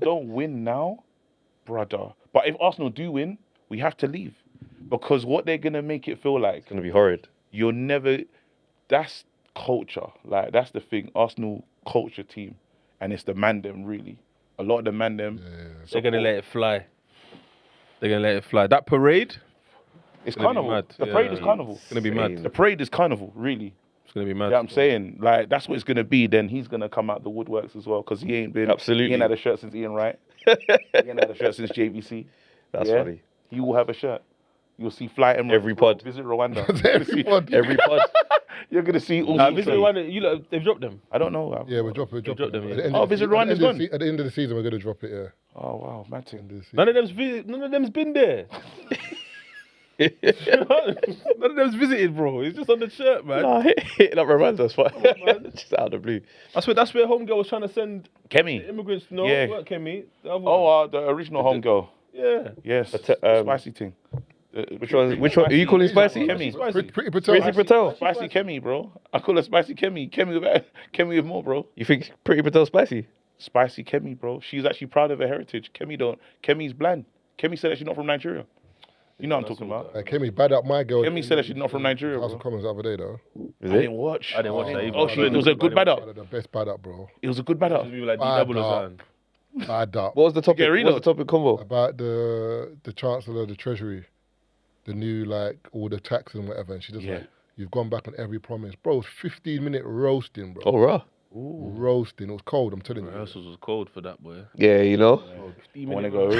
don't win now, brother. But if Arsenal do win, we have to leave. Because what they're going to make it feel like... It's going to be horrid. You're never... That's culture. Like, that's the thing. Arsenal culture team. And it's the man them, really. A lot of the man them... Yeah. They're going to let it fly. They're going to let it fly. That parade... It's carnival. The parade is carnival. It's going to be mad. The parade is carnival, really. It's going to be mad. Yeah, I'm saying, like, that's what it's going to be. Then he's going to come out the woodworks as well, because he ain't been... Absolutely. He ain't had a shirt since Ian Wright. He ain't had a shirt since JVC. That's funny. He will have a shirt. You'll see Flight Emirates. Every pod. Visit Rwanda. Every pod. Every pod. You're going to see all Visit Rwanda, you lot, they've dropped them. I don't know. Yeah, we'll drop it. Drop them, yeah. At the end Oh, of the Visit se- Rwanda's gone. At the end of the season, we're going to drop it, yeah. Oh, wow. Mad thing. None of them's been there. None of them's visited, bro. It's just on the shirt, man. Nah, hitting up Rwanda's fine. Just out of the blue. That's where homegirl was trying to send Kemi. immigrants. No, Yeah. weren't Kemi. The other one. The original homegirl. Yeah. Yes. But, spicy thing. Which one? Are you calling spicy? Kemi. Pretty Patel. Pretty Patel. Spicy Kemi, bro. I call her Spicy Kemi. Kemi with more, bro. You think Pretty Patel spicy? Spicy Kemi, bro. She's actually proud of her heritage. Kemi's bland. Kemi said that she's not from Nigeria. You know what I'm talking about. Kemi bad up my girl. Kemi said that she's not from Nigeria, House bro. of Commons the other day, though. Is I it? didn't watch. I didn't watch that either. Oh, it was a good bad up. One of the best bad up, bro. It was a good bad up. People like Bad D-double or up. something. Bad up. What was the topic? Get What reload. was the topic convo? About the Chancellor of the Treasury, the new, like, all the taxes and whatever, and she just like, you've gone back on every promise. Bro, it was 15-minute roasting, bro. Oh, raw. Roasting. It was cold, I'm telling you. Rehearsals was cold for that, boy. Yeah, you know. I want to go.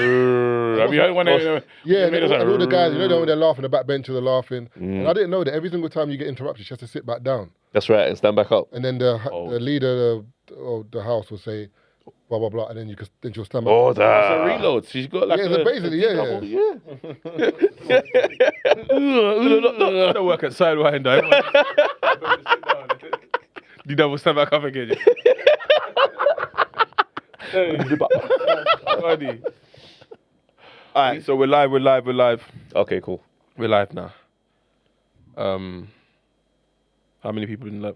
Have you heard when they... Yeah, and made us all the like, guys, you know when they're laughing, the backbenchers are laughing. And I didn't know that every single time you get interrupted, she has to sit back down. That's right, and stand back up. And then the leader of the house will say, blah, blah, blah, and then she'll stand back Oh, up. It's a reload. She's got like Yeah, so basically, I don't work at Sidewinder. D-double stand back up again. Funny. Alright, so we're live. Okay, cool. We're live now. How many people in live?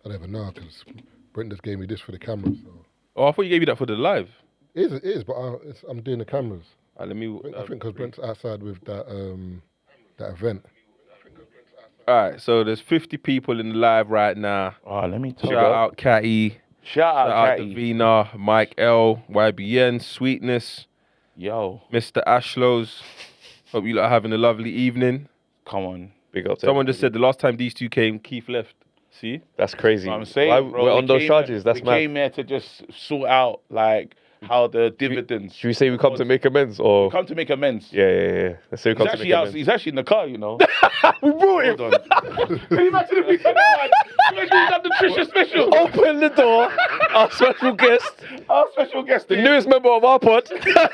I never know, because Brent just gave me this for the cameras. So. Oh, I thought you gave me that for the live. It is, but I'm doing the cameras. Let me. I think because Brent's outside with that event. Alright, so there's 50 people in the live right now. Oh, let me tell Shout out Catty. Shout out Catty. Davina, Mike L, YBN, Sweetness, Yo, Mr. Ashlows. Hope you lot are having a lovely evening. come on. Big up to Someone everybody. just said the last time these two came, Keith left. See? That's crazy. I'm saying, Why, bro, we're we on those came charges. here- That's we mad. came here to just sort out like how the dividends. Should we say we come to make amends or? Come to make amends. Yeah. Let's say we come to make amends. He's actually in the car, you know. We brought him. Hold on. Can you imagine if we said that? Imagine that the Trisha special. Open the door. Our special guest, Our special guest, the newest member of our pod. that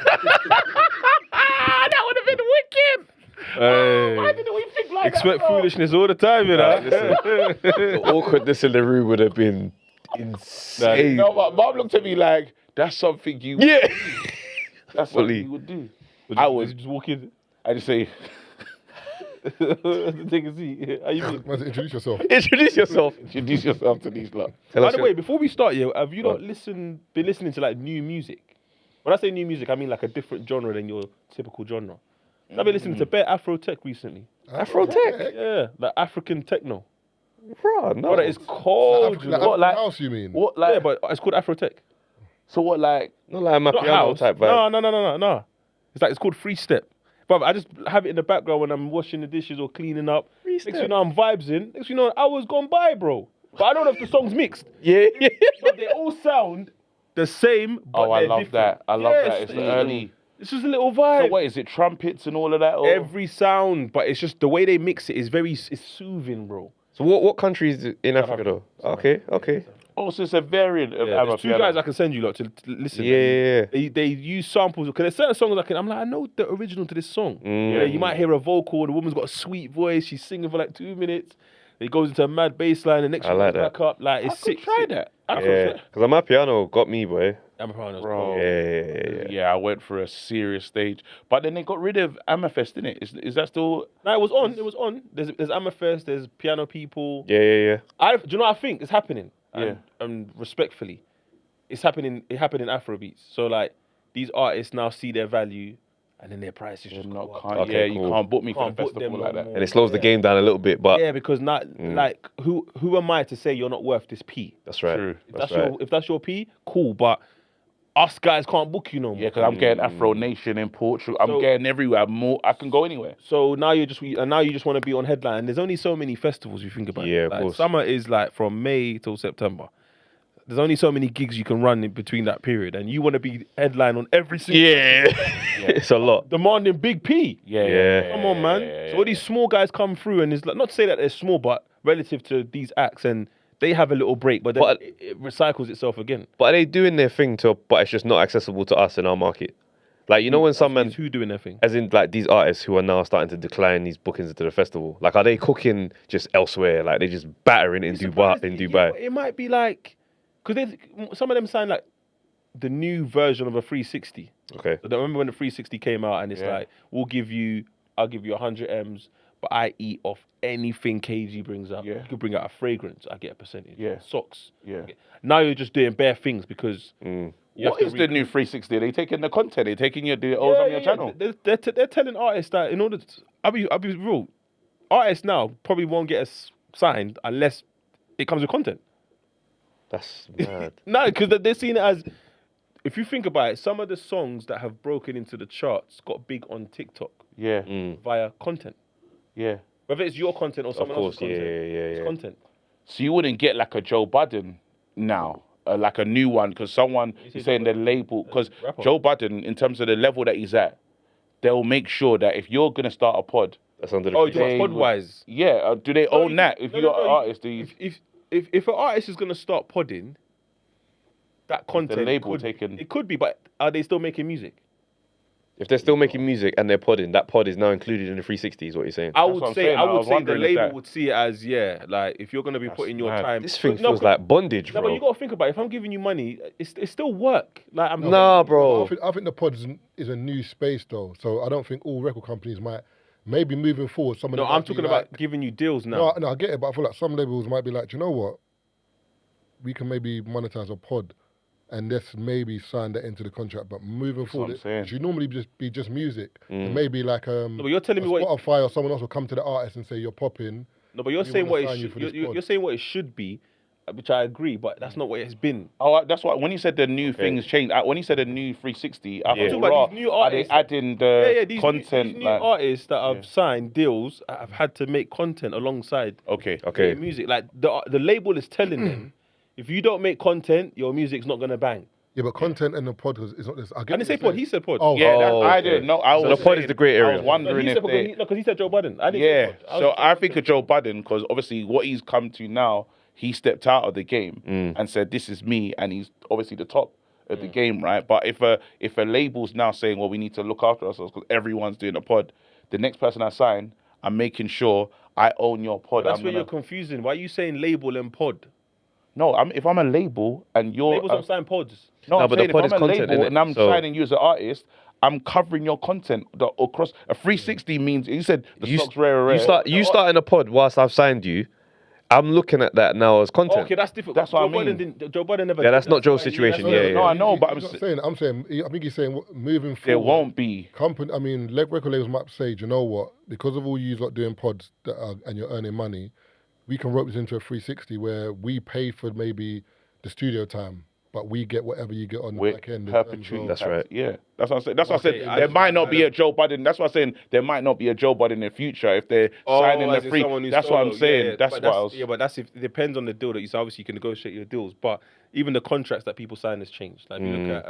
would have been wicked. Why didn't we think like Expect that, bro? foolishness all the time, you know? The awkwardness in the room would have been insane. No, but Bob looked at me like, that's something you Yeah. That's Fully. something you would do. I would. just walk in. I just say, Take a seat. How you mean? Man, introduce yourself. Introduce yourself. introduce yourself to these lot. Tell By us the your- way, before we start, have you not been listening to like new music? When I say new music, I mean like a different genre than your typical genre. I've been listening to bare Afro tech recently. Afro tech. Yeah, like African techno. Bro, no. But it's cold. African, you know? what, like- house, you mean? What like? Yeah, but it's called Afro tech. So what like? Not like my Not piano house. type vibe. No. It's called free step. But I just have it in the background when I'm washing the dishes or cleaning up. Next thing you know, I'm vibes in. Next thing you know, hours gone by, bro. But I don't know if the song's mixed. Yeah. But they all sound the same, but Oh, I they're love different. that. I love Yes, that. It's early. It's just a little vibe. So what is it? Trumpets and all of that? Or? Every sound, but it's just the way they mix it is it's soothing, bro. So what country is it in Africa though? Okay. Oh, so it's a variant of Yeah, there's two Amapiano. guys I can send you lot to listen. Yeah. They use samples because there's certain songs I'm like I know the original to this song. Mm. Yeah, you might hear a vocal. The woman's got a sweet voice. She's singing for like 2 minutes. It goes into a mad bass line. The next I one like goes that. back up. Like it's sick. try that. Yeah. Because my piano got me, boy. Bro. Yeah. Yeah, I went for a serious stage. But then they got rid of Amafest, didn't it? Is that still... No, it was on. It was on. There's Amafest. There's Piano People. Yeah. Do you know what I think is happening? Yeah. And respectfully, it happened in Afrobeats. So like these artists now see their value, and then their prices just go up. Okay, you cool. can't book me for Can't the book them festival no like that. more. And it slows the game down a little bit, but Yeah, because not like who am I to say you're not worth this P? that's right. True. If that's your P, cool. But us guys can't book you no more. Yeah, because I'm getting Afro Nation in Portugal. I'm getting everywhere. I can go anywhere. So now you just want to be on headline. There's only so many festivals you think about. Yeah, of Like, course. Summer is like from May till September. There's only so many gigs you can run in between that period, and you want to be headline on every single. Yeah, it's a lot. Demanding big P. Yeah. Come on, man. So all these small guys come through, and it's like, not to say that they're small, but relative to these acts, and they have a little break, but then it recycles itself again. But are they doing their thing but it's just not accessible to us in our market? Like, you know, when someone, Who doing their thing? as in like these artists who are now starting to decline these bookings into the festival, like, are they cooking just elsewhere? Like, they just battering in Dubai? Yeah, it might be like, because some of them sign like the new version of a 360. Okay. I remember when the 360 came out, and it's like, I'll give you 100 M's, but I eat off anything KG brings up. Yeah. You could bring out a fragrance, I get a percentage. Yeah. Socks. Yeah. Now you're just doing bare things because. What is the new 360? Are they taking the content? They're taking the old on your channel? They're telling artists that in order to, I'll be real, artists now probably won't get us signed unless it comes with content. That's mad. No, because they're seeing it as, if you think about it, some of the songs that have broken into the charts got big on TikTok Yeah. via content. Yeah. Whether it's your content or someone else's content, yeah. it's content. So you wouldn't get like a Joe Budden now, like a new one, because someone is saying the label, because rapper. Joe Budden, in terms of the level that he's at, they'll make sure that if you're going to start a pod, That's under the Oh, you free- want Podwise? yeah, do they own that? If you're an artist, do you, If an artist is gonna start podding, that content label could, taken- it could be, but are they still making music? If they're still making music and they're podding, that pod is now included in the 360, is what you're saying. I what would I'm say, saying. I I would was say the wondering if label that- would see it as, like, if you're gonna be putting your mad. time. This thing No, feels but- like bondage, No, bro. but you gotta think about it. If I'm giving you money, it's still work. Like, I'm Nah, I bro. think the pod is a new space though, so I don't think all record companies might. Maybe moving forward, some of No, them I'm might be talking like, about giving you deals now. No, I get it, but I feel like some labels might be like, do you know what? We can maybe monetize a pod, and let's maybe sign that into the contract. But moving what forward, I'm saying. it should normally be just music. And maybe like No, but you're telling me what. Spotify or someone else will come to the artist and say you're popping. No, but you're we saying wanna what sign it you for should. this pod. You're saying what it should be, which I agree, but that's not what it has been. Oh, that's why when he said the new things changed. When he said the new 360, I Yeah. thought, But raw, these new are they artists- adding the These content? These new like, artists that have signed deals have had to make content alongside okay, Okay. their music. Like the label is telling them, if you don't make content, your music's not gonna bang. Yeah, but content in the pod is not this. I get And they what say you're pod. saying. He said pod. Oh, yeah, Oh, I okay. didn't know. I So was the pod is saying- the grey I area. was wondering he if said, they. because he said Joe Budden. I didn't Yeah, say pod. so I think of Joe Budden because obviously what he's come to now, he stepped out of the game and said, "This is me," and he's obviously the top of the game, right? But if a label's now saying, "Well, we need to look after ourselves because everyone's doing a pod," the next person I sign, I'm making sure I own your pod. That's I'm where gonna- you're confusing. Why are you saying label and pod? No, if I'm a label and you're Labels don't sign pods. no, No, I'm but the saying pod if is I'm a content, label innit? and I'm So- signing you as an artist, I'm covering your content across a 360 means you said the You, socks rare. you start in a pod whilst I've signed you. I'm looking at that now as content. Okay, that's different. That's what I Joe Budden mean. Joe Budden never. Yeah, that's did not that. Joe's That's situation, why- yeah, No, I know, but I'm saying. I think he's saying moving forward. there won't be. Company, I mean, record labels might say, do you know what? Because of all you lot doing pods and you're earning money, we can rope this into a 360 where we pay for maybe the studio time, but we get whatever you get on the With back end. in terms perpetuity. of- That's right. Yeah, that's what I'm saying. That's what I Okay, said. I There just- might not I be a Joe Budden. That's what I'm saying. There might not be a Joe Budden in the future if they're signing the as in free. someone who's That's what I'm solo. saying. Yeah, That's but what I was. Yeah, but that's if it depends on the deal that you. So obviously you can negotiate your deals, but even the contracts that people sign has changed. Like if you look at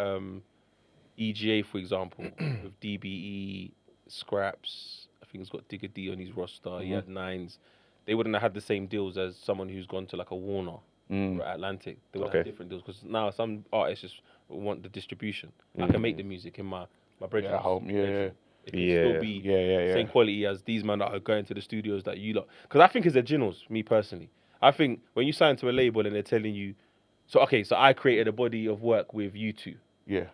EGA, for example, with DBE, Scraps. I think he's got Digger D on his roster. He had Nines. They wouldn't have had the same deals as someone who's gone to like a Warner or Atlantic. They would have Okay. different deals because now some artists just want the distribution. I can make the music in my bedroom. Yeah, home. Yeah, It can Yeah. still be Yeah. same quality as these men that are going to the studios that you lot. Because I think it's a generals, me personally. I think when you sign to a label and they're telling you, so I created a body of work with you two. yeah.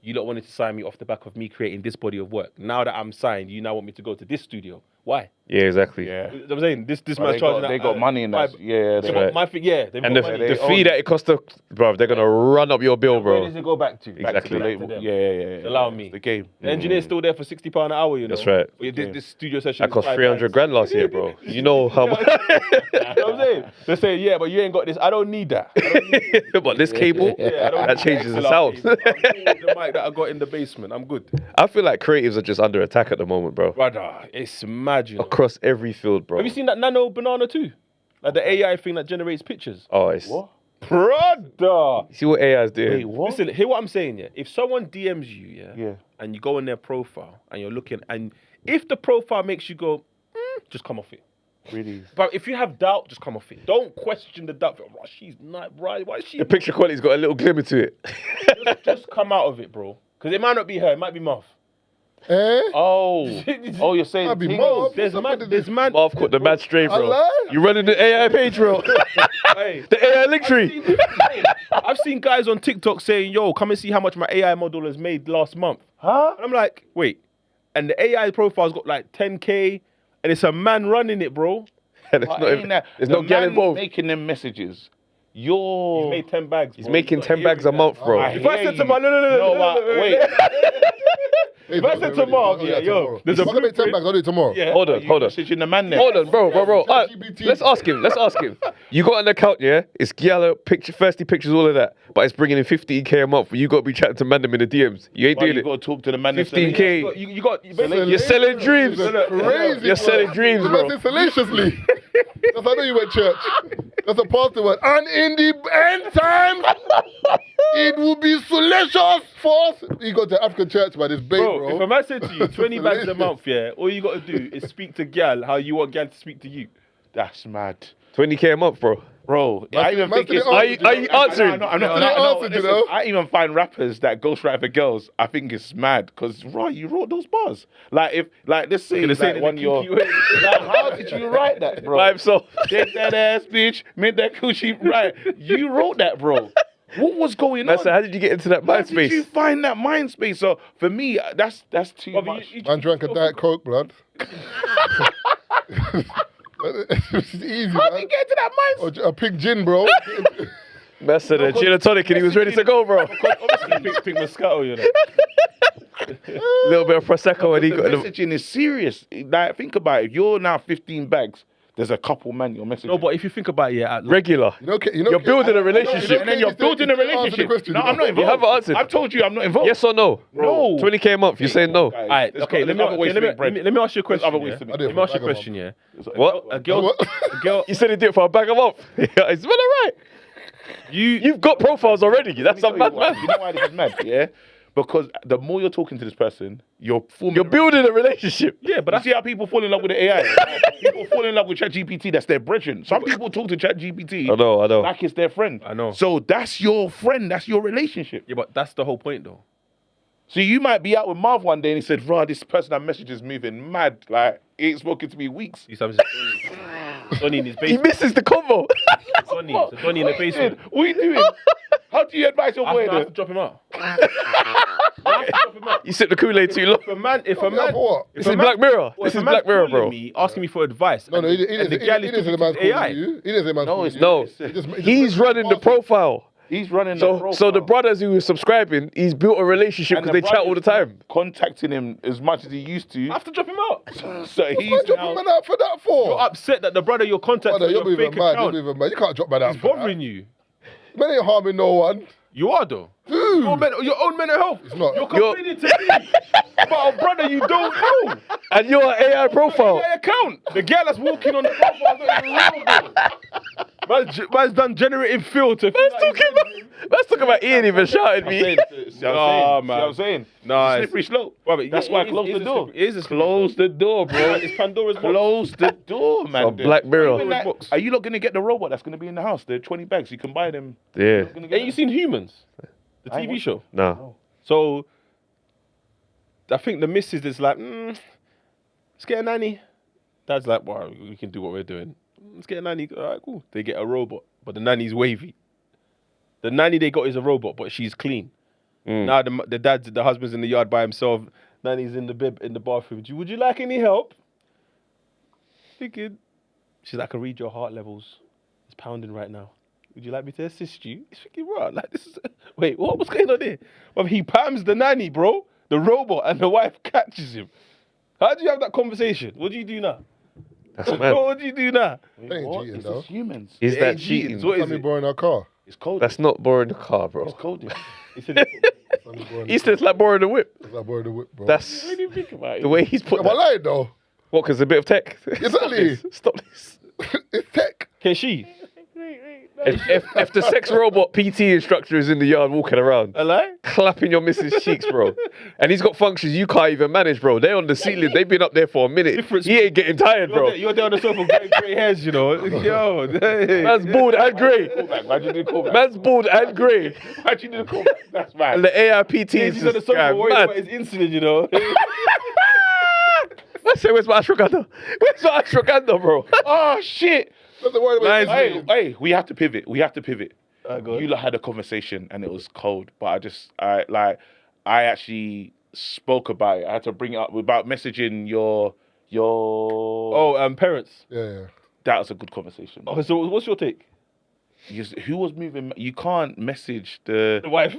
You lot wanted to sign me off the back of me creating this body of work. Now that I'm signed, you now want me to go to this studio. Why? Yeah, exactly. Yeah. I'm saying this But man's charging. they got money in that. Yeah, They right. got my fee, yeah. They've And got the, money. the fee that it costs to, bro, they're gonna run up your bill, Where bro. does it go back to? back to the Exactly. label. them. Yeah. Allow me. It's the game. The engineer's still there for £60 an hour, you know. That's right. But this studio session That cost 300 grand last year, bro. You know how much. You know what I'm saying? They're saying, yeah, but you ain't got this. I don't need that. But this cable, Yeah, I don't that need changes the XLR sound. cable. I'm cool with the mic that I got in the basement. I'm good. I feel like creatives are just under attack at the moment, bro. Brother, it's mad, you know. Across every field, bro. Have you seen that nano banana too? Like the AI thing that generates pictures. Oh, it's. What? Brother! See what AI is doing? Wait, what? Listen, hear what I'm saying, yeah? If someone DMs you, Yeah. and you go on their profile and you're looking, and if the profile makes you go, just come off it. Really? But if you have doubt, just come off it. Don't question the doubt. Oh, she's not right. Why is she? The picture quality's got a little glimmer to it. Just come out of it, bro. Because it might not be her. It might be Muff. Eh? Oh, you're saying That'd be things. Marv. There's man. Marv caught the mad straight, bro. Hello? You running the AI page, bro. Hey, The AI link tree. I've seen guys on TikTok saying, "Yo, come and see how much my AI model has made last month." Huh? And I'm like, wait. And the AI profile's got like 10K, and it's a man running it, bro. And it's But not ain't even- that- there's the no gal man involved. making them messages. You're. He's made 10 bags. He's bro. making He's 10 not bags a hearing month, that. bro. If I said to Mark, no, wait. If I said to Mark, yeah, yo, there's a If I can make 10 blueprint. bags, I'll do it tomorrow. Yeah. Hold on, hold on. Messaging the man there. Hold on, bro. ChatGPT. Let's ask him. You got an account, yeah? It's Giallo, thirsty pictures, all of that. But it's bringing in 15K a month. You got to be chatting to Mandem in the DMs. You ain't Well, doing you it. got to talk to the man. 15K. You got. You're selling dreams. Crazy, You're selling dreams, You bro. must say salaciously. That's how I know you went church. That's a pastor word. And in the end times, it will be salacious for us. You got to African church, man. It's bait, bro. If a man said to you 20 bags a month, yeah, all you got to do is speak to gal how you want gal to speak to you. That's mad. 20K a month, bro. Bro, I even man think still it's... answered, Are you answering? I'm not answered, you listen, know? I even find rappers that ghostwrite for girls, I think it's mad, because, right, you wrote those bars. Let's say, Gonna say it like, in one a your... kinky way. Like, how did you write that, bro? By himself. Take that ass, bitch, make that coochie right. You wrote that, bro. What was going Man on? said, how did you get into that How mind did you space? find that mind space? So, for me, that's too But much. Man drank a Diet Coke, blood. It's easy, How did man. you get to that mind space? Or a pink gin, bro. Man said a gin and tonic and he was ready to go, bro. Obviously, pink Moscato, you know. Little bit of Prosecco and he The got the... messaging is serious. Like, think about it. If you're now 15 bags, there's a couple man you're messaging. No, but if you think about it, yeah, regular. You're building a relationship. and then you're building a relationship. No, I'm not involved. You haven't answered. I've told you I'm not involved. Yes or no? No. 20K a month. You're saying no. Guys, All right, there's okay, there's other ways to make bread. let me ask you a question. other ways Yeah? to make I do it Let me ask you a for a bag of question, yeah. What? A girl, What? a girl, You said he did it for a bag a month. It's been alright. You've got profiles already. That's a mad man. You know why this is mad? Yeah? Because the more you're talking to this person, you're forming... You're building a relationship. yeah, but You that's see how people fall in love with the AI? People fall in love with ChatGPT, that's their brethren. Some people talk to ChatGPT I know. like it's their friend. I know. So that's your friend, that's your relationship. yeah, but that's the whole point, though. So you might be out with Marv one day and he said, "Rah, this person I messaged is moving mad. Like, he ain't spoken to me weeks." He's having Donny in his He basement. misses the combo. Donny in the basement. What are you doing? How do you advise your I boy? have to drop him out. I have to drop him out. You sit the Kool-Aid too long. If a man, Yeah, for what? This is Black Mirror. This is Black Mirror, bro. Me, asking me for advice. No, he and didn't the gal is say the talking man's to AI. calling you. He didn't say the man's calling it's you. No, He just he's running the profile. He's running the So profile. the brothers who are subscribing, he's built a relationship And because the they chat all the brother's time. contacting him as much as he used to. I have to drop him out. So he's What's now... dropping man out for that for? You're upset that the brother you're contacting Brother, your you're fake moving mad. You're account moving mad. You can't drop man out is for bothering that. you. Man ain't harming no one. You are though. Dude. Your own mental health. It's not. You're complaining to me about a brother you don't know. And you're an AI profile. My account. The girl that's walking on the profile is not even real, bro. Man's done generative filter. Let's talk about Ian even shouted me. See what I'm saying? Nah, Slippery slope. Well, but That's it- why it close is the a door. slippery- it is a slippery Close the door, bro. It's Pandora's box. Close the door, man. A Black Mirror. Even like, are you not going to get the robot that's going to be in the house? The 20 bags. You can buy them. Yeah. Ain't you seen Humans? The I ain't TV watched show. No. So, I think the missus is like, let's get a nanny. Dad's like, well, we can do what we're doing. Let's get a nanny. All right, cool. They get a robot, but the nanny's wavy. The nanny they got is a robot, but she's clean. Now the husband's in the yard by himself. Nanny's in the bib in the bathroom. Would you like any help? thinking, she's like, I can read your heart levels. It's pounding right now. Would you like me to assist you? He's thinking, bro, like this is. Wait, what's going on here? Well, he pams the nanny, bro, the robot, and the wife catches him. How do you have that conversation? What do you do now? That's mad. What do you do now? They ain't What? cheating, It's though. just humans. Is It that ain't cheating? What is Somebody it? borrowing our car. It's cold. That's not borrowing the car, bro. It's cold. He said, Somebody borrowing He said it's like borrowing the whip. I borrowed the whip, bro. That's What do you think about it? the way he's put Am I that. lying, though? What, because a bit of tech? Exactly. Stop this. It's tech. can she? If the sex robot PT instructor is in the yard walking around, A lie? clapping your missus' cheeks, bro, and he's got functions you can't even manage, bro. They're on the ceiling. They've been up there for a minute. Different He ain't getting tired, bro. You're there on the sofa, grey hairs, you know. Yo, Man's bald and grey. Callback. Why'd you do the callback? Man's bald and grey. Why'd you do the callback? That's mad. And the AIPT is he's on the just guy sofa worried about mad. his insulin, you know. I say, where's my ashwagandha? Where's my ashwagandha, bro? Oh shit! Nothing worried about Nice. it. Hey, we have to pivot. We have to pivot. Go on. You lot had a conversation and it was cold, but I actually spoke about it. I had to bring it up about messaging your. Oh, parents. Yeah. That was a good conversation. Oh, so what's your take? Who was moving? You can't message the. The wife.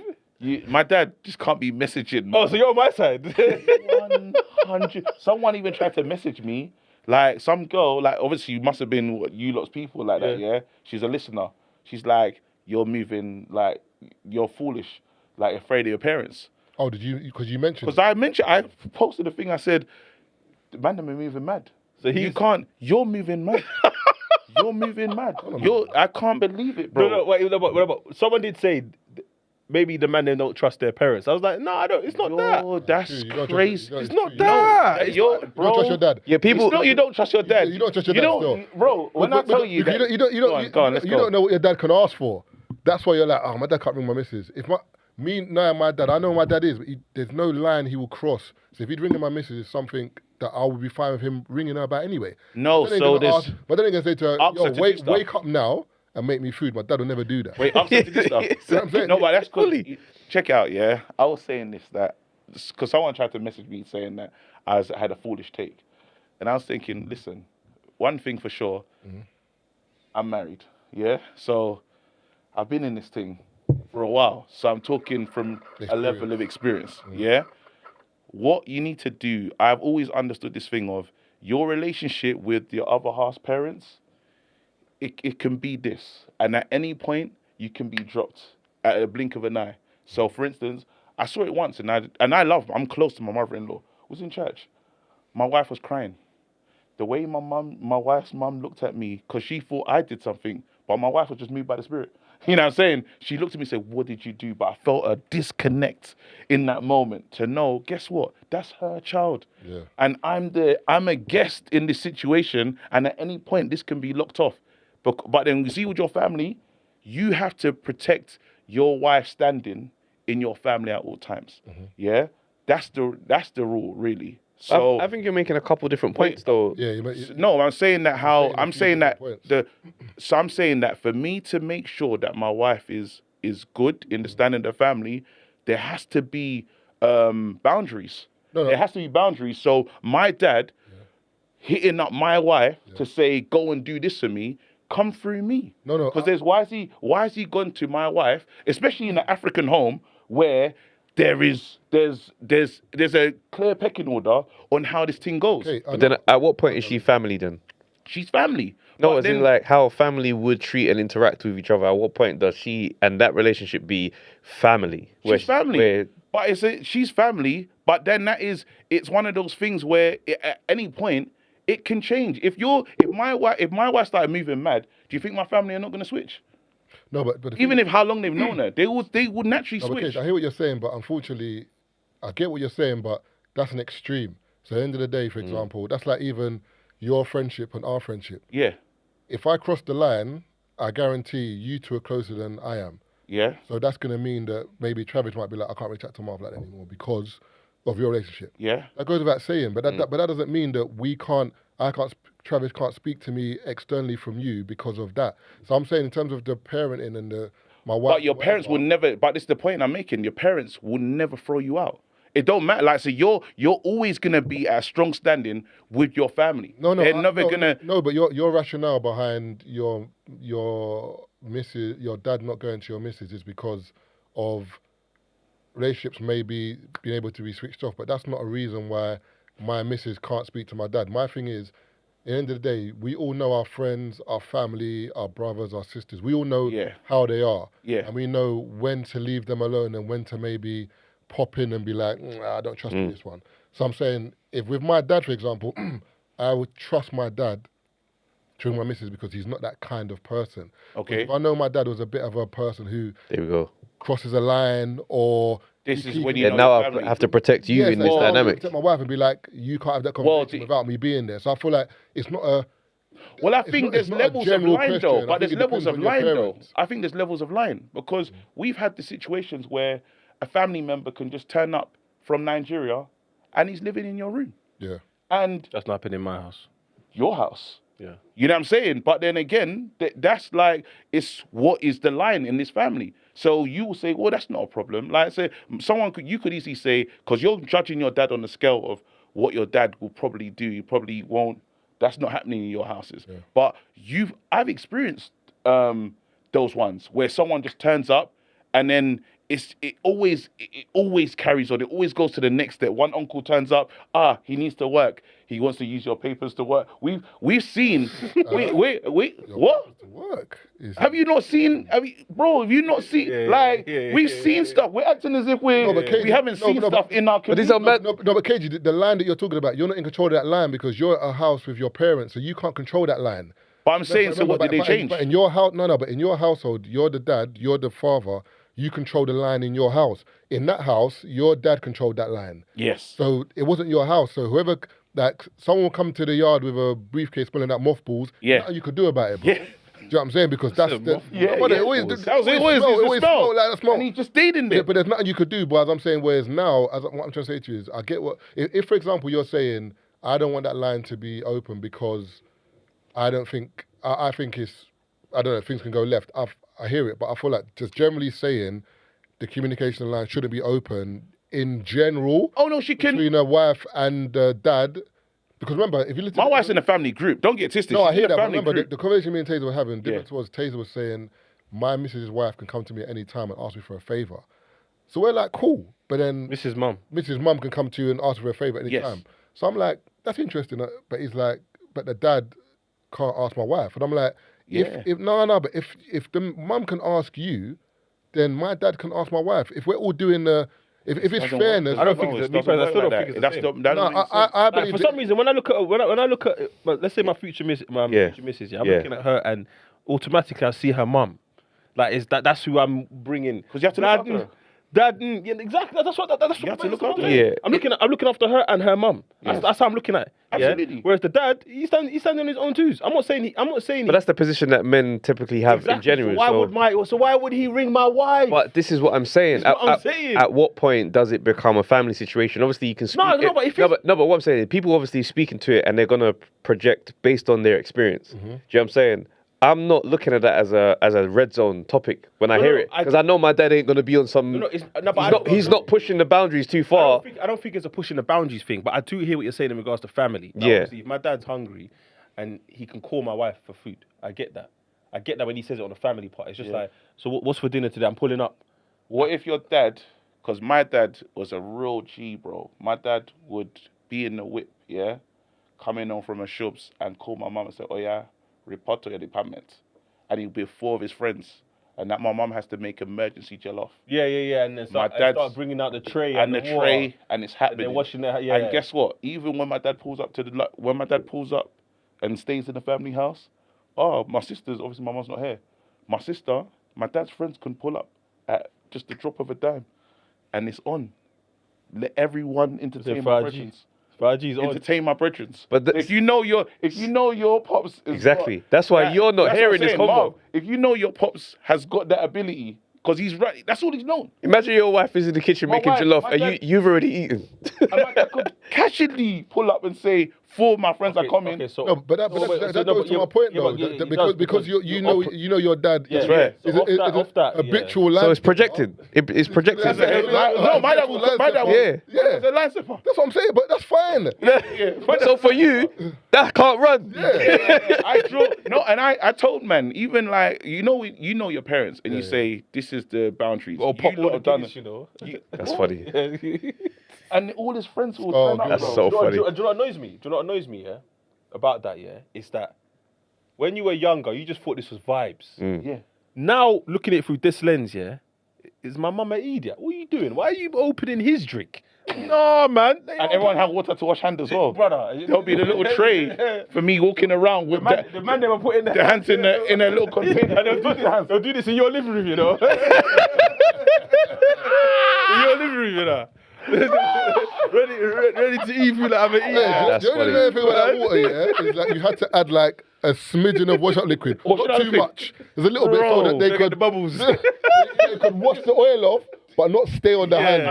My dad just can't be messaging. Oh, so you're on my side. 100. Someone even tried to message me. Like some girl, like obviously you must have been you lot's people like that, yeah? She's a listener. She's like, you're moving, like, you're foolish, like afraid of your parents. Oh, did you? Because you mentioned. Because I posted a thing, I said, the man them are moving mad. So You can't, you're moving mad. You're moving mad. I can't believe it, bro. No, wait, what about? Someone did say maybe the man they don't trust their parents. I was like, no, I don't. It's not that. That's You don't trust- crazy. you don't- It's not you that. You're, You don't trust your dad. Yeah, people. It's not you don't trust your dad. You don't trust your dad still. Bro, when I tell you that... you Go on, don't know what your dad can ask for. That's why you're like, oh, my dad can't ring my missus. If me and my dad, I know who my dad is, but there's no line he will cross. So if he'd ring my missus, it's something that I would be fine with him ringing her about anyway. No, But then so he's gonna there's... ask- But then he's gonna say to her, Ask her yo, to do wake stuff. up now and make me food. My dad will never do that. Wait, I'm saying this stuff. You know what I'm saying? No, but that's Fully. good. Check it out, yeah. I was saying this, that because someone tried to message me saying that I had a foolish take, and I was thinking, listen, one thing for sure, I'm married, yeah. So I've been in this thing for a while, so I'm talking from a level of experience, yeah. What you need to do, I've always understood this thing of your relationship with your other half's parents. It can be this, and at any point you can be dropped at a blink of an eye. So, for instance, I saw it once, and I'm close to my mother-in-law. Was in church. My wife was crying. The way my wife's mum looked at me, because she thought I did something, but my wife was just moved by the Spirit. You know what I'm saying? She looked at me and said, "What did you do?" But I felt a disconnect in that moment to know, guess what? That's her child. Yeah. And I'm a guest in this situation, and at any point this can be locked off. But then you see with your family, you have to protect your wife's standing in your family at all times. Yeah? That's the rule, really. So I think you're making a couple different points, though. Yeah, no, I'm saying that I'm saying that points. I'm saying that for me to make sure that my wife is good in the standing of the family, there has to be boundaries. No. There has to be boundaries. So my dad hitting up my wife to say, go and do this for me, come through me. No. Because why is he gone to my wife, especially in an African home where there's a clear pecking order on how this thing goes. Okay, But then at what point is she family then? She's family. No, But as in then- like how family would treat and interact with each other. At what point does she and that relationship be family? She's family. Where, But she's family, but then it's one of those things where at any point it can change. If my wife started moving mad, do you think my family are not going to switch? No, but Even if how long they've known her, they would naturally No, but switch. Keith, I hear what you're saying, but unfortunately, I get what you're saying, but that's an extreme. So at the end of the day, for example, that's like even your friendship and our friendship. Yeah, If I cross the line, I guarantee you two are closer than I am. yeah. So that's going to mean that maybe Travis might be like, I can't reach out to Marv like that anymore because of your relationship. Yeah. That goes without saying, but that doesn't mean that Travis can't speak to me externally from you because of that. So I'm saying in terms of the parenting and my wife. But your parents will never. But this is the point I'm making. Your parents will never throw you out. It don't matter. Like, so you're always gonna be at a strong standing with your family. They're never gonna. No, but your rationale behind your missus, your dad not going to your missus is because of relationships maybe being able to be switched off. But that's not a reason why my missus can't speak to my dad. My thing is, at the end of the day, we all know our friends, our family, our brothers, our sisters. We all know how they are. Yeah. And we know when to leave them alone and when to maybe pop in and be like, I don't trust you, this one. So I'm saying, if with my dad, for example, I would trust my dad to my missus because he's not that kind of person. Okay. If I know my dad was a bit of a person who There we go. crosses a line or... This is when you Yeah, know now your I family. have to protect you in this so dynamic. protect my wife and be like, you can't have that conversation without me being there. So I feel like it's not a... Well, I think there's levels of line though, question. but I there's think it levels of depends on line your though. parents. I think there's levels of line because we've had the situations where a family member can just turn up from Nigeria and he's living in your room Yeah. and That's not happening in my house. your house. Yeah. You know what I'm saying? But then again, that's like, it's what is the line in this family. So you will say, well, that's not a problem. Like I say, you could easily say, because you're judging your dad on the scale of what your dad will probably do. You probably won't. That's not happening in your houses. Yeah. But I've experienced those ones where someone just turns up and then it always carries on. It always goes to the next step. One uncle turns up. He needs to work. He wants to use your papers to work. We've seen. What? To work. Have you not seen? Have you not seen? We've seen stuff. We're acting as if we haven't seen stuff in our community. But KG, the line that you're talking about, you're not in control of that line because you're at a house with your parents, so you can't control that line. But I'm saying, so what did they change? But in your house, but in your household, you're the dad, you're the father. You control the line in your house. In that house, your dad controlled that line. Yes. So it wasn't your house. So whoever, someone will come to the yard with a briefcase smelling out mothballs. Nothing you could do about it, bro. Yeah. Do you know what I'm saying? Because that's the... It always smelled. Like that smell. And he just stayed in there. Yeah, but there's nothing you could do. But as I'm saying, whereas now, what I'm trying to say to you is, I get what... If, for example, you're saying, I don't want that line to be open because I don't think... I think it's... I don't know, things can go left. I hear it, but I feel like just generally saying the communication line shouldn't be open in general. Oh, no, she can... Between a wife and dad. Because remember, if you listen... My wife's in a family group. Don't get twisted. No, I She's hear in a that, but family remember, group. the conversation me and Tazer were having, difference was Tazer was saying, my missus' wife can come to me at any time and ask me for a favour. So we're like, cool. But then... Mrs. Mum can come to you and ask for a favour at any time. So I'm like, that's interesting. But he's like, but the dad can't ask my wife. And I'm like... But if the mum can ask you, then my dad can ask my wife. If we're all doing the, if it's fairness, I don't think it's that. For some reason, when I look at, let's say my future missus, I'm looking at her and automatically I see her mum. Like that's who I'm bringing. Because you have to look after her. Dad, exactly. That's what you have to look after her. Yeah. I'm looking after her and her mum. That's how I'm looking at it. Absolutely. Yeah? Whereas the dad, he's standing on his own twos. I'm not saying. But that's the position that men typically have in general. So why would he ring my wife? But this is what I'm saying. At what point does it become a family situation? Obviously, you can speak. But what I'm saying is, people obviously speaking to it and they're gonna project based on their experience. Do you know what I'm saying? I'm not looking at that as a red zone topic when I hear it because I know my dad ain't gonna be on some. He's not pushing the boundaries too far. I don't think it's a pushing the boundaries thing, but I do hear what you're saying in regards to family. Now, obviously, if my dad's hungry and he can call my wife for food, I get that. I get that when he says it on a family part. It's just like, so what's for dinner today? I'm pulling up. What if your dad? Because my dad was a real G, bro. My dad would be in the whip, coming on from a shops and call my mum and say, "Oh yeah, report to your department," and he'll be with 4 of his friends, and that my mum has to make emergency jollof. And then start bringing out the tray and the tray, and it's happening. And then washing it. And guess what? Even when my dad pulls up and stays in the family house, my sister's obviously my mum's not here. My dad's friends can pull up at just the drop of a dime, and it's on. Let everyone entertain my brethrens. Entertain my brethrens. But if you know your pops is exactly. That's why you're not hearing this convo. Marv, if you know your pops has got that ability, because he's right, that's all he's known. Imagine your wife is in the kitchen making jollof and you've already eaten. And my dad could casually pull up and say, four of my friends are coming. Okay, so No, but that goes to my point though. Because you know your dad is right. a habitual land. So it's projected. It's projected. No, my dad was. Yeah. The line stepper. That's what I'm saying, but that's fine. So for you, that can't run. I draw and I told man, even like you know your parents and you say this is the boundaries. Or pop lot of done it. you know. That's funny. And all his friends will turn up. That's bro. so funny. Do you know what annoys me? Do you know what annoys me? Yeah, about that. Yeah, is that when you were younger, you just thought this was vibes. Yeah. Now looking at it through this lens, yeah, is my mum an idiot? What are you doing? Why are you opening his drink? No, man. And everyone have water to wash hands as well. Brother. There'll be the little tray for me walking around with The man they were putting the hands in a little container. And they'll do this in your living room, you know. In your living room, you know. ready to eat food like I'm an eater. That's The only funny. thing about that water, yeah, is like you had to add like a smidgen of wash-up liquid. Not too much. There's a little bit so that they Get could the bubbles. they could wash the oil off, but not stay on the hand.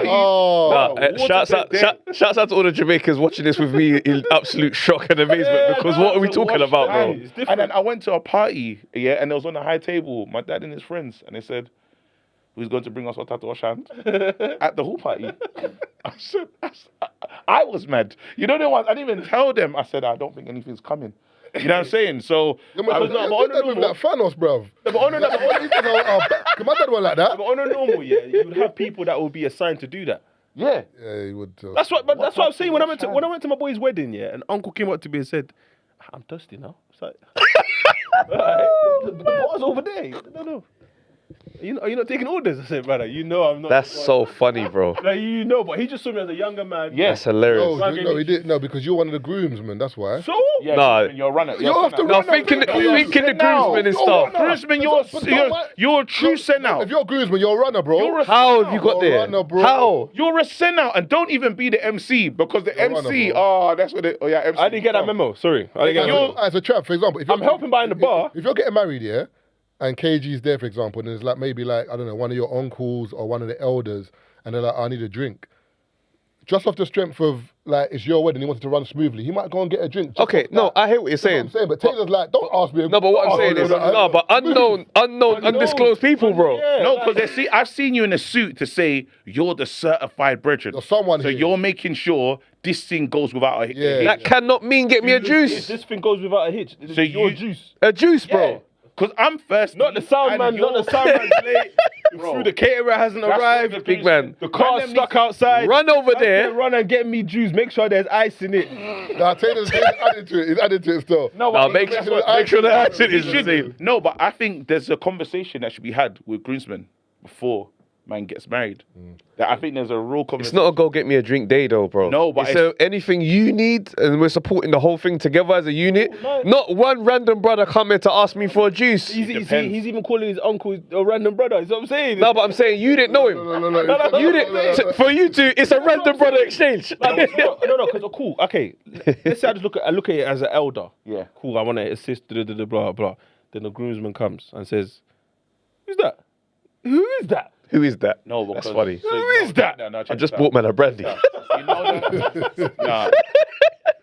Shouts out to all the Jamaicans watching this with me in absolute shock and amazement because what are we talking about, bro? And then I went to a party, and it was on a high table, my dad and his friends, and they said, who's going to bring us water to wash hands at the whole party? I said, I was mad. You know the ones, I didn't even tell them. I said, I don't think anything's coming. You know what I'm saying? So, My dad was like Thanos, bruv. But on a My dad was like that. normal, yeah, you would have people that would be assigned to do that. yeah. Yeah, he would. That's what I'm saying. When I went to my boy's wedding, yeah, and uncle came up to me and said, "I'm thirsty now." It's like, the bar's over there. No. Are you not taking orders? I said, brother, you know I'm not. That's so funny, bro. Like, you know, but he just saw me as a younger man. Yeah. That's hilarious. No, he didn't. No, because you're one of the groomsmen. That's why. So? Yeah, No. you're a runner. You have to No, run thinking the groomsmen and stuff. Groomsman, you're a true send out. If you're a groomsman, you're a runner, bro. You're a How have you got You're a there? runner, bro. How? You're a send out, and don't even be the MC because the MC. runner, That's what it. Oh yeah, MC. I didn't get that memo. Sorry. I didn't get that memo. As a chap, for example, if I'm helping behind the bar. If you're getting married, yeah, and KG's there, for example, and there's like maybe like, I don't know, one of your uncles or one of the elders, and they're like, I need a drink. Just off the strength of like it's your wedding, he wanted to run smoothly. He might go and get a drink. Okay, no, I hear what you're saying. That's what I'm saying, but Tazer's like, don't ask me. No, but what I'm saying is, but unknown, undisclosed people, bro. No, because I've seen you in a suit to say you're the certified brethren. Or someone So here. you're making sure this thing goes without a hitch. Yeah. That cannot mean get me a If juice. this thing goes without a hitch, So your you- juice. A juice, bro. Because I'm thirsty. Not the sound man. Not the sound man's late. Through the caterer hasn't arrived. Big man. The car's stuck outside. Run over Man there. said, run and get me juice. Make sure there's ice in it. Nah, Tazer's added to it. He's added to it still. No, Now but make sure the accent is the same. No, but I think there's a conversation that should be had with groomsmen before man gets married. That I think there's a real It's conversation. not a go get me a drink day though, bro. No, but it's anything you need, and we're supporting the whole thing together as a unit. Not one random brother coming to ask me for a juice. He's Depends. even calling his uncle a random brother. That's what I'm saying. No, but I'm saying you didn't know him. No. You didn't. For you two, it's a random brother exchange. No, because cool. Okay, let's say I look at it as an elder. Yeah. Cool. I want to assist. Blah blah. Then the groomsman comes and says, "Who's that? Who is that? Who is that? No, because That's funny. Who is that? No, I just bought man a brandy. You know that? Nah.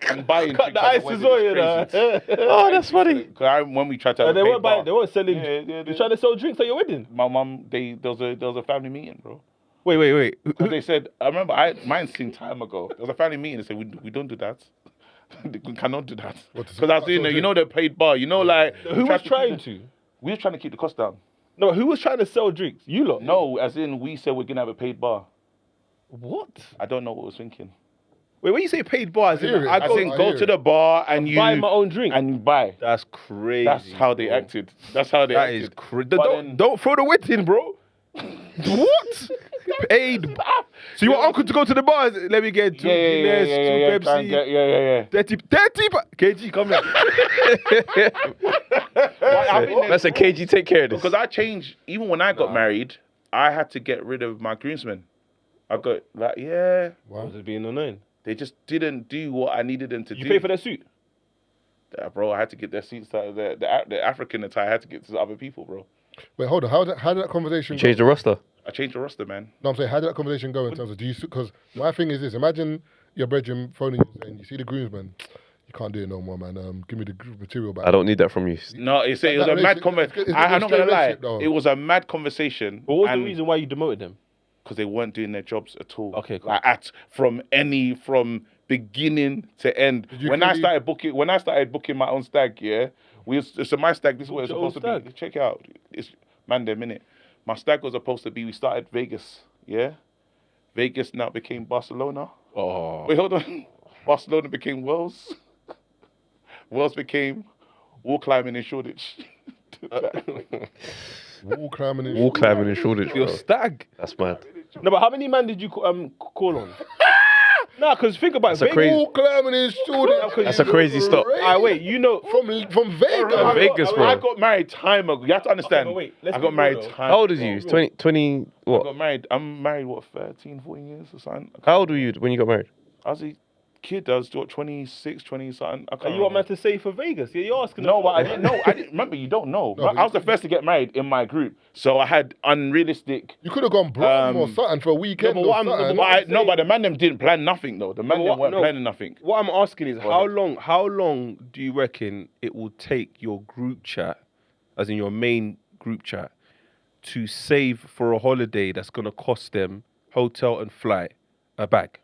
I'm buying Cut the ice as well, you know." Oh, that's funny. Because when we tried to have They a weren't paid buying. bar, They weren't selling. Yeah. You're trying to sell drinks at your wedding. my mum, there was a family meeting, bro. Wait. Because they said, I remember mine seen time ago. There was a family meeting. They said, we don't do that. We cannot do that. Because I was doing the paid bar. You know, like Who was trying to? We were trying to keep the cost down. No, who was trying to sell drinks? You lot. No, as in we said we're gonna have a paid bar. What? I don't know what I was thinking. Wait, when you say paid bar, as in, I I think go to the bar and you buy my own drink. and you buy. That's crazy. That's how they acted. That's how they That acted. is crazy. But Don't throw the wit in, bro. What? Paid. So you want uncle to go to the bar? Let me get two Guinness, two Pepsi. Yeah. 30 KG, come here. I think That's a KG. Take care of this. because I changed. Even when I got married, I had to get rid of my groomsmen. I got like, Was it being annoying? they just didn't do what I needed them to do. You pay for their suit? Bro, I had to get their seats. The African attire I had to get to other people, bro. Wait, hold on. How did that conversation go? Change the roster. I changed the roster, man. No, I'm saying, how did that conversation go in terms of, because my thing is this, imagine your brethren phoning you saying, you see the groomsmen, you can't do it no more, man. Give me the material back. I don't need that from you. No, it was a mad conversation. I'm not gonna lie, it was a mad conversation. But what was the reason why you demoted them? Because they weren't doing their jobs at all. Okay, cool. Like from beginning to end. When I started booking my own stag, so my stag, this is what it's supposed to be. Check it out. It's man, a minute. My stag was supposed to be. We started Vegas, Vegas now became Barcelona. Oh, wait, hold on. Barcelona became Wales. Wales became wall climbing in Shoreditch. Wall climbing in Shoreditch. Your stag. That's mad. No, but how many men did you call on? Nah, because think about it. Wall climbing in Shoreditch. That's a crazy stop. Wait, you know from Vegas. From Vegas, bro. I got married time ago. You have to understand. Okay, I got married time. How old is you? 20 what? I got married. I'm married 13, 14 years or something. How old were you when you got married? I was a kid. I was 26, 20 something. Are you what meant to say for Vegas? Yeah, you're asking. No, but I didn't know. I didn't remember. You don't know. No, I was the first to get married in my group, so I had unrealistic. You could have gone Brom or something for a weekend. But the man them didn't plan nothing though. The man them weren't planning nothing. What I'm asking is how long do you reckon it will take your group chat, as in your main group chat, to save for a holiday that's gonna cost them hotel and flight a bag?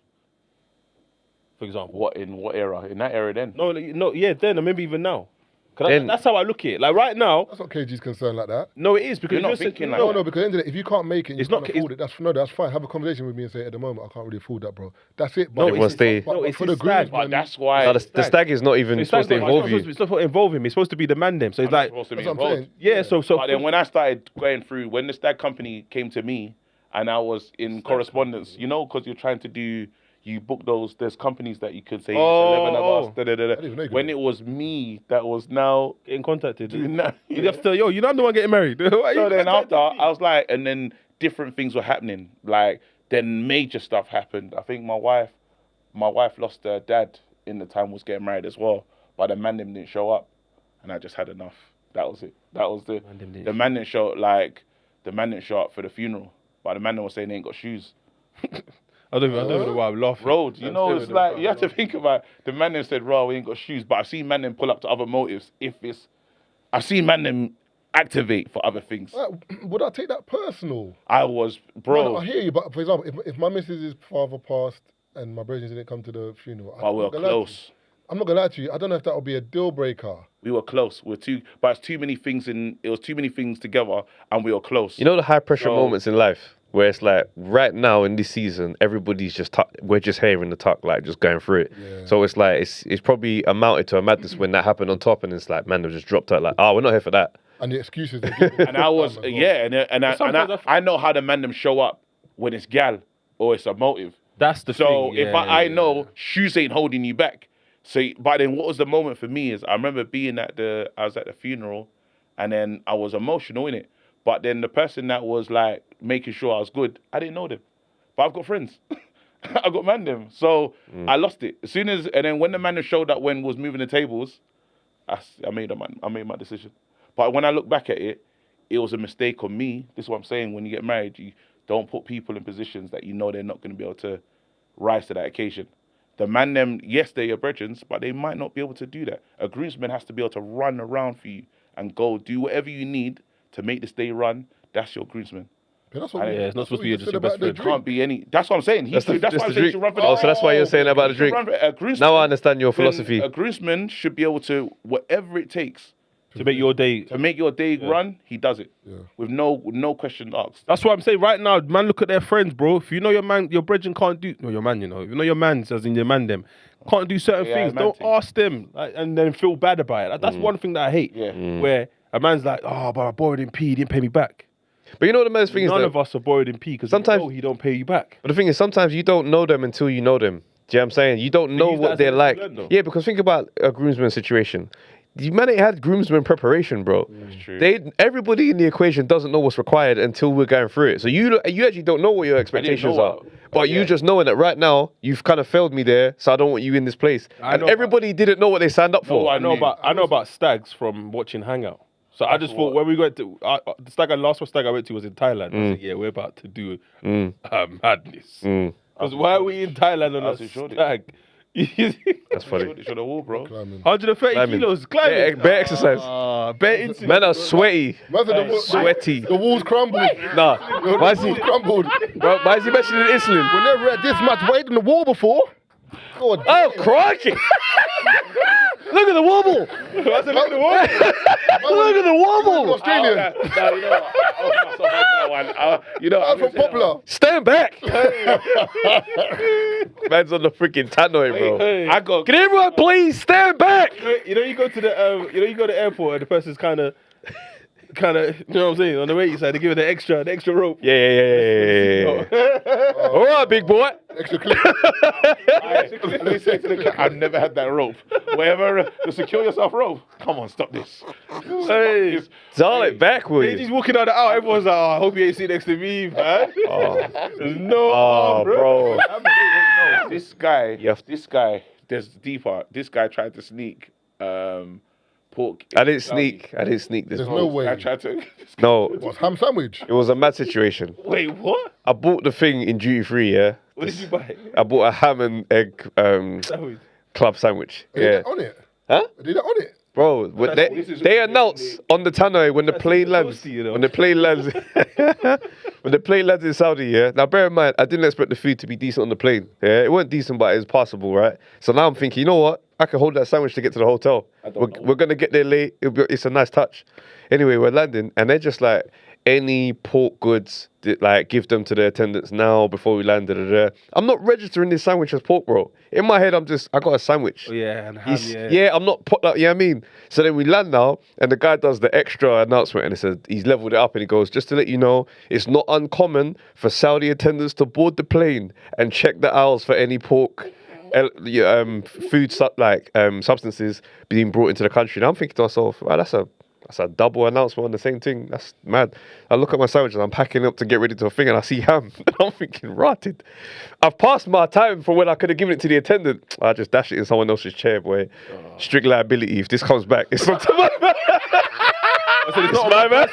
For example. What era? In that era then? No, then, or maybe even now. That's how I look at it. Like right now. That's not KG's concern like that. No, it is because you're not thinking like that. No, because if you can't make it, you can't afford it. That's fine. Have a conversation with me and say, at the moment, I can't really afford that, bro. That's it. But it's for the group. But that's why the stag is not even supposed to involve you. It's not supposed to involve him. It's supposed to be the man them. So it's like that's what I'm saying. Yeah. So. But then when I started going through, when the stag company came to me, and I was in correspondence, because you're trying to do. You book those. There's companies that you could say 11 of us. When it was me that was now getting contacted, you have to tell you're not the one getting married. So then after I was like, and then different things were happening. Like then major stuff happened. I think my wife lost her dad in the time was getting married as well. But the man them didn't show up, and I just had enough. That was it. That was the man didn't show up for the funeral. But the man them was saying they ain't got shoes. I don't even know why I'm laughing. Road, it's like, you have to think about it. The man them said, we ain't got shoes. But I've seen man them pull up to other motives. I've seen man them activate for other things. Would I take that personal? I was, bro. No, I hear you, but for example, if my missus' father passed and my brothers didn't come to the funeral. But we were close. I'm not gonna lie to you. I don't know if that would be a deal breaker. We were close. But it's too many things it was too many things together, and we were close. You know the high pressure moments in life where it's like right now in this season, everybody's we're just hearing the talk, like just going through it. Yeah. So it's like it's probably amounted to a madness when that happened on top, and it's like man, they've just dropped out like, we're not here for that. And the excuses they give. And I was I know how the man them show up when it's gal or it's a motive. That's the thing. So if I know shoes ain't holding you back. So, but then what was the moment for me is I remember being I was at the funeral, and then I was emotional in it. But then the person that was like making sure I was good, I didn't know them. But I've got friends. I got man them. So I lost it. And then when the man showed up when was moving the tables, I made my decision. But when I look back at it, it was a mistake on me. This is what I'm saying. When you get married, you don't put people in positions that you know they're not going to be able to rise to that occasion. The man them, yes, they're your brethren, but they might not be able to do that. A groomsman has to be able to run around for you and go do whatever you need to make this day run. That's your groomsman. That's what it's not supposed to be just your best friend. Can't be any. That's what I'm saying. That's why I'm saying you should run for the. So that's why you're saying about the drink. Now I understand your philosophy. A groomsman should be able to whatever it takes to make your day run. He does it with no question asked. That's what I'm saying right now. Man, look at their friends, bro. If you know your man, your brethren can't do. No, your man, if you know your man's as in your man them can't do certain things. Don't ask them and then feel bad about it. That's one thing that I hate. Where a man's like, but I borrowed him P, he didn't pay me back. But you know the most thing is none of us are borrowed in P because sometimes he don't pay you back. But the thing is, sometimes you don't know them until you know them. Do you know what I'm saying? You don't know what they're like. Yeah, because think about a groomsman situation. You man ain't had groomsman preparation, bro. That's true. Everybody in the equation doesn't know what's required until we're going through it. So you actually don't know what your expectations are. But you just knowing that right now, you've kind of failed me there, so I don't want you in this place. And everybody didn't know what they signed up for. I know about stags from watching Hangout. So I just thought when we went to the last stag I went to was in Thailand. I was like, we're about to do madness. Because why are we in Thailand on a stag? That's funny. Should have walked, bro. 130 kilos climbing. Yeah, bare exercise. Man are sweaty. Sweaty. The walls crumbled. Nah. Why is he crumbled? Bro, why is he mentioning insulin? We never had this much weight in the wall before. God, Oh, crikey! Look at the wobble! Look at the wall. Look at the wobble! Australian. I'm from Poplar. Stand back! Man's on the freaking tannoy, bro. Can everyone please stand back? You know, you go to the airport and the person's kind of, you know what I'm saying? On the waiting side, they give it the extra rope. Yeah. All right, big boy. Extra clip. I've never had that rope. Wherever to secure yourself rope. Come on, stop this. Hey, Dial it back, will you? he's walking out the aisle. Everyone's like, I hope you ain't sitting next to me, man. No, bro. No, this guy, there's deeper. This guy tried to sneak pork. I didn't sneak this. There's no way. I tried to. No, It was ham sandwich. it was a mad situation. Wait, what? I bought the thing in duty free, yeah? What did you buy? I bought a ham and egg Sandwich. club sandwich. Are they Yeah. on it? Huh? Are they on it? Bro, they announce on the tannoy when the plane lands. toasty, you know. When the plane lands, when the plane lands in Saudi, yeah. Now bear in mind, I didn't expect the food to be decent on the plane. Yeah, it wasn't decent, but it was passable, right? So now I'm thinking, you know what? I can hold that sandwich to get to the hotel. We're gonna get there late. It's a nice touch. Anyway, we're landing, and they're just like, any pork goods, like give them to the attendants now before we land. I'm not registering this sandwich as pork, bro. In my head, I got a sandwich. Oh, yeah, and ham, I'm not put like, I mean. So then we land now, and the guy does the extra announcement, and it says he's leveled it up, and he goes, just to let you know, it's not uncommon for Saudi attendants to board the plane and check the aisles for any pork. Food substances being brought into the country. And I'm thinking to myself, wow, that's a double announcement on the same thing. That's mad. I look at my sandwich and I'm packing up to get ready to a thing, and I see ham. And I'm thinking, rotted. I've passed my time for when I could have given it to the attendant. I just dash it in someone else's chair, boy. Strict liability. If this comes back, it's not my man.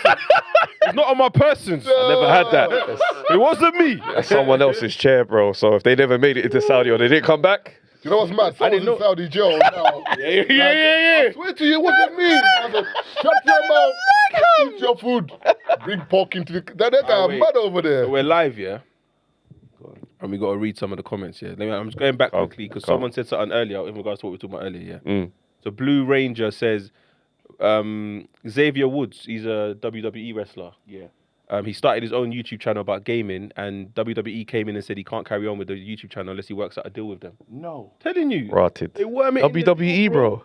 It's not on my persons. I never had that. It wasn't me. That's someone else's chair, bro. So if they never made it into Saudi or they didn't come back. You know what's mad? Someone's in Saudi jail now. Yeah. I swear to you, it wasn't me. I said, shut your mouth. Eat your food. Bring pork into the... That guy mad over there. We're live, yeah? And we got to read some of the comments, yeah? I'm just going back quickly because someone said something earlier in regards to what we were talking about earlier, yeah? So Blue Ranger says, Xavier Woods, he's a WWE wrestler. Yeah. He started his own YouTube channel about gaming, and WWE came in and said he can't carry on with the YouTube channel unless he works out a deal with them. No. Telling you. Rotted. They worm it in WWE, bro.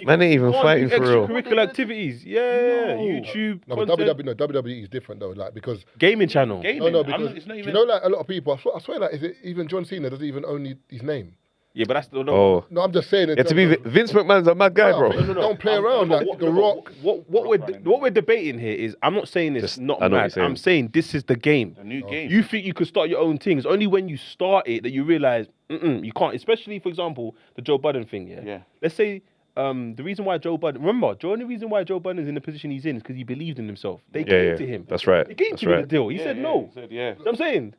Man ain't even fighting for real. Extracurricular activities. Yeah. YouTube. No, but WWE is different though, like, because... Gaming channel. No, because, do you know, like, a lot of people, I swear, like, is it even John Cena doesn't even own his name? Yeah, but that's the... No, I'm just saying... Yeah, to be Vince McMahon's a mad guy, bro. Don't play around, like, The Rock... What we're debating here is, I'm not saying it's not mad. I'm saying this is the game. A new game. You think you could start your own thing. It's only when you start it that you realise, you can't. Especially, for example, the Joe Budden thing, yeah? Let's say... the reason why Joe Budden... Remember, the only reason why Joe Budden is in the position he's in is because he believed in himself. They came to him. That's right. They came to him with the deal. He said no. He said, You know what I'm saying?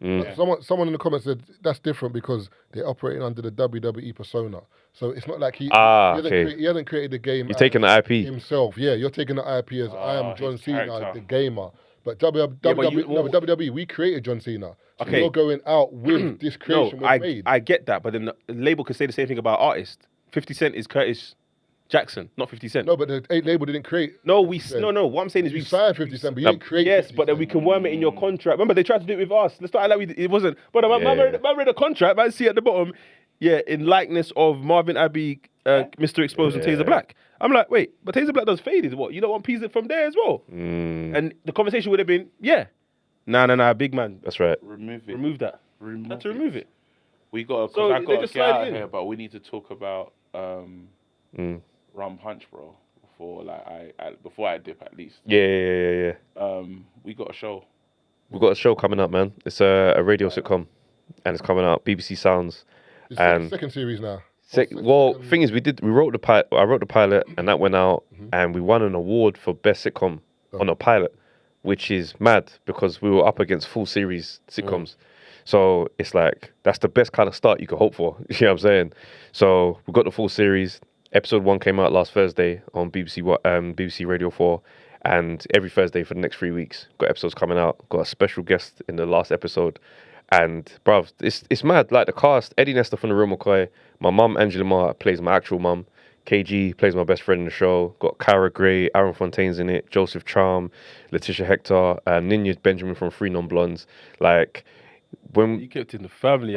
Someone in the comments said that's different because they're operating under the WWE persona. So it's not like he hasn't created the game. You're taking the IP himself. Yeah, you're taking the IP as I am John Cena, the gamer. But WWE, we created John Cena. So you're going out with this creation we've made. I get that, but then the label could say the same thing about artists. 50 Cent is Curtis Jackson, not 50 Cent. No, but the label didn't create. No. What I'm saying is we signed 50 Cent, but you didn't create. Yes, but then we can worm it in your contract. Remember, they tried to do it with us. Let's not like it wasn't. But I read a contract. I see at the bottom, in likeness of Marvin Abbey, Mr. Exposed and Tazer Black. I'm like, wait, but Tazer Black does faded. What? You don't want pieces from there as well? And the conversation would have been, nah, big man. That's right. Remove that. Had to remove it. We got because I got to get out of here, but we need to talk about Rum Punch, bro. Before I dip, at least. Yeah. We got a show. We've got a show coming up, man. It's a radio sitcom, and it's coming out BBC Sounds. It's the second series now. Thing is, I wrote the pilot, and that went out, and we won an award for best sitcom on a pilot, which is mad because we were up against full series sitcoms. So it's like, that's the best kind of start you could hope for. You know what I'm saying? So we got the full series. Episode 1 came out last Thursday on BBC Radio 4. And every Thursday for the next 3 weeks, got episodes coming out. Got a special guest in the last episode. And, bruv, it's mad. Like, the cast, Eddie Nestor from The Real McCoy. My mum, Angela Ma, plays my actual mum. KG plays my best friend in the show. Got Cara Gray, Aaron Fontaine's in it. Joseph Charm, Letitia Hector, Ninya Benjamin from Three Non-Blondes. Like, when... You kept in the family.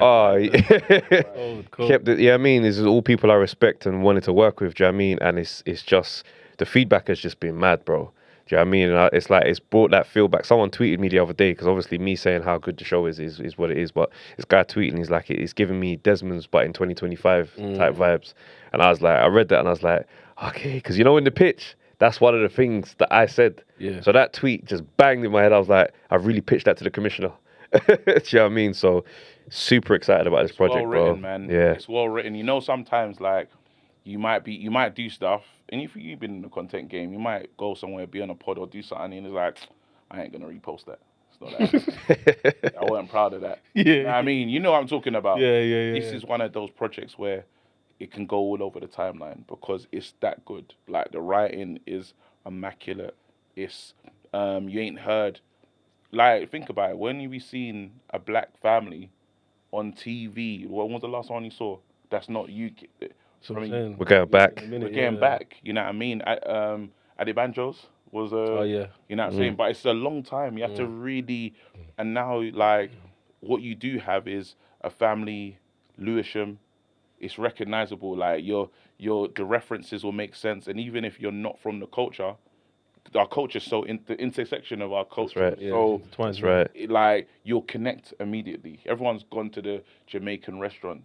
Cool. Kept it, yeah, I mean, this is all people I respect and wanted to work with, do you know what I mean? And it's just, the feedback has just been mad, bro. Do you know what I mean? And it's like, it's brought that feel back. Someone tweeted me the other day, because obviously me saying how good the show is what it is, but this guy tweeting, he's like, it's giving me Desmond's, but in 2025 type vibes. And I was like, I read that and I was like, okay, because you know, in the pitch, that's one of the things that I said. Yeah. So that tweet just banged in my head. I was like, I really pitched that to the commissioner. Do you know what I mean? So super excited about this project, well written, bro. Man. Yeah. It's well written. You know, sometimes like you might do stuff, and if you've been in the content game, you might go somewhere, be on a pod or do something, and it's like, I ain't gonna repost that. It's not that. I wasn't proud of that. Yeah. You know what I mean, you know what I'm talking about. Yeah. This is one of those projects where it can go all over the timeline because it's that good. Like, the writing is immaculate. It's you ain't heard. Like, think about it. When you be seeing a black family on TV, when was the last one you saw? That's not you. So we're going back. We're getting back. You know what I mean? Adebanjos was you know what I'm saying? But it's a long time. You have to really, and now, like, what you do have is a family, Lewisham. It's recognizable. Like, the references will make sense. And even if you're not from the culture, our culture is so the intersection of our culture. That's right. So that's right. Like, you'll connect immediately. Everyone's gone to the Jamaican restaurant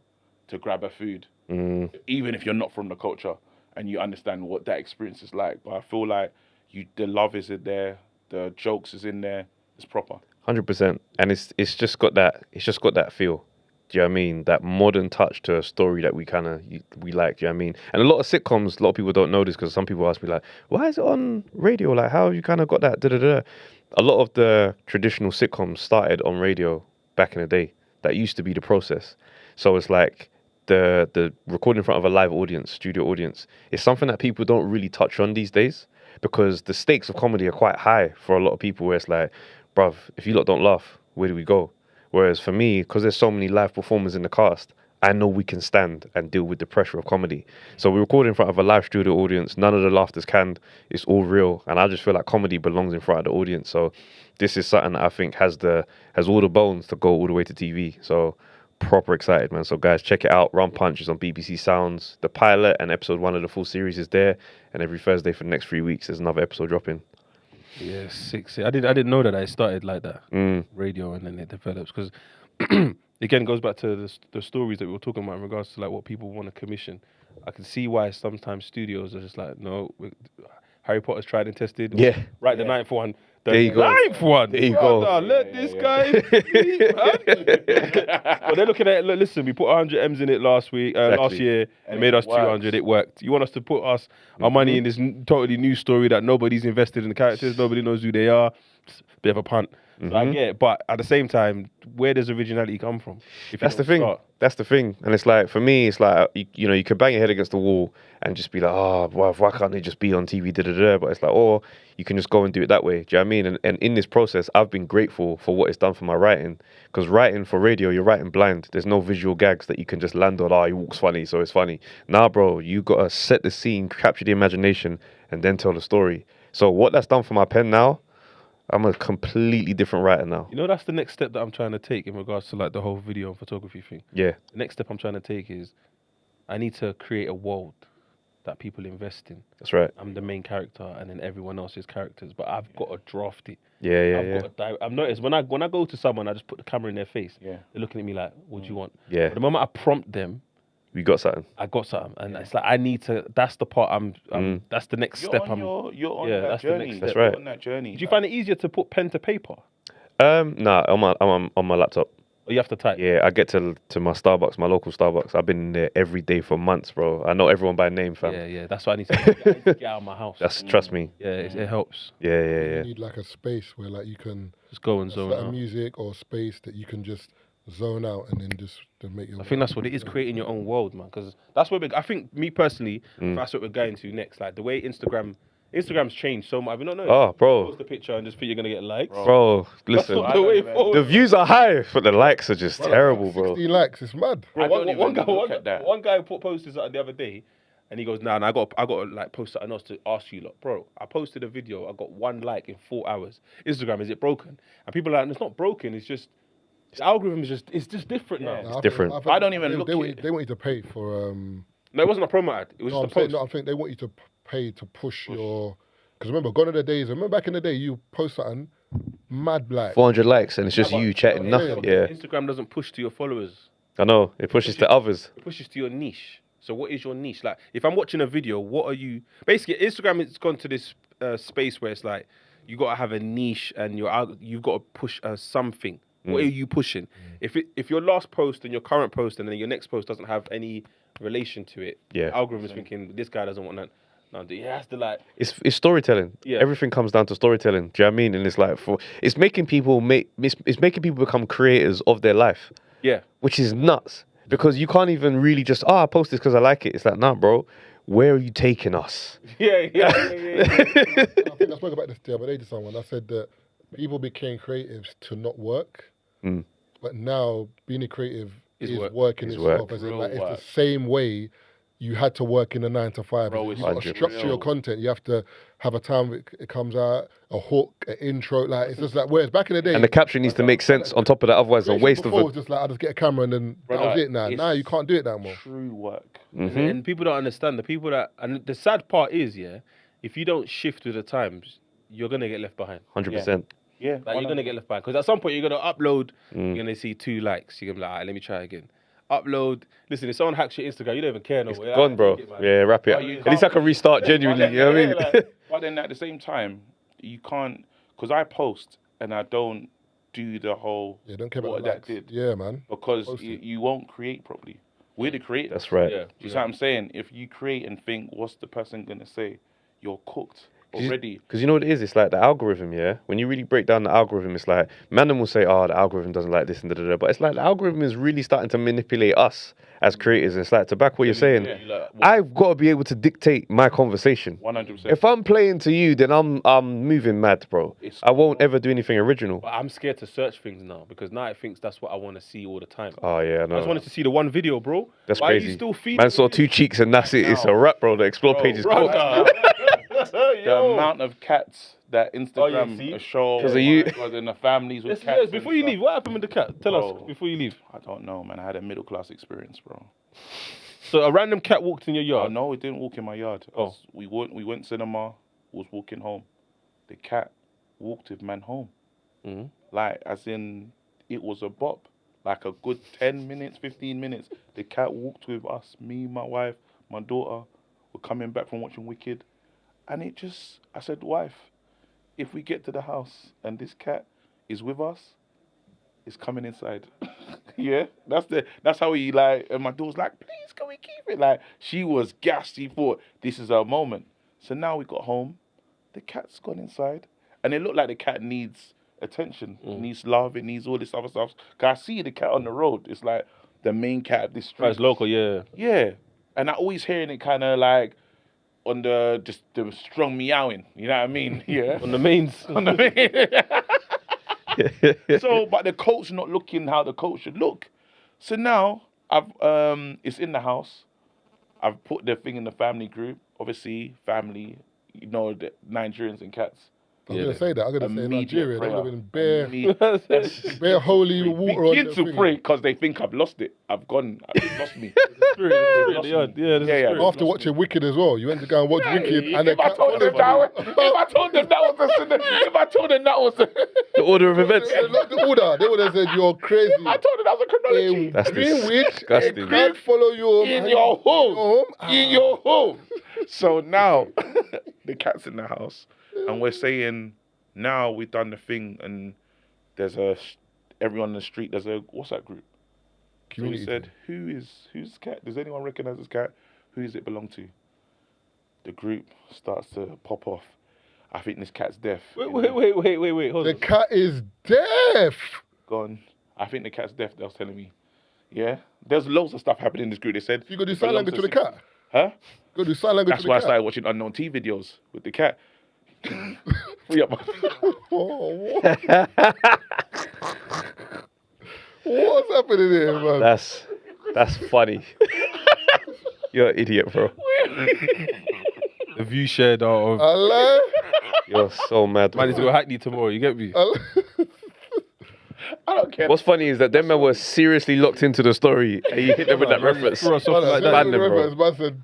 to grab a food, even if you're not from the culture and you understand what that experience is like. But I feel like the love is in there, the jokes is in there. It's proper. 100%, and it's just got that feel. Do you know what I mean? That modern touch to a story that we like. Do you know what I mean? And a lot of sitcoms, a lot of people don't know this because some people ask me like, why is it on radio? Like, how have you kind of got that? A lot of the traditional sitcoms started on radio back in the day. That used to be the process. So it's like the recording in front of a live audience, studio audience, is something that people don't really touch on these days because the stakes of comedy are quite high for a lot of people where it's like, bruv, if you lot don't laugh, where do we go? Whereas for me, because there's so many live performers in the cast, I know we can stand and deal with the pressure of comedy. So we record in front of a live studio audience. None of the laughter's canned. It's all real. And I just feel like comedy belongs in front of the audience. So this is something that I think has all the bones to go all the way to TV. So proper excited, man. So guys, check it out. Rum Punch is on BBC Sounds. The pilot and episode 1 of the full series is there. And every Thursday for the next 3 weeks, there's another episode dropping. Yeah, 6. I didn't know that it started like that, radio, and then it develops. Because again, it goes back to the stories that we were talking about in regards to like what people want to commission. I can see why sometimes studios are just like, no, Harry Potter's tried and tested. Yeah, right. The 9th one. There you go. 9th one. There you go. Let this guy sleep, man. Well, they're looking at it. Look, listen, we put 100 M's in it last year, and made us 200. It worked. You want us to put our money in this totally new story that nobody's invested in the characters, nobody knows who they are. It's a bit of a punt. So I get it, but at the same time, where does originality come from? That's the thing. That's the thing. And it's like, for me, it's like, you could bang your head against the wall and just be like, oh, why can't they just be on TV? But it's like, or you can just go and do it that way. Do you know what I mean? And in this process, I've been grateful for what it's done for my writing. Because writing for radio, you're writing blind. There's no visual gags that you can just land on. Oh, he walks funny, so it's funny. Nah, bro, you got to set the scene, capture the imagination, and then tell the story. So what that's done for my pen now, I'm a completely different writer now. You know, that's the next step that I'm trying to take in regards to like the whole video and photography thing. Yeah. The next step I'm trying to take is I need to create a world that people invest in. That's right. I'm the main character and then everyone else is characters, but I've got to draft it. I've noticed when I go to someone, I just put the camera in their face. Yeah. They're looking at me like, what do you want? Yeah. But the moment I prompt them, we got something. I got something, and it's like I need to. That's the part that's the next step. You're on that journey. That's right. You're on that journey. Did you find it easier to put pen to paper? Nah, on my laptop. Oh, you have to type. Yeah, I get to my Starbucks, my local Starbucks. I've been in there every day for months, bro. I know everyone by name, fam. Yeah. That's why I need to get out of my house. Trust me. Yeah, it helps. Yeah. You need like a space where like you can just go and zone certain music or space that you can just zone out and then just to make your. I think that's what it is, creating your own world, man. Because that's what I think, me personally, that's what we're going to next. Like the way Instagram's changed so much. Have you not noticed? Oh, bro. Post a picture and just think you're gonna get likes. Bro, listen. That's not the way forward. The viees are high, but the likes are just terrible, bro. 16 likes, it's mad. Bro, one guy posted something the other day, and he goes, "Nah, I got to like post something else to ask you, lot, bro. I posted a video, I got 1 like in 4 hours. Instagram, is it broken?" And people are like, "It's not broken. It's just the algorithm is just different now. It's different. I don't even look. They want you to pay for. No, it wasn't a promo ad. It was just a post. I think they want you to pay to push your. Because remember, gone are the days. Remember back in the day, you post something, mad like 400 likes and it's just you chatting nothing. Yeah. Instagram doesn't push to your followers. I know. It pushes to others. It pushes to your niche. So what is your niche? Like, if I'm watching a video, what are you... Basically, Instagram has gone to this space where it's like, you got to have a niche and you've got to push something. What are you pushing? If your last post and your current post and then your next post doesn't have any relation to it, the algorithm is thinking, this guy doesn't want that. No, he has to like... It's storytelling. Yeah. Everything comes down to storytelling. Do you know what I mean? And it's like, it's making people become creators of their life. Yeah. Which is nuts. Because you can't even really just, I post this because I like it. It's like, nah, bro, where are you taking us? Yeah. I think I spoke about this the other day to someone. I said that people became creatives to not work, but now being a creative is working itself. As in, like, it's the same way you had to work in a 9 to 5. You've got to structure your content. You have to have a time it comes out, a hook, an intro. Like, it's just like, whereas back in the day... And the caption needs to make sense on top of that, otherwise a waste of it. Before it was just like, I just get a camera and then that was it now. Now you can't do it that more. True work. And people don't understand. And the sad part is, if you don't shift with the times, you're going to get left behind. 100%. Yeah. Like, you're going to get left behind. Because at some point, you're going to upload, you're going to see 2 likes. You're going to be like, all right, let me try again. Upload. Listen, if someone hacks your Instagram, you don't even care no more. It's gone, bro. Wrap it up. At least I can restart genuinely. You know what I mean? But then at the same time, you can't... Because I post and I don't do the whole... Yeah, don't care about what the that likes. did. Yeah, man. Because you won't create properly. We're the creators. That's right. Yeah. You see what I'm saying? If you create and think, what's the person going to say? You're cooked already. Because you know what it is? It's like the algorithm, yeah? When you really break down the algorithm, it's like, man will say, oh, the algorithm doesn't like this and da-da-da. But it's like the algorithm is really starting to manipulate us as creators. It's like, to back what you're saying, I've got to be able to dictate my conversation. 100%. If I'm playing to you, then I'm moving mad, bro. I won't ever do anything original. But I'm scared to search things now because now it thinks that's what I want to see all the time. Oh, yeah, no. I just wanted to see the one video, bro. That's Why crazy. Are you still feeding Man saw 2 cheeks and that's it. It's a wrap, bro. The explore page is cooked. The amount of cats that Instagram show because of you, and the families with cats. Before you leave, what happened with the cat? Tell us before you leave. I don't know, man. I had a middle class experience, bro. So a random cat walked in your yard? No, it didn't walk in my yard. We went cinema. Was walking home. The cat walked with man home. Like, as in, it was a bop. Like a good 10 minutes, 15 minutes. The cat walked with us, me, my wife, my daughter. We're coming back from watching Wicked. And I said, wife, if we get to the house and this cat is with us, it's coming inside. Yeah, that's how he like, and my daughter's like, please, can we keep it? Like, she was gassed. She thought, this is our moment. So now we got home, the cat's gone inside, and it looked like the cat needs attention, needs love, it needs all this other stuff. Cause I see the cat on the road. It's like the main cat of this street. It's local, yeah. Yeah, and I always hearing it kind of like, on the strong meowing, you know what I mean? Yeah. On the mains. So, but the coach not looking how the coach should look. So now it's in the house. I've put the thing in the family group. Obviously, family, you know, the Nigerians and cats. I was going to say that. I'm going to say Nigeria. They would have been bare holy water on begin to pray because they think I've lost it. I've lost me. After watching Wicked as well, you went to go and watch Wicked. And if I told them that was the order of events. The order. They would have said, you're crazy. I told them that was a chronology. That's disgusting. Can't follow you in your home. In your home. So now, the cat's in the house. And we're saying, now we've done the thing, and there's everyone in the street, there's a WhatsApp group. Community. So we said, who's cat? Does anyone recognize this cat? Who does it belong to? The group starts to pop off. I think this cat's deaf. Wait, hold on. The cat is deaf. Gone. I think the cat's deaf, they was telling me. Yeah? There's loads of stuff happening in this group. They said... You got to do sign language to the cat? Huh? Go do sign language That's to the why cat? I started watching Unknown T videos with the cat. Free up. Oh, what? What's happening here, man? That's funny. You're an idiot, bro. The view shared out of... Hello? You're so mad. Man, need to go Hackney tomorrow, you get me? I don't care. What's funny is that them men were seriously locked into the story and you hit them with that reference. Man, bro. man said,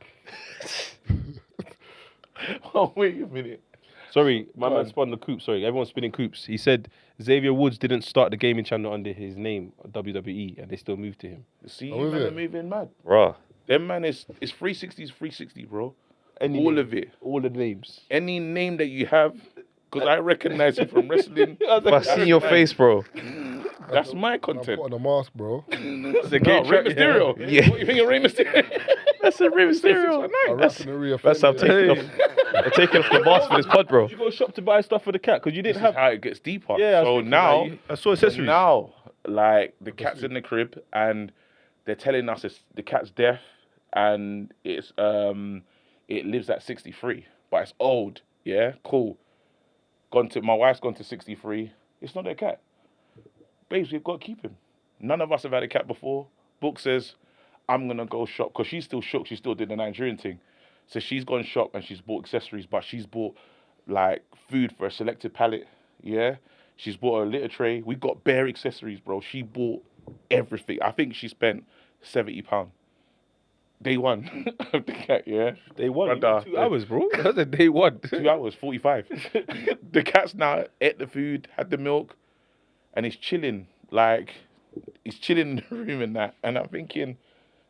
Oh, wait a minute. Sorry, my man spun the coop. Sorry, everyone's spinning coops. He said Xavier Woods didn't start the gaming channel under his name, WWE, and they still moved to him. See, Oh, is man, it? are moving mad. Bruh. Them man is 360, bro. Any All name, of it. All the names. Any name that you have, because I recognize you from wrestling. If I see your face, bro. That's my I'm content. putting a mask, bro. That's a Rey Mysterio. Yeah. What you think of Rey Mysterio? That's a Rey Mysterio. That's I'm taking off the mask for this pod, bro. Did you go shop to buy stuff for the cat? Because you didn't This have... is how it gets deeper. Yeah, So now, I saw accessories. now, like the cat's in the crib, and they're telling us the cat's deaf, and it's it lives at 63, but it's old. Yeah, cool. My wife's gone to 63. It's not their cat. Babes, we've got to keep him. None of us have had a cat before. Book says, I'm gonna go shop because she's still shook. She still did the Nigerian thing, so she's gone shop and she's bought accessories, but she's bought like food for a selected pallet. Yeah, she's bought a litter tray. We got bare accessories, bro. She bought everything. I think she spent £70. Day one of the cat, yeah. Day one, Brother, 2 hours, bro. That's a day one. 2 hours, 45. The cat's now ate the food, had the milk, and he's chilling. Like, he's chilling in the room and that. And I'm thinking,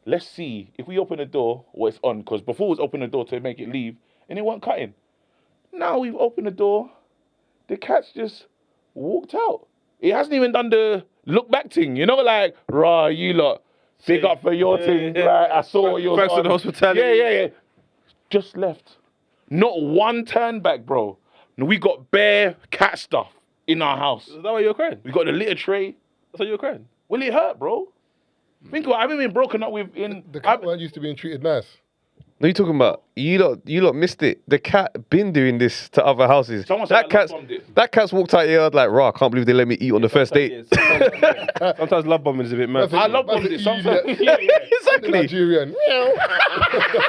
let's see if we open the door, what it's on. Because before it was open the door to make it leave, and it wasn't cutting. Now we've opened the door, the cat's just walked out. It hasn't even done the look back thing, you know, like, rah, you lot. Big up for your thing. Yeah. Like, I saw what you Thanks for the hospitality. Yeah. Just left. Not one turn back, bro. We got bare cat stuff in our house. Is that why you're crying? We got the litter tray. That's why you're crying? Will it hurt, bro? Think about it. I haven't been broken up with in... The cat weren't used to being treated nice. No, you talking about you lot missed it. The cat been doing this to other houses. Someone said That cat's walked out here like, I can't believe they let me eat on the first date. Sometimes love bombing is a bit mad. I love bombing it sometimes. Exactly. Nigerian.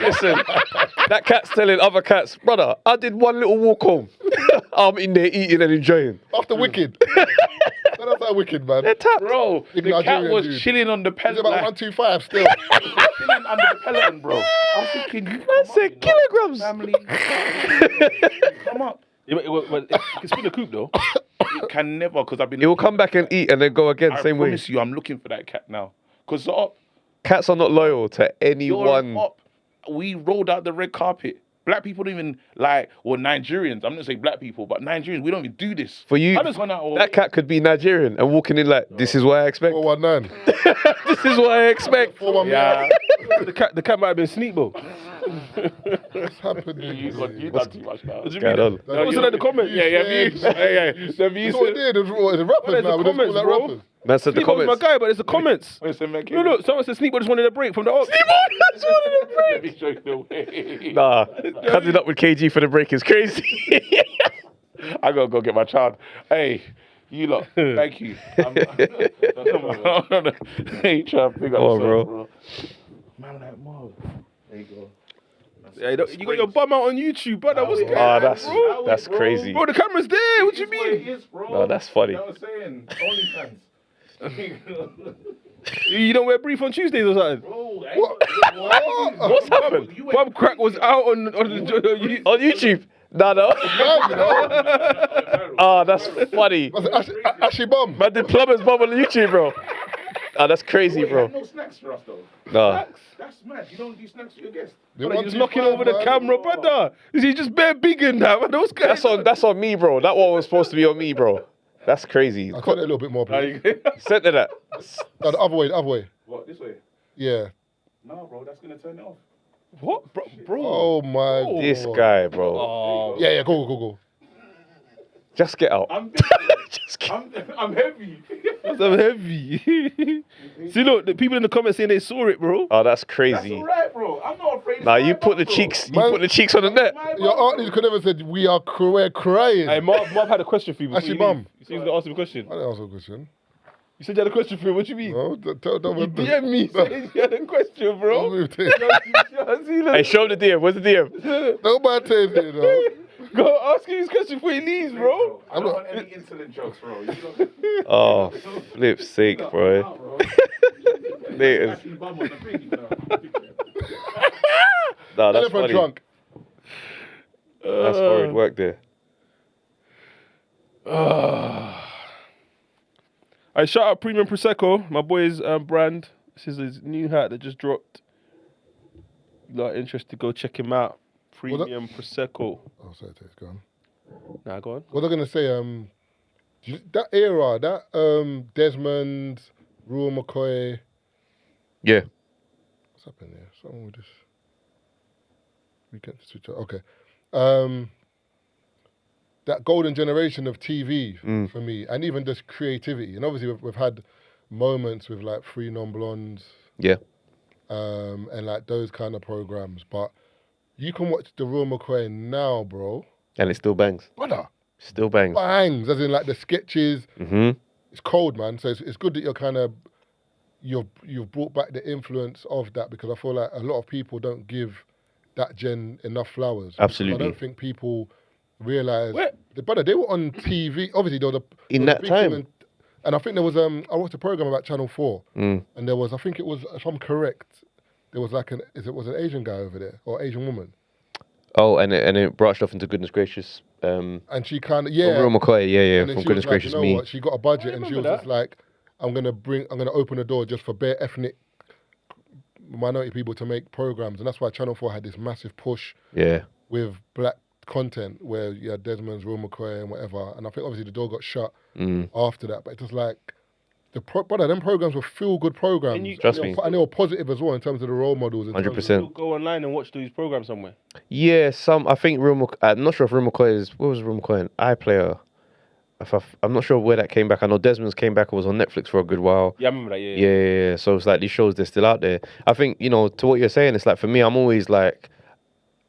Listen, that cat's telling other cats, brother, I did one little walk home. I'm in there eating and enjoying. After Wicked. That's like Wicked, man. They're tapped. Bro, Big the cat Nigerian was dude. chilling on the It's pellet. about Like, 125 still. chilling under the peloton, bro. I was thinking, you come said up, you know, kilograms. Family. Come up. It can spin a coop though. It can never, because I've been... It will come back and eat and then go again, I same way. promise you, I'm looking for that cat now. Because Cats are not loyal to anyone. we rolled out the red carpet. Black people don't even Nigerians. I'm not saying black people, but Nigerians, we don't even do this. For you, I just went out that cat could be Nigerian and walking in like, this is what I expect. 419. This is what I expect. 419. Yeah. The cat might have been Sneak Bo. What's happening? You done too much now. What do you Going mean? on? Wasn't that the comment? Yeah, views. Yeah. The That's views. what it did. It's rappers There's now. the We just call comments, that bro. rappers. Man said the Sneak Bo's my comments. guy, but it's the comments. Listen, man, Look, someone said Sneak Bo just wanted a break from the Ox. Let me show you the way. Nah, cutting up with KG for the break is crazy. I gotta go get my child. Hey, you lot, thank you. Hey, trying to pick up Oh, yourself, bro. Man, that Marv. There you go. Hey, you got your bum out on YouTube, brother. What's going Ah, on, that's crazy. bro, the camera's there. What do you mean? No, that's funny. I was saying, OnlyFans. You don't wear brief on Tuesdays or something? Bro, What's happened? Bum Crack was out on the On YouTube? No. Ah, that's funny. Ashy Bum. Man did plumber's bomb on YouTube, bro. Ah, that's crazy, bro. No snacks for us, though. Nah. That's mad. You don't do snacks for your guests. You're just knocking over the camera, brother. Is he just bare big in that? Those guys. That's on me, bro. That one was supposed to be on me, bro. That's crazy. I'll cut it a little bit more, please. Send to that. No, the other way. What, this way? Yeah. No, bro, that's going to turn it off. What, bro? Oh, my God. This guy, bro. Oh. Yeah, go. Just get out. I'm Just get I'm heavy. That's heavy. See, look, the people in the comments saying they saw it, bro. Oh, that's crazy. That's alright, bro. I'm not afraid. Nah, you put the cheeks. You put the cheeks on the net. Your auntie could never said we're crying. Hey, Marv had a question for you. Actually, Mum. You said you was gonna ask him a question. I didn't ask a question. You said you had a question for him. What do you mean? No, don't You DM me saying you had a question, bro. Hey, show him the DM. Where's the DM? Nobody tells you, though. Go ask him his question before he leaves, bro. I don't want any incident jokes, bro. Oh, flip's sake, bro. Nah, that's Elephant funny. drunk. That's horrid work there. I shout out Premium Prosecco, my boy's brand. This is his new hat that just dropped. If you're interested, go check him out. Premium Prosecco. Oh, sorry, it's gone. Nah, go on. What was I going to say? That era, that Desmond, Rule McCoy. Yeah. What's happening there? Something with this. We get to switch up. Okay. That golden generation of TV for me, and even just creativity. And obviously, we've had moments with like Three Non-Blondes. Yeah. And like those kind of programs. But you can watch the Real McCoy now, bro. And it still bangs. Brother. Still bangs. Bangs, as in like the sketches. Mm-hmm. It's cold, man. So it's good that you're kind of, you've brought back the influence of that, because I feel like a lot of people don't give that gen enough flowers. Absolutely. I don't think people realise. Brother, they were on TV. Obviously, there was in that time. And I think there was, I watched a program about Channel 4. And there was, I think it was, if I'm correct, there was like was an Asian guy over there, or Asian woman. Oh, and it branched off into Goodness Gracious. And she kind of, Real McCoy, yeah, and from Goodness Gracious Me. What? She got a budget, and she was just like, I'm gonna open the door just for bare ethnic minority people to make programs, and that's why Channel 4 had this massive push. Yeah. With black content, where you had Desmond's, Real McCoy, and whatever. And I think obviously the door got shut after that, but it was like. Brother, them programs were feel-good programs. Trust me. And they were positive as well in terms of the role models. 100%. Go online and watch these programs somewhere. Yeah, I think I'm not sure if Real McCoy is... What was Real McCoy? iPlayer. I'm not sure where that came back. I know Desmond's came back. It was on Netflix for a good while. Yeah, I remember that, Yeah. So it's like these shows, they're still out there. I think, to what you're saying, it's like, for me, I'm always like...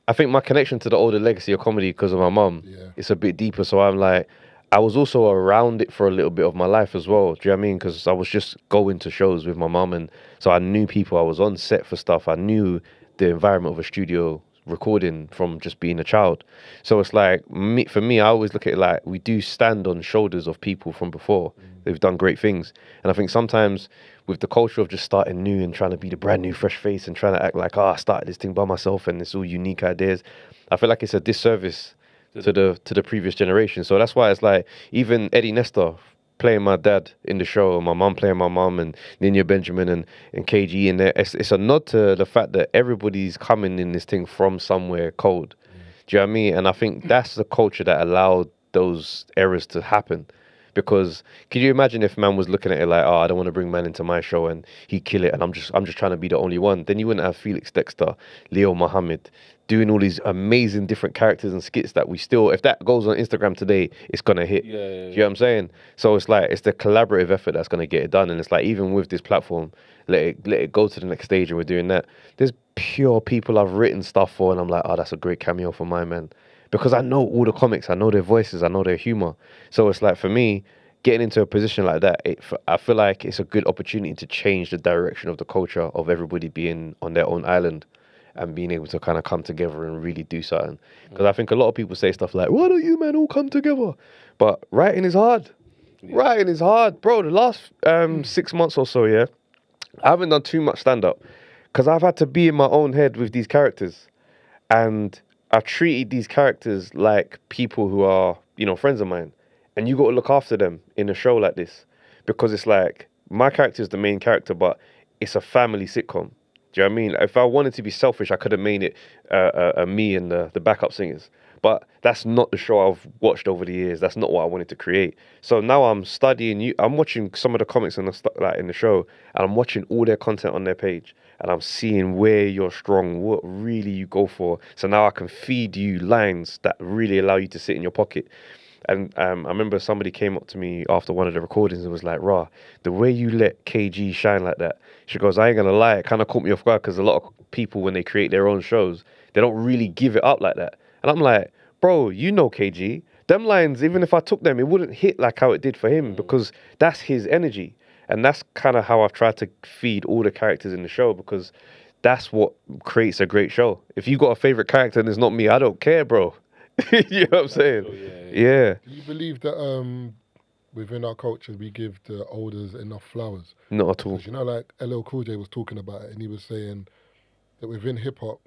I think my connection to the older legacy of comedy because of my mum, it's a bit deeper. So I'm like... I was also around it for a little bit of my life as well. Do you know what I mean? Because I was just going to shows with my mum, and so I knew people. I was on set for stuff. I knew the environment of a studio recording from just being a child. So it's like, for me, I always look at it like we do stand on shoulders of people from before. They've done great things. And I think sometimes with the culture of just starting new and trying to be the brand new fresh face and trying to act like, I started this thing by myself and it's all unique ideas, I feel like it's a disservice to the previous generation. So that's why it's like even Eddie Nestor playing my dad in the show, and my mum playing my mum, and Ninya Benjamin and KG in there. It's a nod to the fact that everybody's coming in this thing from somewhere cold. Do you know what I mean? And I think that's the culture that allowed those errors to happen. Because can you imagine if man was looking at it like, I don't want to bring man into my show and he kill it, and I'm just trying to be the only one. Then you wouldn't have Felix Dexter, Leo Muhammad doing all these amazing different characters and skits that we still, if that goes on Instagram today, it's gonna hit. Yeah. Do you know what I'm saying? So it's like it's the collaborative effort that's gonna get it done. And it's like even with this platform, let it go to the next stage, and we're doing that. There's pure people I've written stuff for, and I'm like, that's a great cameo for my man. Because I know all the comics, I know their voices, I know their humor. So it's like, for me, getting into a position like that, I feel like it's a good opportunity to change the direction of the culture of everybody being on their own island and being able to kind of come together and really do something. Because I think a lot of people say stuff like, why don't you men all come together? But writing is hard. Yeah. Writing is hard. Bro, the last 6 months or so, I haven't done too much stand-up because I've had to be in my own head with these characters. And I've treated these characters like people who are, friends of mine. And you got to look after them in a show like this. Because it's like, my character is the main character, but it's a family sitcom. Do you know what I mean? If I wanted to be selfish, I could have made it me and the backup singers. But that's not the show I've watched over the years. That's not what I wanted to create. So now I'm studying you. I'm watching some of the comics in the show, and I'm watching all their content on their page, and I'm seeing where you're strong, what really you go for. So now I can feed you lines that really allow you to sit in your pocket. And I remember somebody came up to me after one of the recordings and was like, "Rah, the way you let KG shine like that," she goes, "I ain't gonna lie, it kind of caught me off guard because a lot of people, when they create their own shows, they don't really give it up like that." And I'm like, "Bro, you know KG. Them lines, even if I took them, it wouldn't hit like how it did for him because that's his energy." And that's kind of how I've tried to feed all the characters in the show because that's what creates a great show. If you got a favorite character and it's not me, I don't care, bro. You know what I'm saying? Yeah. Do you believe that within our culture we give the elders enough flowers? Not at all. Because you know, like LL Cool J was talking about it, and he was saying that within hip hop,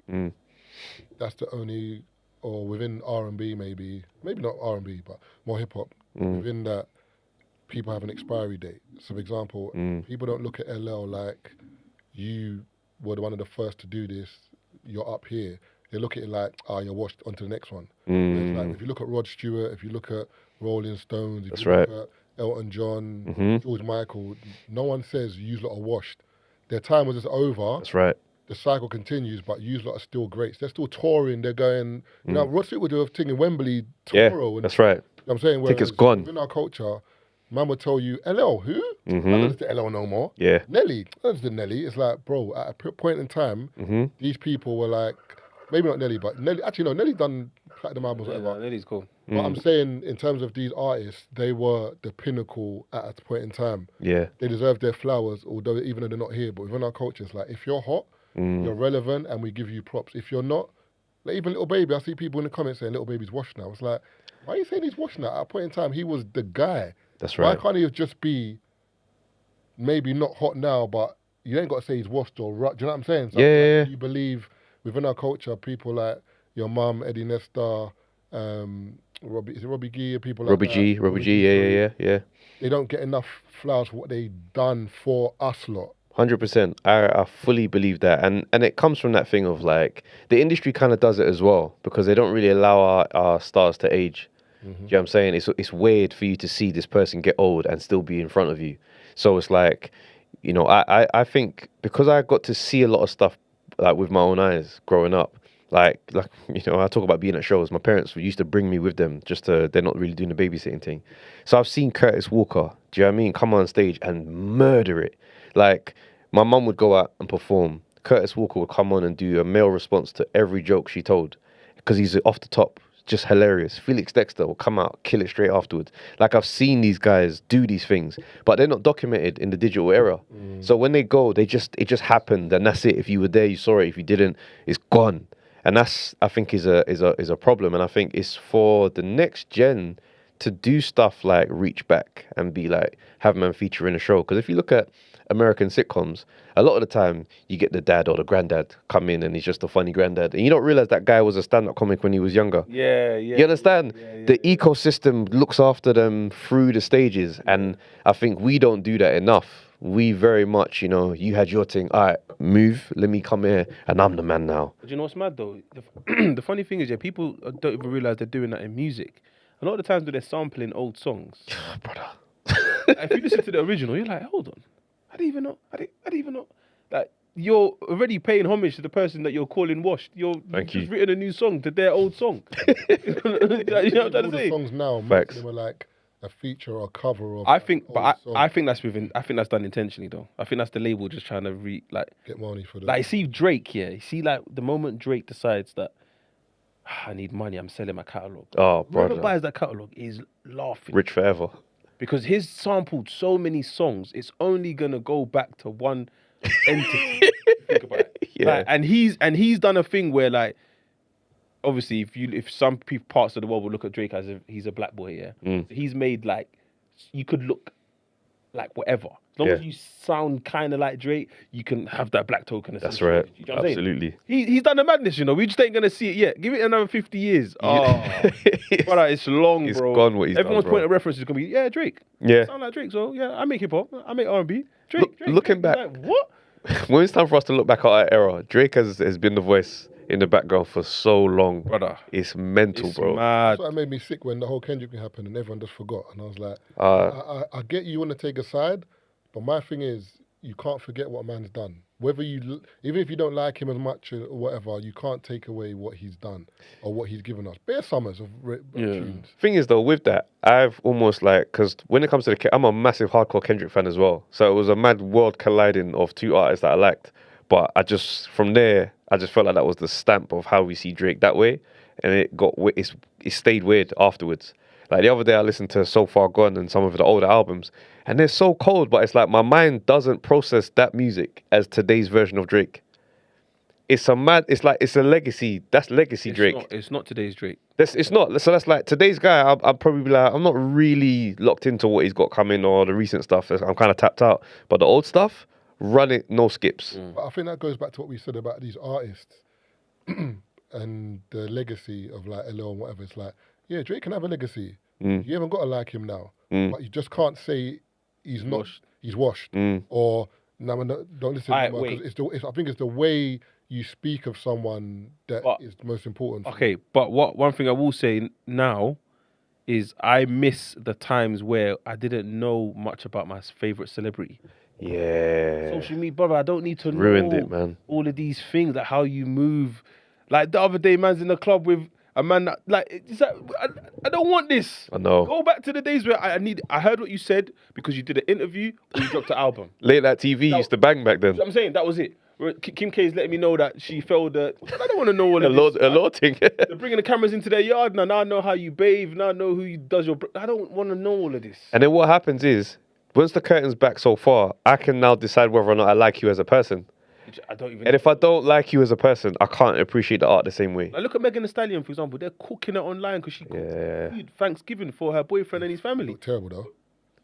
that's the only, or within R&B maybe not R&B, but more hip hop. Within that, people have an expiry date. So, for example, people don't look at LL like you were one of the first to do this. You're up here. They look at it like, you're washed onto the next one. It's like, if you look at Rod Stewart, if you look at Rolling Stones, if you look at Elton John, George Michael, no one says you lot are washed. Their time was just over. That's right. The cycle continues, but you lot are still greats. They're still touring. They're going. You know, Rod Stewart would do a thing in Wembley tomorrow. Yeah, that's right. You know I'm saying, Tickets gone. In our culture, man would tell you, LL, who? I don't understand LL no more. Yeah. Nelly, I don't understand Nelly. It's like, bro, at a point in time, these people were like, maybe not Nelly, but Nelly, actually, no, Nelly done platinum albums, whatever. No, Nelly's cool. But I'm saying, in terms of these artists, they were the pinnacle at a point in time. Yeah. They deserve their flowers, although even though they're not here. But within our culture, it's like, if you're hot, you're relevant, and we give you props. If you're not, like even Little Baby, I see people in the comments saying Little Baby's washed now. It's like, why are you saying he's washed now? At a point in time, he was the guy. That's right. Why can't he just be maybe not hot now, but you ain't got to say he's washed or do you know what I'm saying? So Yeah. You believe within our culture, people like your mum, Eddie Nesta, Robbie G, people like Robbie that. G, Robbie G, yeah. They don't get enough flowers for what they done for us lot. 100%. I fully believe that. And it comes from that thing of like, the industry kind of does it as well because they don't really allow our stars to age. Do you know what I'm saying? It's weird for you to see this person get old and still be in front of you. So it's like, you know, I think because I got to see a lot of stuff like with my own eyes growing up, like you know, I talk about being at shows. My parents used to bring me with them they're not really doing the babysitting thing. So I've seen Curtis Walker, do you know what I mean, come on stage and murder it. Like, my mum would go out and perform. Curtis Walker would come on and do a male response to every joke she told because he's off the top, just hilarious. Felix Dexter will come out, kill it straight afterwards. Like, I've seen these guys do these things, but they're not documented in the digital era. So when they go, it just happened, and that's it. If you were there, you saw it. If you didn't, it's gone. And that's, I think, is a problem. And I think it's for the next gen to do stuff like reach back and be like, have man feature in a show. Because if you look at American sitcoms, a lot of the time you get the dad or the granddad come in and he's just a funny granddad. And you don't realize that guy was a stand-up comic when he was younger. Yeah. You understand? The ecosystem looks after them through the stages. And I think we don't do that enough. We very much, you know, you had your thing, all right, move, let me come here, and I'm the man now. But you know what's mad though? The funny thing is, people don't even realize they're doing that in music. A lot of the times when they're sampling old songs, Brother. if you listen to the original, you're like, hold on, I didn't even know. Like, you're already paying homage to the person that you're calling washed. You've written a new song to their old song. You know what I'm trying to say? Songs now, most of them are like a feature or a cover of. I think that's done intentionally though. I think that's the label just trying to get money for that. Like, see Drake here. You see, like, the moment Drake decides that I need money, I'm selling my catalog. Oh, brother. Whoever buys that catalog is laughing. Rich forever. Because he's sampled so many songs, it's only gonna go back to one entity. Think about it. Yeah. Like, and he's done a thing where, like, obviously, if some parts of the world will look at Drake as if he's a black boy, so he's made, like, you could look like whatever. As long as you sound kind of like Drake, you can have that black token. That's right. You know what Absolutely. He's done the madness, you know. We just ain't gonna see it yet. Give it another 50 years. Oh, brother, it's long, It's bro. gone what he's Everyone's done, point of reference is gonna be, Drake. Yeah. Sound like Drake, so yeah, I make hip hop. I make R&B. Drake. Looking back, like, what? when it's time for us to look back at our era, Drake has been the voice in the background for so long. Brother. It's mental, It's bro. mad. That's what made me sick when the whole Kendrick thing happened and everyone just forgot. And I was like, I get you want to take a side, but my thing is, you can't forget what a man's done. even if you don't like him as much or whatever, you can't take away what he's done or what he's given us. Bare summers of tunes. Thing is though, with that, I've almost like, because when it comes to I'm a massive hardcore Kendrick fan as well. So it was a mad world colliding of two artists that I liked. But from there, I just felt like that was the stamp of how we see Drake that way. And it stayed weird afterwards. Like the other day I listened to So Far Gone and some of the older albums, and they're so cold, but it's like my mind doesn't process that music as today's version of Drake. It's a legacy. That's legacy Drake. It's not today's Drake. It's not. So that's like today's guy. I'll probably be like, I'm not really locked into what he's got coming or the recent stuff. I'm kind of tapped out. But the old stuff, run it, no skips. But I think that goes back to what we said about these artists and the legacy of like LL and whatever. It's like, yeah, Drake can have a legacy. You haven't got to like him now, but you just can't say he's washed. Or no, don't listen to him because I think it's the way you speak of someone that is the most important. Okay, but one thing I will say now is I miss the times where I didn't know much about my favorite celebrity. Yeah. Social media, brother, I don't need to Ruined know it, man. all of these things, like how you move. Like the other day, man's in the club with a man that, I don't want this. I know. Go back to the days where I heard what you said because you did an interview or you dropped an album. Late Night TV used to bang back then. I'm saying that was it. Kim K is letting me know that she failed I don't want to know all of this. A lot thing. They're bringing the cameras into their yard now. Now I know how you bathe. Now I know who does your... I don't want to know all of this. And then what happens is, once the curtain's back so far, I can now decide whether or not I like you as a person. And if I don't like you as a person, I can't appreciate the art the same way. Like look at Megan Thee Stallion, for example. They're cooking it online because she cooked food Thanksgiving for her boyfriend and his family. Look terrible though.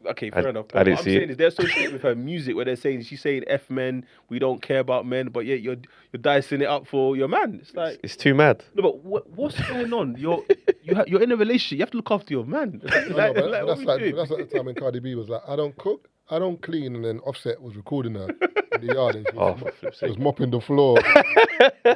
Okay, fair enough. I didn't what see I'm saying it. is they're associated with her music where she's saying F men, we don't care about men, but yet you're dicing it up for your man. It's like it's too mad. No, but what's going on? You're in a relationship. You have to look after your man. That's like the time when Cardi B was like, I don't cook, I don't clean, and then Offset was recording her in the yard and she was mopping the floor.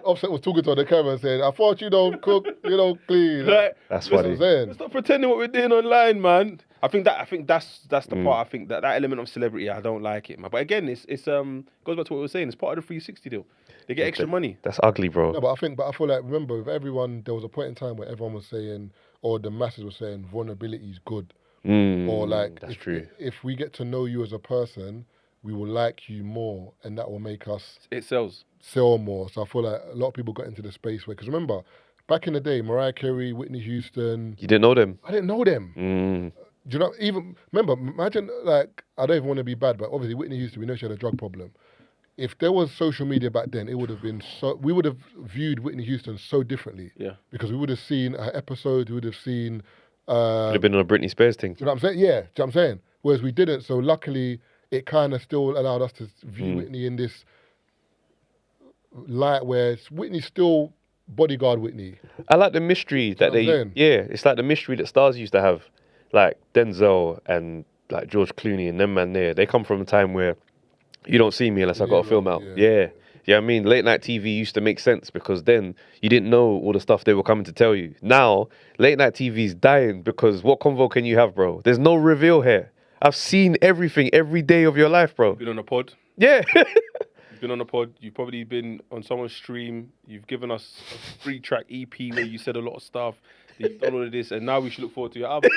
Offset was talking to her on the camera and saying, I thought you don't cook, you don't clean. That's funny. Let's not pretending what we're doing online, man. I think that's the part. I think that element of celebrity, I don't like it, man. But again, it's goes back to what we were saying. It's part of the 360 deal. They get extra money. That's ugly, bro. No, but I feel like, remember, with everyone, there was a point in time where everyone was saying, or the masses were saying, vulnerability is good. Or like, that's true. If we get to know you as a person, we will like you more, and that will make us sell more. So I feel like a lot of people got into the space where, because remember, back in the day, Mariah Carey, Whitney Houston. You didn't know them? I didn't know them. Do you know, imagine, like, I don't even want to be bad, but obviously Whitney Houston, we know she had a drug problem. If there was social media back then, it would have been we would have viewed Whitney Houston so differently. Yeah. Because we would have seen her episodes, we would have seen... would have been on a Britney Spears thing. Do you know what I'm saying? Yeah, do you know what I'm saying? Whereas we didn't, so luckily, it kind of still allowed us to view Whitney in this light where Whitney's still bodyguard Whitney. I like the mystery that it's like the mystery that stars used to have. Like Denzel and like George Clooney and them man there, they come from a time where you don't see me unless I got a film out. Yeah. Yeah, I mean, late night TV used to make sense because then you didn't know all the stuff they were coming to tell you. Now, late night TV is dying because what convo can you have, bro? There's no reveal here. I've seen everything every day of your life, bro. You've been on a pod? Yeah. You've been on a pod. You've probably been on someone's stream. You've given us a 3-track EP where you said a lot of stuff. You've done all of this, and now we should look forward to your album.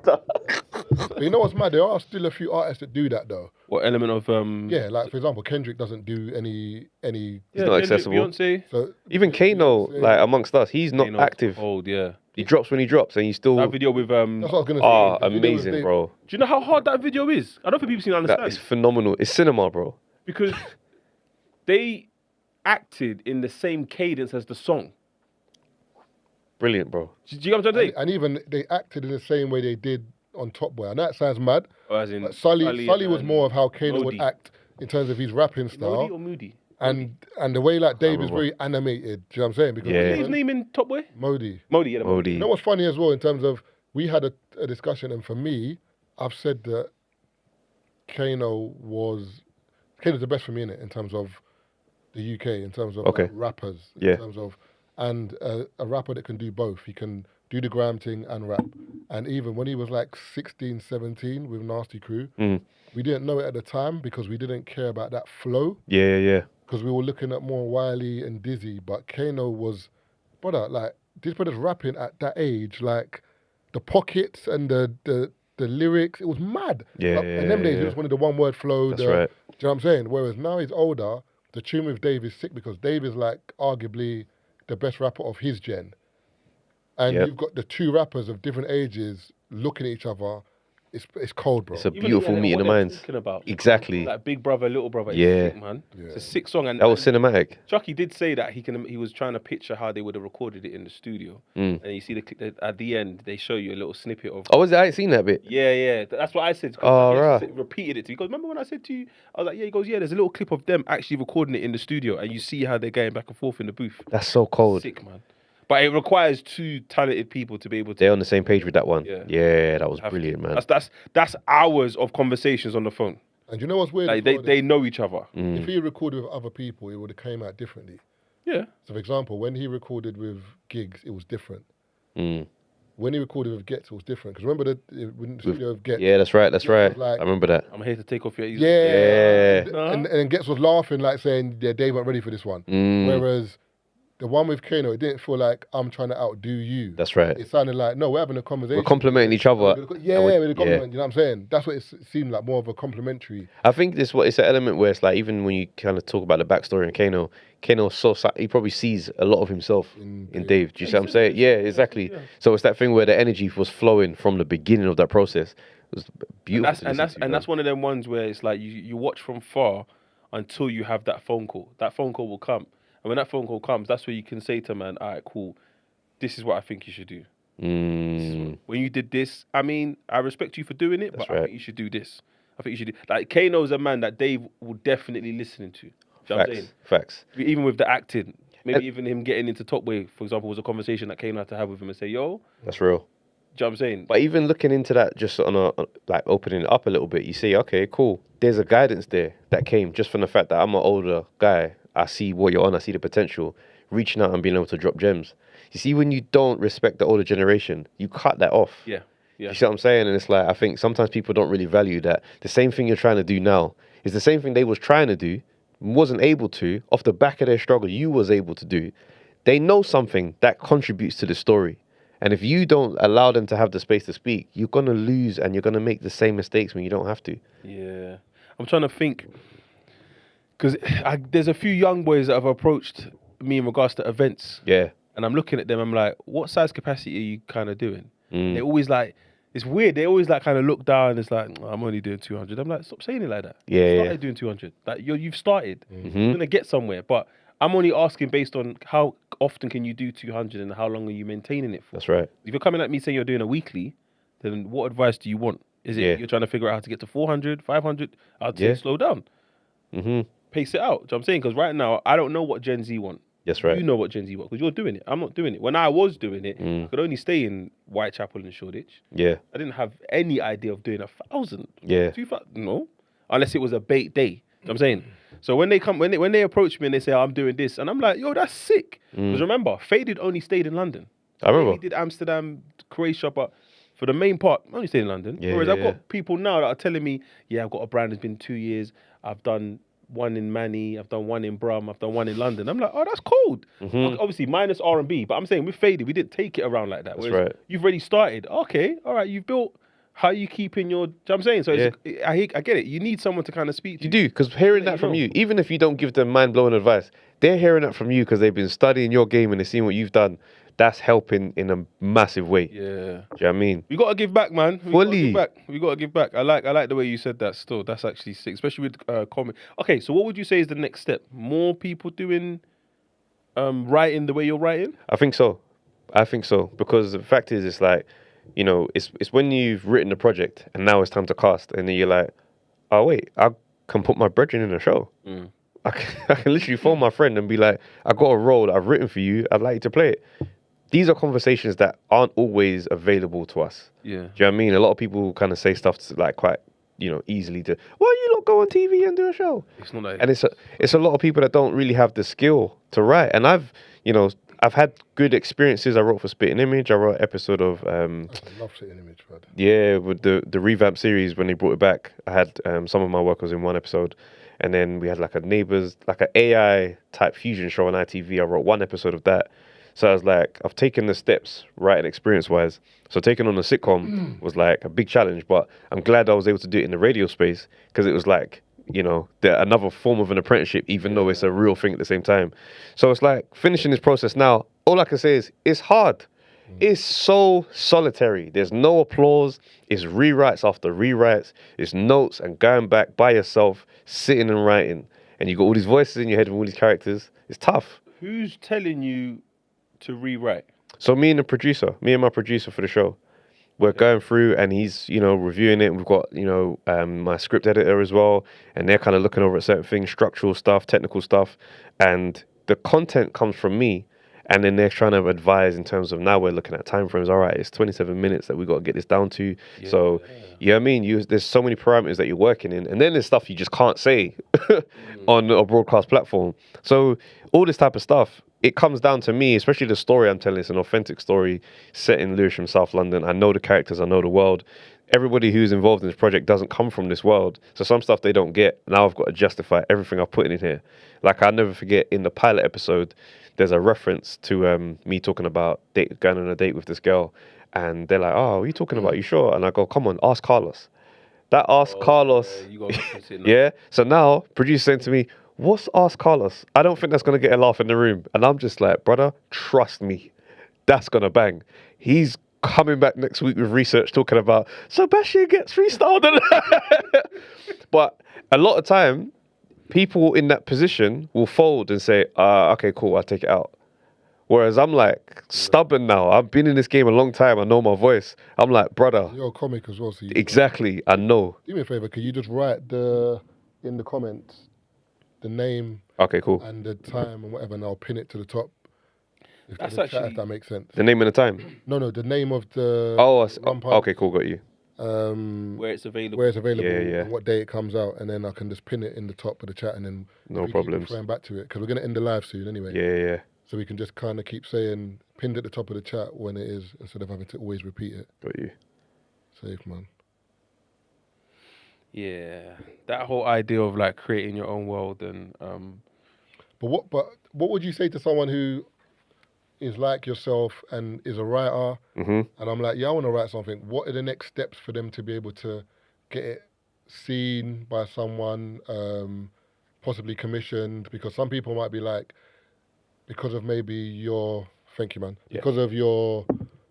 But you know what's mad? There are still a few artists that do that, though. What element of... Yeah, like, for example, Kendrick doesn't do any... He's not accessible. Beyonce. So, even Kano, like, amongst us, he's not active. Old, yeah. He drops when he drops, and he's still... That video with... That's what I was going to say. Amazing, bro. Do you know how hard that video is? I don't think people seem to understand. It's phenomenal. It's cinema, bro. Because they acted in the same cadence as the song. Brilliant, bro. Do you know what I'm trying to say? And even they acted in the same way they did on Top Boy. And that sounds mad. Oh, as in Sully was more of how Kano would act in terms of his rapping style. Modi or Moody? And the way like Dave is very animated. Do you know what I'm saying? Because yeah. His name in Top Boy? Modi. Modi. You know what's funny as well in terms of we had a discussion, and for me, I've said that Kano's the best for me in terms of the UK, in terms of like, rappers, in terms of, and a rapper that can do both. He can do the gram thing and rap. And even when he was like 16, 17 with Nasty Crew, we didn't know it at the time because we didn't care about that flow. Yeah. Because we were looking at more Wiley and Dizzy, but Kano was, brother, like, this brother's rapping at that age, like, the pockets and the lyrics, it was mad. Yeah, in them days, he just wanted the one-word flow. That's right. Do you know what I'm saying? Whereas now he's older, the tune with Dave is sick because Dave is, like, arguably the best rapper of his gen. And you've got the two rappers of different ages looking at each other. It's cold, bro. It's a beautiful meeting of minds. About. Exactly. Like Big Brother, Little Brother. Yeah. Sick, man. Yeah. It's a sick song. And that was cinematic. Chucky did say that he was trying to picture how they would have recorded it in the studio. And you see at the end, they show you a little snippet of... Oh, was it? I ain't seen that bit. Yeah. That's what I said. Oh, right. Repeated it to me. He goes, remember when I said to you? I was like, yeah. He goes, yeah, there's a little clip of them actually recording it in the studio. And you see how they're going back and forth in the booth. That's so cold. Sick, man. But it requires two talented people to be able to... They're on the same page with that one. Yeah, that was brilliant, man. That's hours of conversations on the phone. And you know what's weird? Like they know each other. If he recorded with other people, it would have came out differently. Yeah. So, for example, when he recorded with Giggs, it was different. When he recorded with Getz, it was different. Because remember the studio of Getz? Yeah, that's right. Like, I remember that. I'm here to take off your... Yeah. And Getz was laughing, like saying, yeah, Dave weren't ready for this one. Whereas... the one with Kano, it didn't feel like I'm trying to outdo you. That's right. It sounded like, no, we're having a conversation. We're complimenting each other. Yeah, we're a compliment, you know what I'm saying? That's what it seemed like, more of a complimentary. I think it's an element where it's like, even when you kind of talk about the backstory in Kano he probably sees a lot of himself in Dave. Do you see what I'm saying? Yeah, exactly. Yeah. So it's that thing where the energy was flowing from the beginning of that process. It was beautiful. And that's one of them ones where it's like you watch from far until you have that phone call. That phone call will come. And when that phone call comes, that's where you can say to a man, all right, cool, this is what I think you should do. When you did this, I mean, I respect you for doing it, but I think you should do this. I think you should do... Like, Kano's a man that Dave will definitely listen to. Facts. Even with the acting. Maybe even him getting into Top Way, for example, was a conversation that Kano had to have with him and say, yo... That's real. Do you know what I'm saying? But even looking into that, just like opening it up a little bit, you see, okay, cool. There's a guidance there that came just from the fact that I'm an older guy. I see what you're on. I see the potential. Reaching out and being able to drop gems. You see, when you don't respect the older generation, you cut that off. Yeah. You see what I'm saying? And it's like, I think sometimes people don't really value that. The same thing you're trying to do now is the same thing they was trying to do, wasn't able to, off the back of their struggle, you was able to do. They know something that contributes to the story. And if you don't allow them to have the space to speak, you're going to lose and you're going to make the same mistakes when you don't have to. Yeah. I'm trying to think... Because there's a few young boys that have approached me in regards to events. Yeah. And I'm looking at them, I'm like, what size capacity are you kind of doing? They always like, it's weird, they always like kind of look down and it's like, oh, I'm only doing 200. I'm like, stop saying it like that. Yeah, you started doing 200. Like, you've started. You're going to get somewhere. But I'm only asking based on how often can you do 200 and how long are you maintaining it for? That's right. If you're coming at me saying you're doing a weekly, then what advice do you want? Is it you're trying to figure out how to get to 400, 500? I'd say slow down. Pace it out. Do you know what I'm saying? Because right now, I don't know what Gen Z want. That's right. You know what Gen Z want because you're doing it. I'm not doing it. When I was doing it, I could only stay in Whitechapel and Shoreditch. Yeah. I didn't have any idea of doing 1,000. Yeah. 2,000. No. Unless it was a bait day. You know what I'm saying? So when they approach me and they say, oh, I'm doing this, and I'm like, yo, that's sick. Because remember, Faded only stayed in London. I remember. He did Amsterdam, Croatia, but for the main part, I only stayed in London. Whereas I've got people now that are telling me, yeah, I've got a brand that's been 2 years. I've done one in Manny, I've done one in Brum, I've done one in London. I'm like, oh, that's cold. Obviously, minus R&B, but I'm saying with Faded, we didn't take it around like that. That's right. You've already started. Okay, all right, you've built how you keeping your... Do you know what I'm saying? So I get it. You need someone to kind of speak to. You do, because hearing that from you, even if you don't give them mind-blowing advice, they're hearing that from you because they've been studying your game and they're seeing what you've done. That's helping in a massive way. Yeah. Do you know what I mean? We got to give back, man. Fully. We got to give back. I like the way you said that still. That's actually sick, especially with comment. Okay, so what would you say is the next step? More people doing writing the way you're writing? I think so. Because the fact is, it's like, you know, it's when you've written the project and now it's time to cast and then you're like, oh, wait, I can put my brethren in a show. I can literally phone my friend and be like, I got a role that I've written for you. I'd like you to play it. These are conversations that aren't always available to us. Yeah. Do you know what I mean? A lot of people kind of say stuff to, like quite, you know, easily to, why you not go on TV and do a show? It's not like... And it's a lot of people that don't really have the skill to write. And I've, you know, I've had good experiences. I wrote for Spitting Image. I wrote an episode of I love Spitting Image, bud. Yeah, with the revamp series when they brought it back. I had some of my work was in one episode, and then we had like a Neighbours, like an AI type fusion show on ITV. I wrote one episode of that. So I was like, I've taken the steps, writing experience-wise. So taking on a sitcom was like a big challenge, but I'm glad I was able to do it in the radio space because it was like, you know, another form of an apprenticeship, even though it's a real thing at the same time. So it's like finishing this process now. All I can say is it's hard. It's so solitary. There's no applause. It's rewrites after rewrites. It's notes and going back by yourself, sitting and writing. And you got all these voices in your head with all these characters. It's tough. Who's telling you to rewrite? So me and my producer for the show, we're going through and he's, you know, reviewing it. We've got, you know, my script editor as well. And they're kind of looking over at certain things, structural stuff, technical stuff. And the content comes from me. And then they're trying to advise in terms of now we're looking at time frames. All right, it's 27 minutes that we got to get this down to. Yeah. So, you know what I mean? There's so many parameters that you're working in. And then there's stuff you just can't say on a broadcast platform. So all this type of stuff, it comes down to me, especially the story I'm telling. It's an authentic story set in Lewisham, South London. I know the characters. I know the world. Everybody who's involved in this project doesn't come from this world. So some stuff they don't get. Now I've got to justify everything I've put in here. Like I'll never forget in the pilot episode, there's a reference to me talking about going on a date with this girl. And they're like, oh, what are you talking about? You sure? And I go, come on, ask Carlos. That Ask Carlos. Yeah, you got yeah. So now, producer saying to me, what's Ask Carlos? I don't think that's going to get a laugh in the room. And I'm just like, brother, trust me. That's going to bang. He's coming back next week with research talking about, so Bashir gets freestyled. But a lot of time, people in that position will fold and say, okay, cool, I'll take it out. Whereas I'm like stubborn now. I've been in this game a long time. I know my voice. I'm like, brother. You're a comic as well. So exactly. I know. Do me a favor. Can you just write in the comments the name, okay, cool, and the time and whatever, and I'll pin it to the top. If that makes sense. The name and the time? No, the name of the. Okay, cool, got you. Where it's available. And what day it comes out, and then I can just pin it in the top of the chat, and then no problems. Referring back to it because we're gonna end the live soon anyway. Yeah. So we can just kind of keep saying pinned at the top of the chat when it is, instead of having to always repeat it. Got you. Safe, man. Yeah, that whole idea of like creating your own world and. But what would you say to someone who is like yourself and is a writer, and I'm like, yeah, I want to write something. What are the next steps for them to be able to get it seen by someone, possibly commissioned? Because some people might be like, because of maybe your, thank you, man, because of your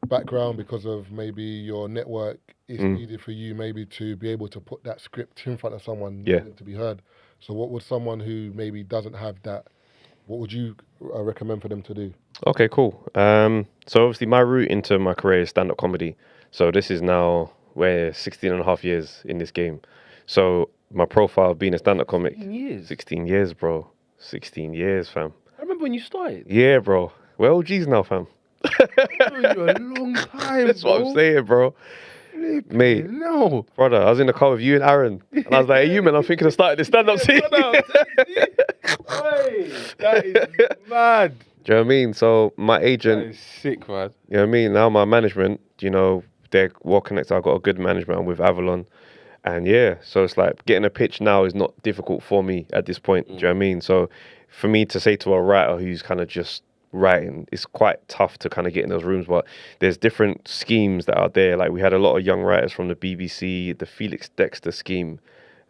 background, because of maybe your network, it's needed for you maybe to be able to put that script in front of someone to be heard. So what would someone who maybe doesn't have that, what would you recommend for them to do? Okay, cool. So obviously my route into my career is stand-up comedy. So this is now, we're 16 and a half years in this game. So my profile being a stand-up comic. 16 years? 16 years, bro. 16 years, fam. I remember when you started. Yeah, bro. We're OGs now, fam. You're a long time, That's what I'm saying, bro. Mate, no. Brother, I was in the car with you and Aaron. And I was like, hey, you man, I'm thinking of starting this stand-up scene. Hey, that is mad. Do you know what I mean? So my agent... That is sick, man. You know what I mean? Now my management, you know, they're well connected. I've got a good management. I'm with Avalon. And yeah, so it's like getting a pitch now is not difficult for me at this point. Do you know what I mean? So for me to say to a writer who's kind of just writing, it's quite tough to kind of get in those rooms. But there's different schemes that are there. Like we had a lot of young writers from the BBC, the Felix Dexter scheme.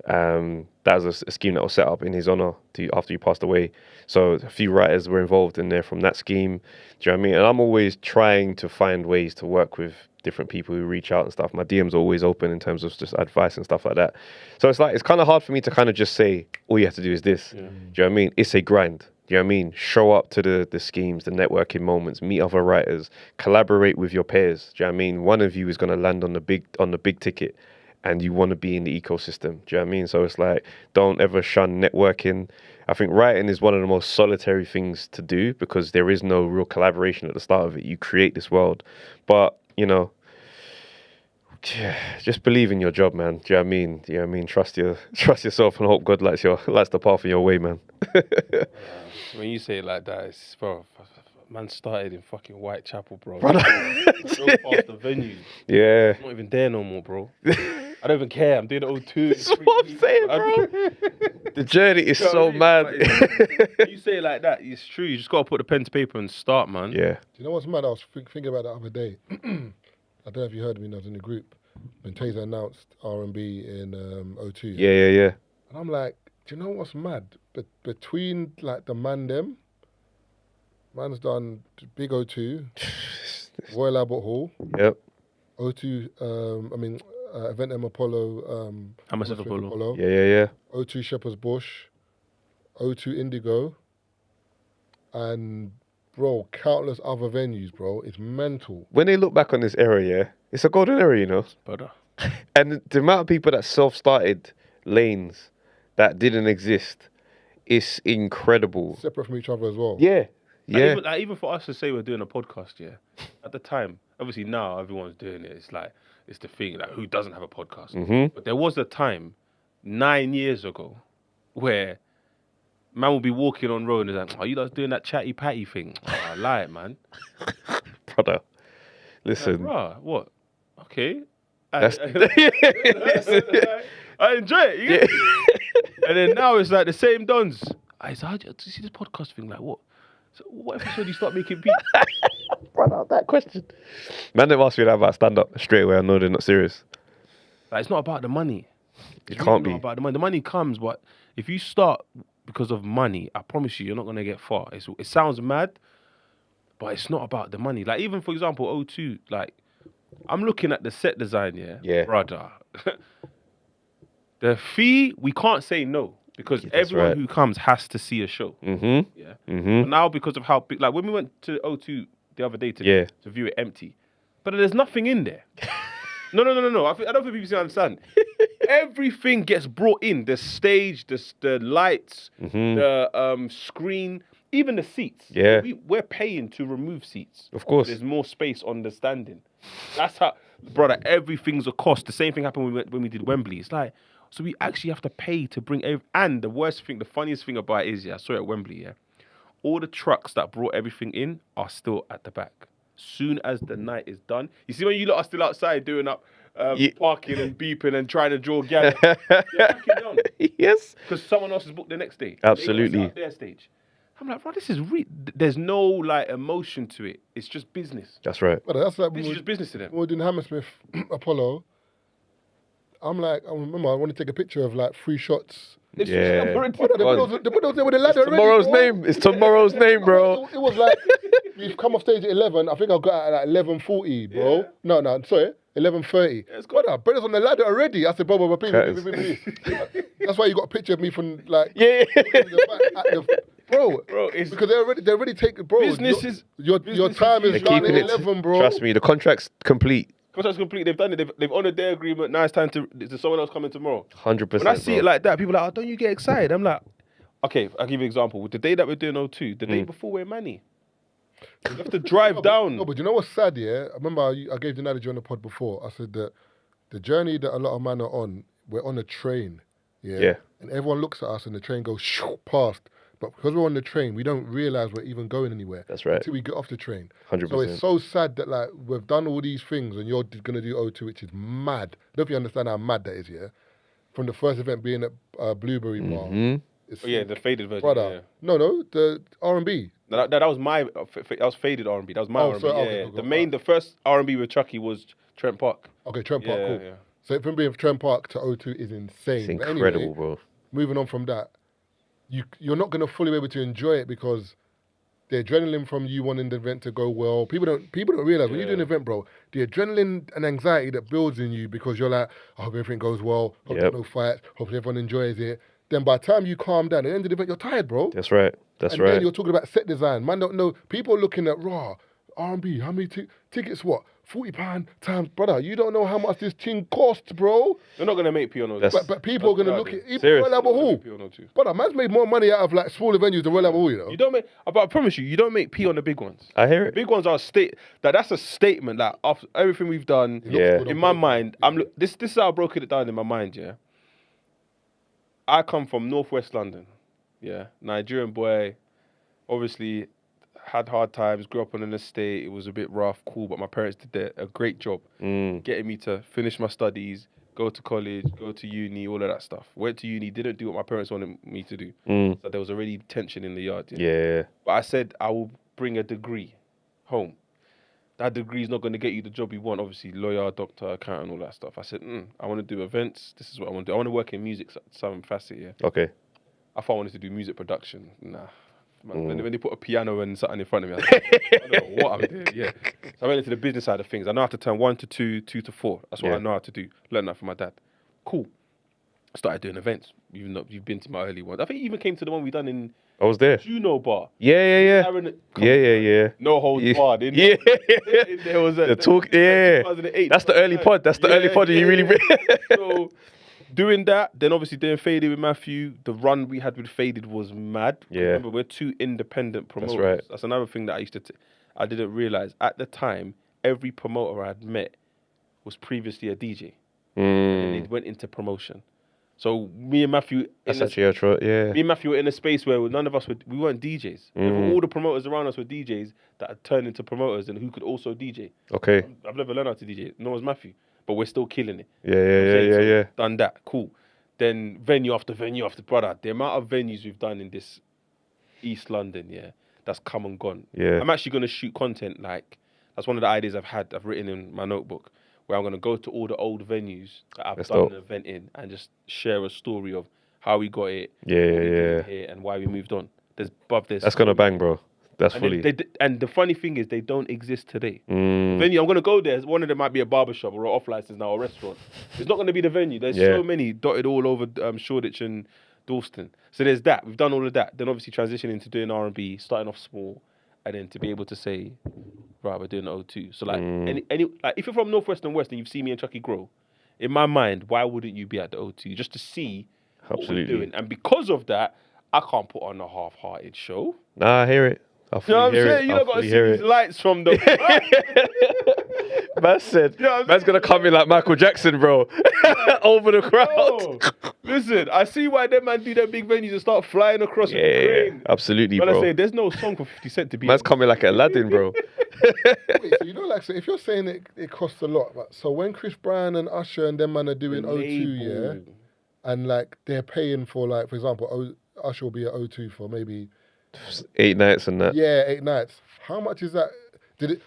That was a scheme that was set up in his honor after he passed away. So a few writers were involved in there from that scheme. Do you know what I mean? And I'm always trying to find ways to work with different people who reach out and stuff. My DMs are always open in terms of just advice and stuff like that. So it's like, it's kind of hard for me to kind of just say, all you have to do is this. Yeah. Do you know what I mean? It's a grind. Do you know what I mean? Show up to the schemes, the networking moments, meet other writers, collaborate with your peers. Do you know what I mean? One of you is going to land on the big ticket. And you want to be in the ecosystem. Do you know what I mean? So it's like, don't ever shun networking. I think writing is one of the most solitary things to do because there is no real collaboration at the start of it. You create this world. But, you know, just believe in your job, man. Do you know what I mean? Do you know what I mean? Trust yourself and hope God lights the path in your way, man. When you say it like that, it's, bro, Man started in fucking Whitechapel, bro. Brother. Drove past the venue. Yeah. I'm not even there no more, bro. I don't even care. I'm doing it 02. That's what I'm saying, bro. The journey is so mad. You say it like that, it's true. You just got to put the pen to paper and start, man. Yeah. Do you know what's mad? I was thinking about that other day. I don't know if you heard me when I was in the group. When Tazer announced R&B in 02. Yeah. And I'm like, do you know what's mad? But between like the man's done Big 02, Royal Albert Hall, Yep. 02, Event M Apollo, Hammersmith Apollo. Yeah. 02 Shepherd's Bush, 02 Indigo, and bro, countless other venues, bro. It's mental. When they look back on this era, yeah, it's a golden era, you know. Brother. And the amount of people that self-started lanes that didn't exist is incredible. Separate from each other as well. Yeah. Yeah. Even for us to say we're doing a podcast, yeah, at the time, obviously now everyone's doing it. It's like, it's the thing, like, who doesn't have a podcast? Mm-hmm. But there was a time, 9 years ago, where man will be walking on road and it's like, are you guys doing that chatty patty thing? Oh, I lie, man. Brother, listen. Like, bruh, what? Okay. That's- I enjoy it. You get me? And then now it's like the same dons. I said, do you see this podcast thing? Like, what? So what episode do you start making beats? Brother, that question. Man, they've asked me that about stand-up straight away. I know they're not serious. Like, it's not about the money. It can't be. Not about the money. The money comes, but if you start because of money, I promise you're not going to get far. It sounds mad, but it's not about the money. Like, even, for example, 02, like, I'm looking at the set design, yeah? Brother. The fee, we can't say no. Because everyone who comes has to see a show. Mm-hmm. Yeah. Mm-hmm. But now, because of how big, like when we went to 02 the other day to view it empty, but there's nothing in there. No. I don't think people understand. Everything gets brought in. The stage, the lights, the screen, even the seats. Yeah. We're paying to remove seats. Of course. There's more space on the standing. That's how, brother, everything's a cost. The same thing happened when we did Wembley. It's like, so we actually have to pay to bring and the worst thing, the funniest thing about it is, I saw it at Wembley, all the trucks that brought everything in are still at the back. Soon as the night is done, you see when you lot are still outside doing up parking and beeping and trying to draw gas, you're backing down. Yes. Because someone else is booked the next day. Absolutely. They got their stage. I'm like, bro, this is there's no like emotion to it. It's just business. That's right. But that's like This is just business to them. when we were doing Hammersmith Apollo. I'm like, I remember I want to take a picture of like 3 shots. Yeah. They put those there with the ladder already, Tomorrow's bro. name. It's tomorrow's name, bro. It was like, we've come off stage at 11. I think I got out at like 11:40, bro. Yeah. No, sorry, 11:30. It's good. Brother's on the ladder already. I said, bro, please. That's why you got a picture of me from like, Yeah. bro, it's because they already take, bro. business Your time They're is done keeping at it. 11, bro. Trust me, the contract's complete. contract's complete. They've done it. They've honored their agreement. Now it's time to. Is there someone else coming tomorrow? 100%. When I see it like that, people are like, oh, don't you get excited? I'm like, okay, I'll give you an example. With the day that we're doing 02, the day before we're Manny. You have to drive down. No, but you know what's sad, yeah? I remember I gave the analogy on the pod before. I said that the journey that a lot of men are on, we're on a train, yeah? And everyone looks at us and the train goes past. But because we're on the train, we don't realise we're even going anywhere. That's right. Until we get off the train. 100%. So it's so sad that like we've done all these things and you're going to do 02, which is mad. I don't know if you understand how mad that is, yeah? From the first event being at Blueberry Bar. Oh, yeah, the faded version. Brother. Yeah. No, the R&B. No, that was my. That was faded R&B. That was my R&B. sorry, Yeah, okay, yeah. The first R&B with Chucky was Trent Park. Okay, Trent Park, cool. Yeah. So from being Trent Park to 02 is insane. It's But incredible, anyway, bro. moving on from that, you're not going to fully be able to enjoy it because the adrenaline from you wanting the event to go well. People don't realize when you do an event, bro, the adrenaline and anxiety that builds in you because you're like, I hope everything goes well. Hope there's no fights. Hope everyone enjoys it. Then by the time you calm down, at the end of the event, you're tired, bro. That's right. That's and right. then you're talking about set design. Man don't know. People are looking at raw R&B. How many tickets? What? £40 times, brother. You don't know how much this thing costs, bro. They're not gonna make P on But people are gonna look at even Serious. Royal Albert Hall. Brother, man's made more money out of like smaller venues than Royal Albert Hall, you know. You don't make. But I promise you don't make P on the big ones. I hear The it. big ones are that's a statement. Like after everything we've done, Yeah. good in on my paper. mind, this is how I broke it down in my mind. Yeah, I come from northwest London. Yeah, Nigerian boy. Obviously, had hard times, grew up on an estate. It was a bit rough, cool, but my parents did a great job getting me to finish my studies, go to college, go to uni, all of that stuff. Went to uni, didn't do what my parents wanted me to do. So there was already tension in the yard. Yeah. But I said, I will bring a degree home. That degree is not going to get you the job you want. Obviously, lawyer, doctor, accountant, all that stuff. I said, I want to do events. This is what I want to do. I want to work in music, some facet, yeah. Okay. I thought I wanted to do music production. Nah. When they put a piano and something in front of me, I was like, I don't know what I'm doing. Yeah. So I went into the business side of things. I know how to turn 1 to 2, 2 to 4. That's what I know how to do. Learned that from my dad. Cool. Started doing events. Even though you've been to my early ones. I think you even came to the one we done in I was there. Juno Bar. Yeah. Yeah. No holds barred. Yeah. There was the talk. Yeah. That's the early pod. That's the early pod. You really. So doing that, then obviously doing Faded with Matthew. The run we had with Faded was mad. Yeah. Remember, we're 2 independent promoters. That's right. That's another thing that I used to. I didn't realize at the time. Every promoter I had met was previously a DJ, and they went into promotion. So me and Matthew, That's actually a true. Yeah. me and Matthew were in a space where none of us we weren't DJs. All the promoters around us were DJs that had turned into promoters and who could also DJ. Okay. I've never learned how to DJ. No one's Matthew, but we're still killing it. Yeah. Done that, cool. Then venue after venue after brother. The amount of venues we've done in this East London, that's come and gone. Yeah. I'm actually going to shoot content like that's one of the ideas I've written in my notebook. Where I'm going to go to all the old venues that I've done an event in and just share a story of how we got it, here, and why we moved on. That's going to bang, bro. That's and fully. And the funny thing is, they don't exist today. Venue, I'm going to go there. One of them might be a barbershop or an off-license now, or a restaurant. It's not going to be the venue. There's so many dotted all over Shoreditch and Dalston. So there's that. We've done all of that. Then obviously transitioning into doing R&B, starting off small, and then to be able to say, right, we're doing O2. So like, like if you're from Northwest and West and you've seen me and Chucky grow, in my mind, why wouldn't you be at the O2 just to see what we're doing? And because of that, I can't put on a half-hearted show. Nah, I hear it. You know what I'm saying? You don't got to see these lights from the... Man said, man's going to come in like Michael Jackson, bro. Over the crowd. Oh, listen, I see why them man do them big venues and start flying across the crane. Absolutely, but bro. I say, there's no song for 50 Cent to be... Man's coming like Aladdin, bro. Wait, so you know, like, so if you're saying it costs a lot, but so when Chris Brown and Usher and them man are doing O2, and like they're paying for, like, for example, Usher will be at O2 for maybe 8 nights and that. Yeah, 8 nights. How much is that?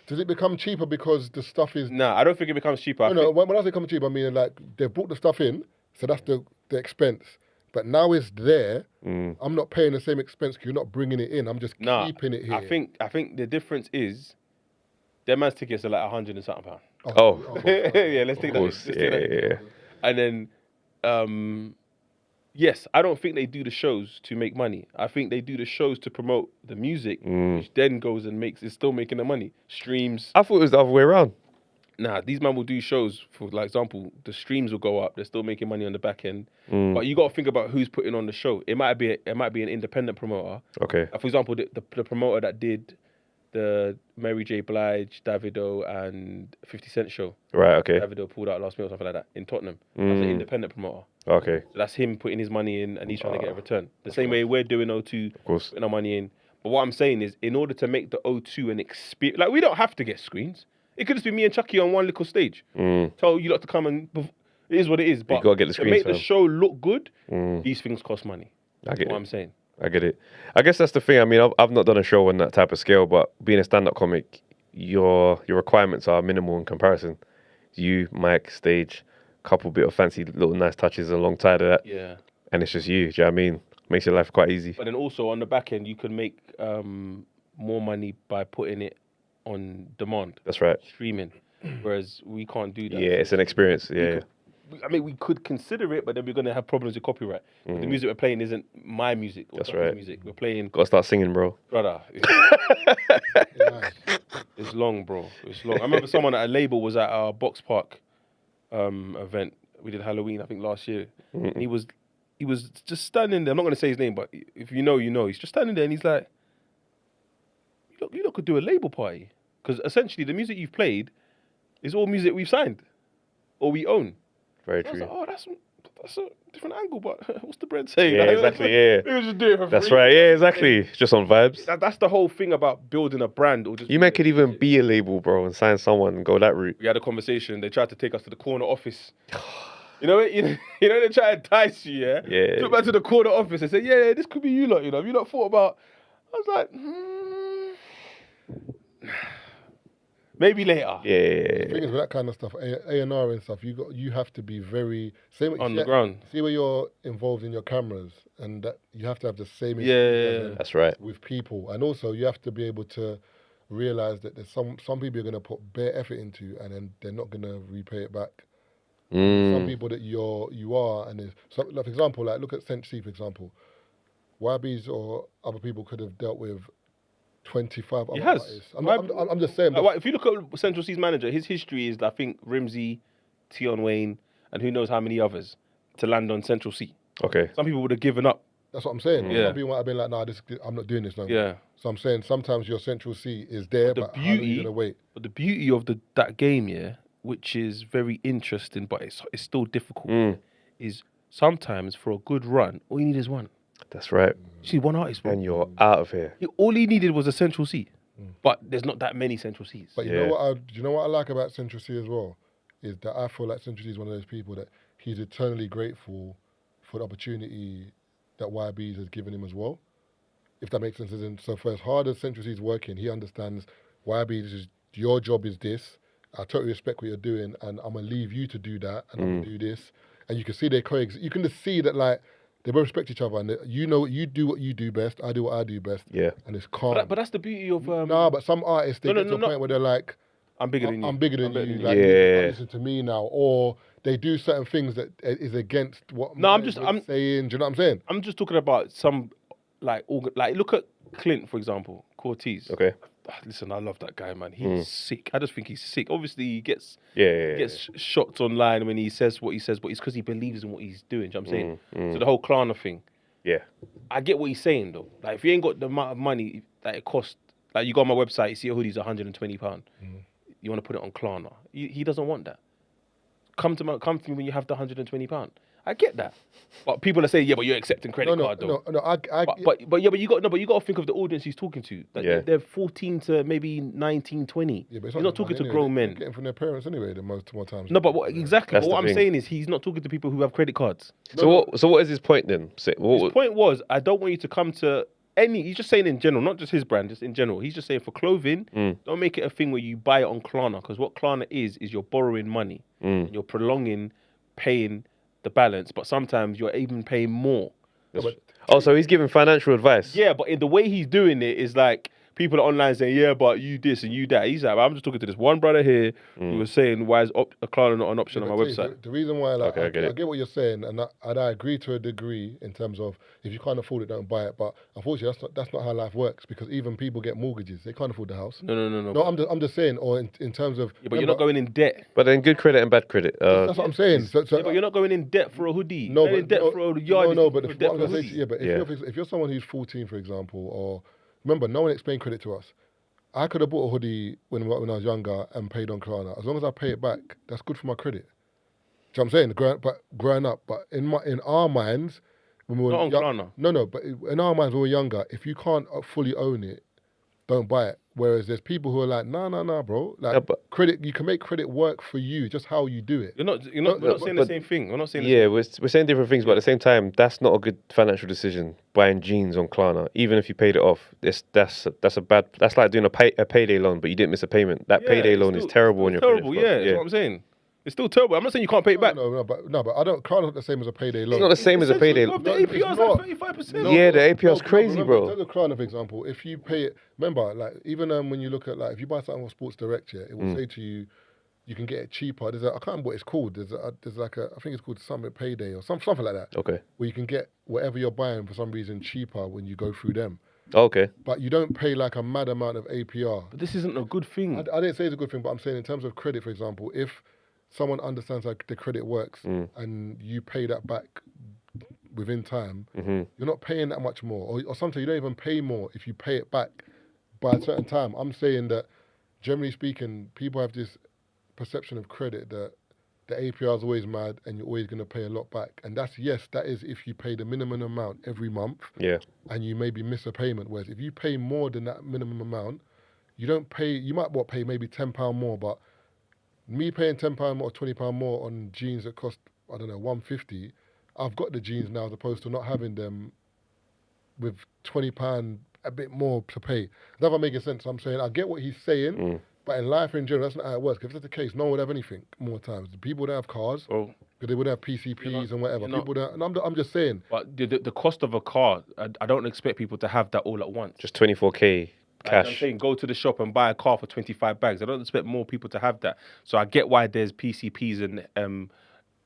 Does it become cheaper because the stuff is... Nah, I don't think it becomes cheaper. No, when I say become cheaper, I mean like they've brought the stuff in, so that's the expense. But now it's there. I'm not paying the same expense because you're not bringing it in. I'm just keeping it here. I think the difference is their man's tickets are like £100 and something. Yeah, let's take that. And then, yes, I don't think they do the shows to make money. I think they do the shows to promote the music, which then goes and it's still making the money. Streams. I thought it was the other way around. Nah, these man will do shows, for like example, the streams will go up, they're still making money on the back end. But you got to think about who's putting on the show. It might be an independent promoter. Okay. For example, the promoter that did the Mary J. Blige, Davido, and 50 Cent show. Right, okay. Davido pulled out last minute or something like that in Tottenham. That's an independent promoter. Okay. So that's him putting his money in and he's trying to get a return. The same way we're doing O2, of course, putting our money in. But what I'm saying is, in order to make the O2 an experience, like we don't have to get screens. It could just be me and Chucky on one little stage. Tell you lot to come and... It is what it is. But you gotta get the screens, to make the show look good, these things cost money. I get what I'm saying. I get it. I guess that's the thing. I mean, I've not done a show on that type of scale, but being a stand-up comic, your requirements are minimal in comparison. You, mic, stage, couple bit of fancy little nice touches alongside of that. Yeah. And it's just you. Do you know what I mean? Makes your life quite easy. But then also on the back end, you can make more money by putting it on demand. That's right. Streaming. Whereas we can't do that. Yeah, it's an experience. Yeah. I mean, we could consider it, but then we're going to have problems with copyright. The music we're playing isn't my music. Or that's right. Music. We're playing... Got to start singing, bro. Brother. It's long, bro. It's long. I remember someone at a label was at our Box Park event. We did Halloween, I think, last year. And he was just standing there. I'm not going to say his name, but if you know, you know. He's just standing there and he's like, you lot could do a label party. Because essentially the music you've played is all music we've signed or we own. Very true. I was like, oh, that's a different angle, but what's the bread saying? Yeah, exactly, yeah. We just do it for That's free. right, yeah, exactly. It's just on vibes. That's the whole thing about building a brand. Or just You man could even be a label, bro, and sign someone and go that route. We had a conversation. They tried to take us to the corner office. You know, they try to entice you, yeah? Yeah. Took back to the corner office and said, yeah, this could be you lot, you know. Have you not thought about... I was like, maybe later. Yeah. The thing is with that kind of stuff, A&R and stuff, you have to be very... On the ground. See where you're involved in your cameras, and that you have to have the same Yeah. That's right. with people. And also, you have to be able to realise that there's some people you're going to put bare effort into, and then they're not going to repay it back. Some people that you are, and so, like, for example, like look at Century C, for example. YBs or other people could have dealt with 25 other artists. I'm just saying. Like, if you look at Central C's manager, his history is, I think, Rimsey, Tion Wayne, and who knows how many others to land on Central C. Okay. Some people would have given up. That's what I'm saying. Yeah. Some people might have been like, nah, I'm not doing this no more. Yeah. So I'm saying sometimes your Central C is there, but how long are you going to wait? But the beauty of that game, yeah, which is very interesting, but it's still difficult, is sometimes for a good run, all you need is one. That's right. You see one artist, bro. And you're out of here. All he needed was a Central C. But there's not that many Central Cs. But you know what I like about Central C as well? Is that I feel like Central C is one of those people that he's eternally grateful for the opportunity that YBs has given him as well. If that makes sense. So for as hard as Central C is working, he understands YBs, your job is this. I totally respect what you're doing, and I'm going to leave you to do that, and I'm going to do this. And you can see they coexist. You can just see that, like, they both respect each other, and you know you do what you do best, I do what I do best. Yeah. And it's calm. But that's the beauty of... but some artists, they get to a point where they're like, I'm bigger than you. I'm bigger than you. Like, Yeah. you listen to me now. Or they do certain things that is against what I'm saying. Do you know what I'm saying? I'm just talking about some, like look at Clint, for example, Corteiz. Okay. Listen, I love that guy, man. He's sick. I just think he's sick. Obviously, he gets shots online when he says what he says, but it's because he believes in what he's doing. Do you know what I'm saying? So the whole Klarna thing. Yeah. I get what he's saying, though. Like, if you ain't got the amount of money that it costs, like, you go on my website, you see a hoodie's £120. You want to put it on Klarna. He doesn't want that. Come to me when you have the £120. I get that, but people are saying, yeah, but you're accepting credit card though. But you got to think of the audience he's talking to. Like, they're 14 to maybe 19, 20. Yeah, he's not talking to grown men. They're getting from their parents anyway. The more times. No, but exactly. But what I'm saying is, he's not talking to people who have credit cards. So what is his point then? His point was, I don't want you to come to he's just saying in general, not just his brand, just in general. He's just saying for clothing, don't make it a thing where you buy it on Klarna, because what Klarna is you're borrowing money. And you're prolonging paying the balance, but sometimes you're even paying more. So he's giving financial advice. Yeah, but in the way he's doing it is like people are online saying, yeah, but you this and you that. He's like, I'm just talking to this one brother here who was saying, why is a Klarna not an option on my website? The reason why, like, I get what you're saying, and I agree to a degree in terms of if you can't afford it, don't buy it. But unfortunately, that's not how life works, because even people get mortgages, they can't afford the house. No. No, I'm just saying, or in terms of. Yeah, but you're not going in debt. But then good credit and bad credit. That's what I'm saying. So, but you're not going in debt for a hoodie. No, you're in debt for a yard. No, but if you're someone who's 14, for example, or remember, no one explained credit to us. I could have bought a hoodie when I was younger and paid on Klarna. As long as I pay it back, that's good for my credit. Do you know what I'm saying? Growing up, but in our minds, when we were not on Klarna. No, but in our minds when we were younger, if you can't fully own it, don't buy it. Whereas there's people who are like, nah, bro. Like, credit, you can make credit work for you, just how you do it. We're not saying the same thing. We're not saying. Yeah, we're saying different things, but at the same time, that's not a good financial decision. Buying jeans on Klarna, even if you paid it off, that's like doing a payday loan, but you didn't miss a payment. That payday loan is terrible on your credit. Terrible, yeah. That's what I'm saying. It's still terrible. I'm not saying you can't pay it back. No, but I don't. Klarna's not the same as a payday loan. It's not the same as a payday loan. The APR's like 35%. Yeah, the APR's crazy, bro. In terms of Klarna, for example, if you pay it, remember, like even when you look at, like, if you buy something on Sports Direct, it will say to you, you can get it cheaper. I can't remember what it's called. There's like I think it's called Summit Payday or something like that. Okay. Where you can get whatever you're buying for some reason cheaper when you go through them. Okay. But you don't pay like a mad amount of APR. But this isn't a good thing. I didn't say it's a good thing, but I'm saying in terms of credit, for example, if someone understands how the credit works and you pay that back within time, you're not paying that much more. Or sometimes you don't even pay more if you pay it back by a certain time. I'm saying that, generally speaking, people have this perception of credit that the APR is always mad, and you're always going to pay a lot back. And that is if you pay the minimum amount every month, and you maybe miss a payment. Whereas if you pay more than that minimum amount, you don't pay. You might pay maybe £10 more, but me paying £10 more or £20 more on jeans that cost, I don't know, £150. I've got the jeans now as opposed to not having them with £20 a bit more to pay. Does that make sense? I'm saying I get what he's saying. But in life in general, that's not how it works. If that's the case, no one would have anything more times. The people would have cars, because they would have PCPs and whatever. People don't, and I'm just saying. But the cost of a car, I don't expect people to have that all at once. Just 24k cash. I'm saying go to the shop and buy a car for 25 bags. I don't expect more people to have that. So I get why there's PCPs and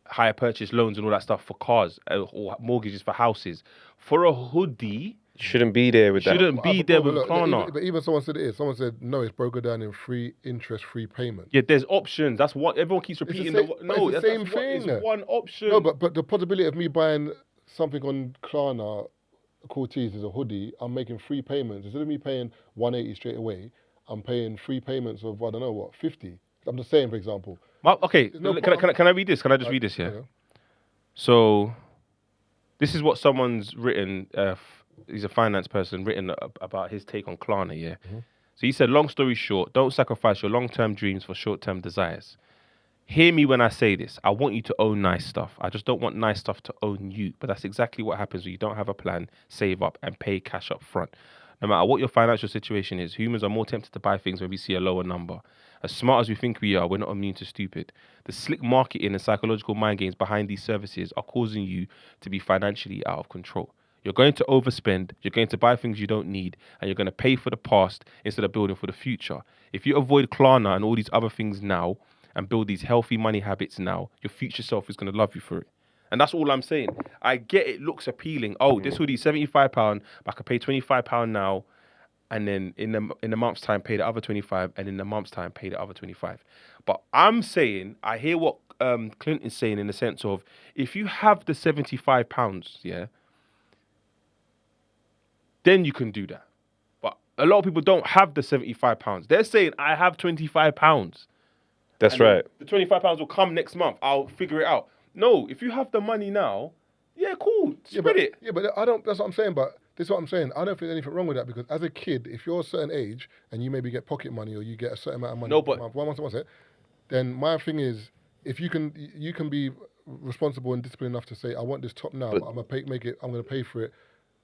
hire purchase loans and all that stuff for cars or mortgages for houses. For a hoodie... Shouldn't be there with that. Shouldn't be there with Klarna. But even someone said it is. Someone said, no, it's broken down in interest-free payment. Yeah, there's options. That's what everyone keeps repeating. It's the same thing. It's one option. No, but the possibility of me buying something on Klarna, Corteiz is a hoodie, I'm making 3 payments. Instead of me paying 180 straight away, I'm paying 3 payments of, I don't know what, 50. I'm just saying, for example. Okay, can I read this? Can I just read this, yeah? So, this is what someone's written... he's a finance person, written about his take on Klarna, yeah? So he said, long story short, don't sacrifice your long-term dreams for short-term desires. Hear me when I say this. I want you to own nice stuff. I just don't want nice stuff to own you. But that's exactly what happens when you don't have a plan, save up, and pay cash up front. No matter what your financial situation is, humans are more tempted to buy things when we see a lower number. As smart as we think we are, we're not immune to stupid. The slick marketing and psychological mind games behind these services are causing you to be financially out of control. You're going to overspend, you're going to buy things you don't need, and you're going to pay for the past instead of building for the future. If you avoid Klarna and all these other things now and build these healthy money habits now, your future self is going to love you for it. And that's all I'm saying. I get it looks appealing. Oh, this hoodie, £75, but I can pay £25 now, and then in the month's time, pay the other 25, and in the month's time, pay the other 25. But I'm saying, I hear what Clint is saying in the sense of, if you have the £75, yeah, then you can do that. But a lot of people don't have the £75. They're saying, I have £25. That's right. The £25 will come next month. I'll figure it out. No, if you have the money now, yeah, cool. Spread it. Yeah, but I don't, that's what I'm saying. But this is what I'm saying. I don't think there's anything wrong with that, because as a kid, if you're a certain age and you maybe get pocket money or you get a certain amount of money, one month, then my thing is, if you can be responsible and disciplined enough to say, I want this top now, but I'm going to pay for it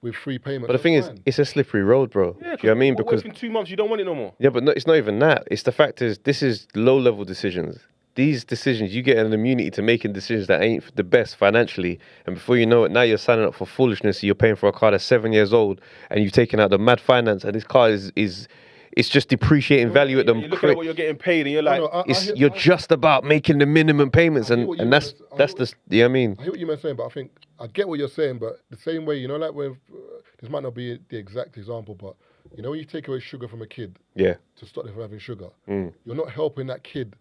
with 3 payments. But the thing is, it's a slippery road, bro. Yeah, do you know what I mean? Because in 2 months you don't want it no more. Yeah, but no, it's not even that. It's the fact is, this is low-level decisions. These decisions, you get an immunity to making decisions that ain't the best financially. And before you know it, now you're signing up for foolishness. You're paying for a car that's 7 years old, and you've taken out the mad finance, and this car is it's just depreciating value at them. You're looking at what you're getting paid, and you're like, you're just about making the minimum payments, and that's the, you know what I mean? I hear what you meant saying, but I think I get what you're saying, but the same way, you know, like when this might not be the exact example, but you know, when you take away sugar from a kid, to stop them from having sugar, you're not helping that kid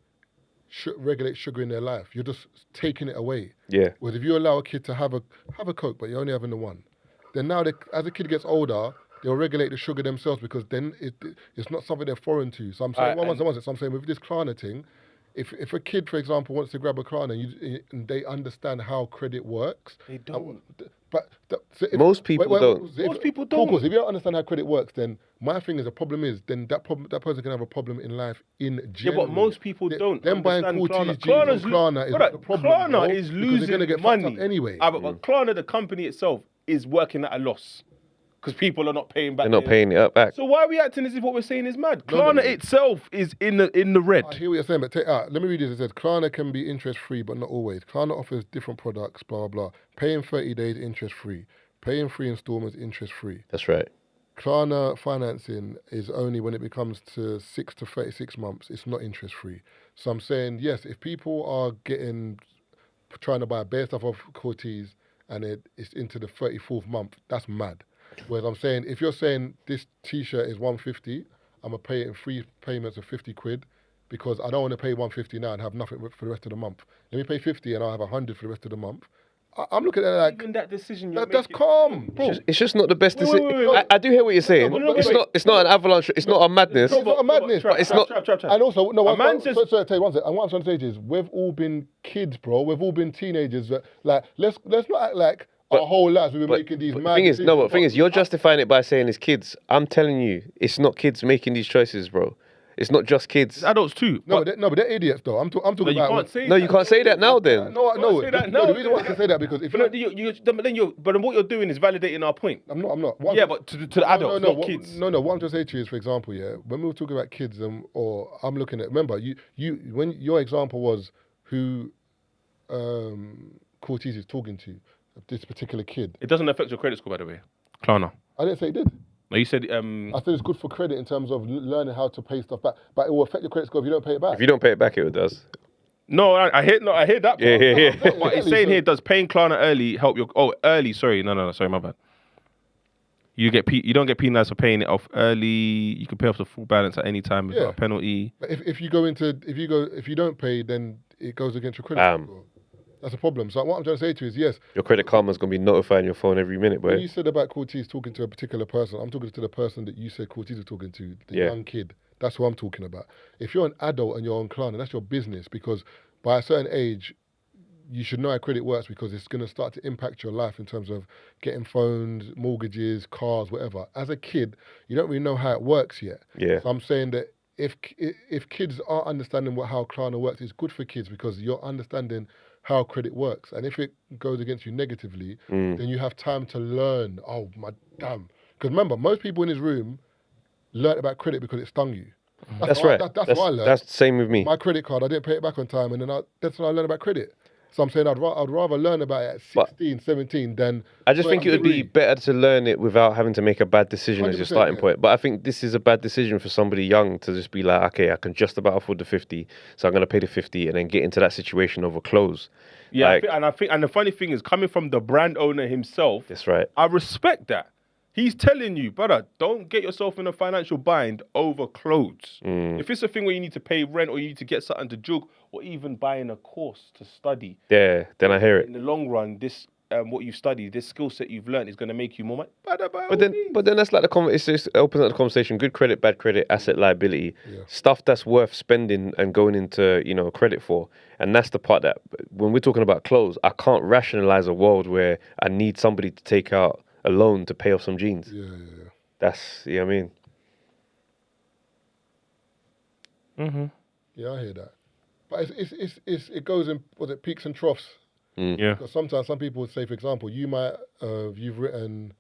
regulate sugar in their life. You're just taking it away. Yeah. Whereas if you allow a kid to have a Coke, but you're only having the one, then now as the kid gets older, they'll regulate the sugar themselves, because then it's not something they're foreign to. So I'm saying, so I'm saying with this Klarna thing, if a kid, for example, wants to grab a Klarna and they understand how credit works, they don't. Most people don't. Most people don't. If you don't understand how credit works, then my thing is, the problem is, then that person can have a problem in life in general. Yeah, but most people don't. Them buying Corteiz jeans on Klarna is the problem. Klarna is losing they're gonna get money anyway. But Klarna, the company itself, is working at a loss, because people are not paying back. They're not paying it back. So why are we acting as if what we're saying is mad? Klarna itself is in the red. I hear what you're saying, but let me read this. It says, Klarna can be interest-free, but not always. Klarna offers different products, blah, blah, blah. Paying 30 days, interest-free. Paying 3 installments, interest-free. That's right. Klarna financing is only when it becomes to 6 to 36 months. It's not interest-free. So I'm saying, yes, if people are trying to buy bare stuff off Corteiz and it's into the 34th month, that's mad. Whereas I'm saying, if you're saying this T-shirt is 150, I'm going to pay it in 3 payments of 50 quid, because I don't want to pay 150 now and have nothing for the rest of the month. Let me pay 50 and I'll have 100 for the rest of the month. I'm looking at it like even that decision. that's calm, bro. It's just not the best decision. Wait. I do hear what you're saying. It's not an avalanche. It's not a madness. It's not a madness, but it's not. And also, no, a man just. Sorry, tell you one second. And what I'm trying to say to you is, we've all been kids, bro. We've all been teenagers. Like, let's not act like our whole lives we've been making these mad decisions. The thing is, you're justifying it by saying it's kids. I'm telling you, it's not kids making these choices, bro. It's not just kids. It's adults too. But they're idiots though. I'm talking about. You can't say that now. Then no. The reason why I can say that because if but what you're doing is validating our point. I'm not. But to the adults, not kids. No. What I'm trying to say to you is, for example, when we were talking about kids, or I'm looking at. Remember, when your example was who Corteiz is talking to, this particular kid. It doesn't affect your credit score, by the way. Klarna. I didn't say it did. No, you said. I said it's good for credit in terms of learning how to pay stuff back, but it will affect your credit score if you don't pay it back. If you don't pay it back, it does. No, I hear that part. Yeah. But it's saying here, does paying Klarna early help your... Oh, early, sorry. No, sorry, my bad. You don't get penalised for paying it off early. You can pay off the full balance at any time without a penalty. But if you don't pay, then it goes against your credit score. That's a problem. So what I'm trying to say to you is, yes. Your Credit Karma's going to be notifying your phone every minute, boy. When you said about Corteiz talking to a particular person, I'm talking to the person that you said Corteiz was talking to, the young kid. That's who I'm talking about. If you're an adult and you're on Klarna, that's your business, because by a certain age, you should know how credit works, because it's going to start to impact your life in terms of getting phones, mortgages, cars, whatever. As a kid, you don't really know how it works yet. Yeah. So I'm saying that if kids are understanding how Klarna works, it's good for kids, because you're understanding how credit works. And if it goes against you negatively, then you have time to learn. Oh, my damn. Because remember, most people in this room learned about credit because it stung you. That's right. That's what I learned. That's the same with me. My credit card, I didn't pay it back on time, and then that's when I learned about credit. So I'm saying I'd rather learn about it at 16, 17 than... I just think it would be better to learn it without having to make a bad decision as your starting point. But I think this is a bad decision for somebody young to just be like, okay, I can just about afford the 50, so I'm going to pay the 50 and then get into that situation over clothes. Yeah, and the funny thing is, coming from the brand owner himself... That's right. I respect that. He's telling you, brother, don't get yourself in a financial bind over clothes. If it's a thing where you need to pay rent or you need to get something to jug, or even buying a course to study. Yeah, then I hear it. In the long run, this what you've studied, this skill set you've learned is going to make you more money. But then that's like it just opens up the conversation. Good credit, bad credit, asset, liability, stuff that's worth spending and going into credit for. And that's the part that when we're talking about clothes, I can't rationalize a world where I need somebody to take out a loan to pay off some jeans. Yeah. That's, what I mean? Mm-hmm. Yeah, I hear that. But it goes in, peaks and troughs. Yeah. Because sometimes some people would say, for example, you've written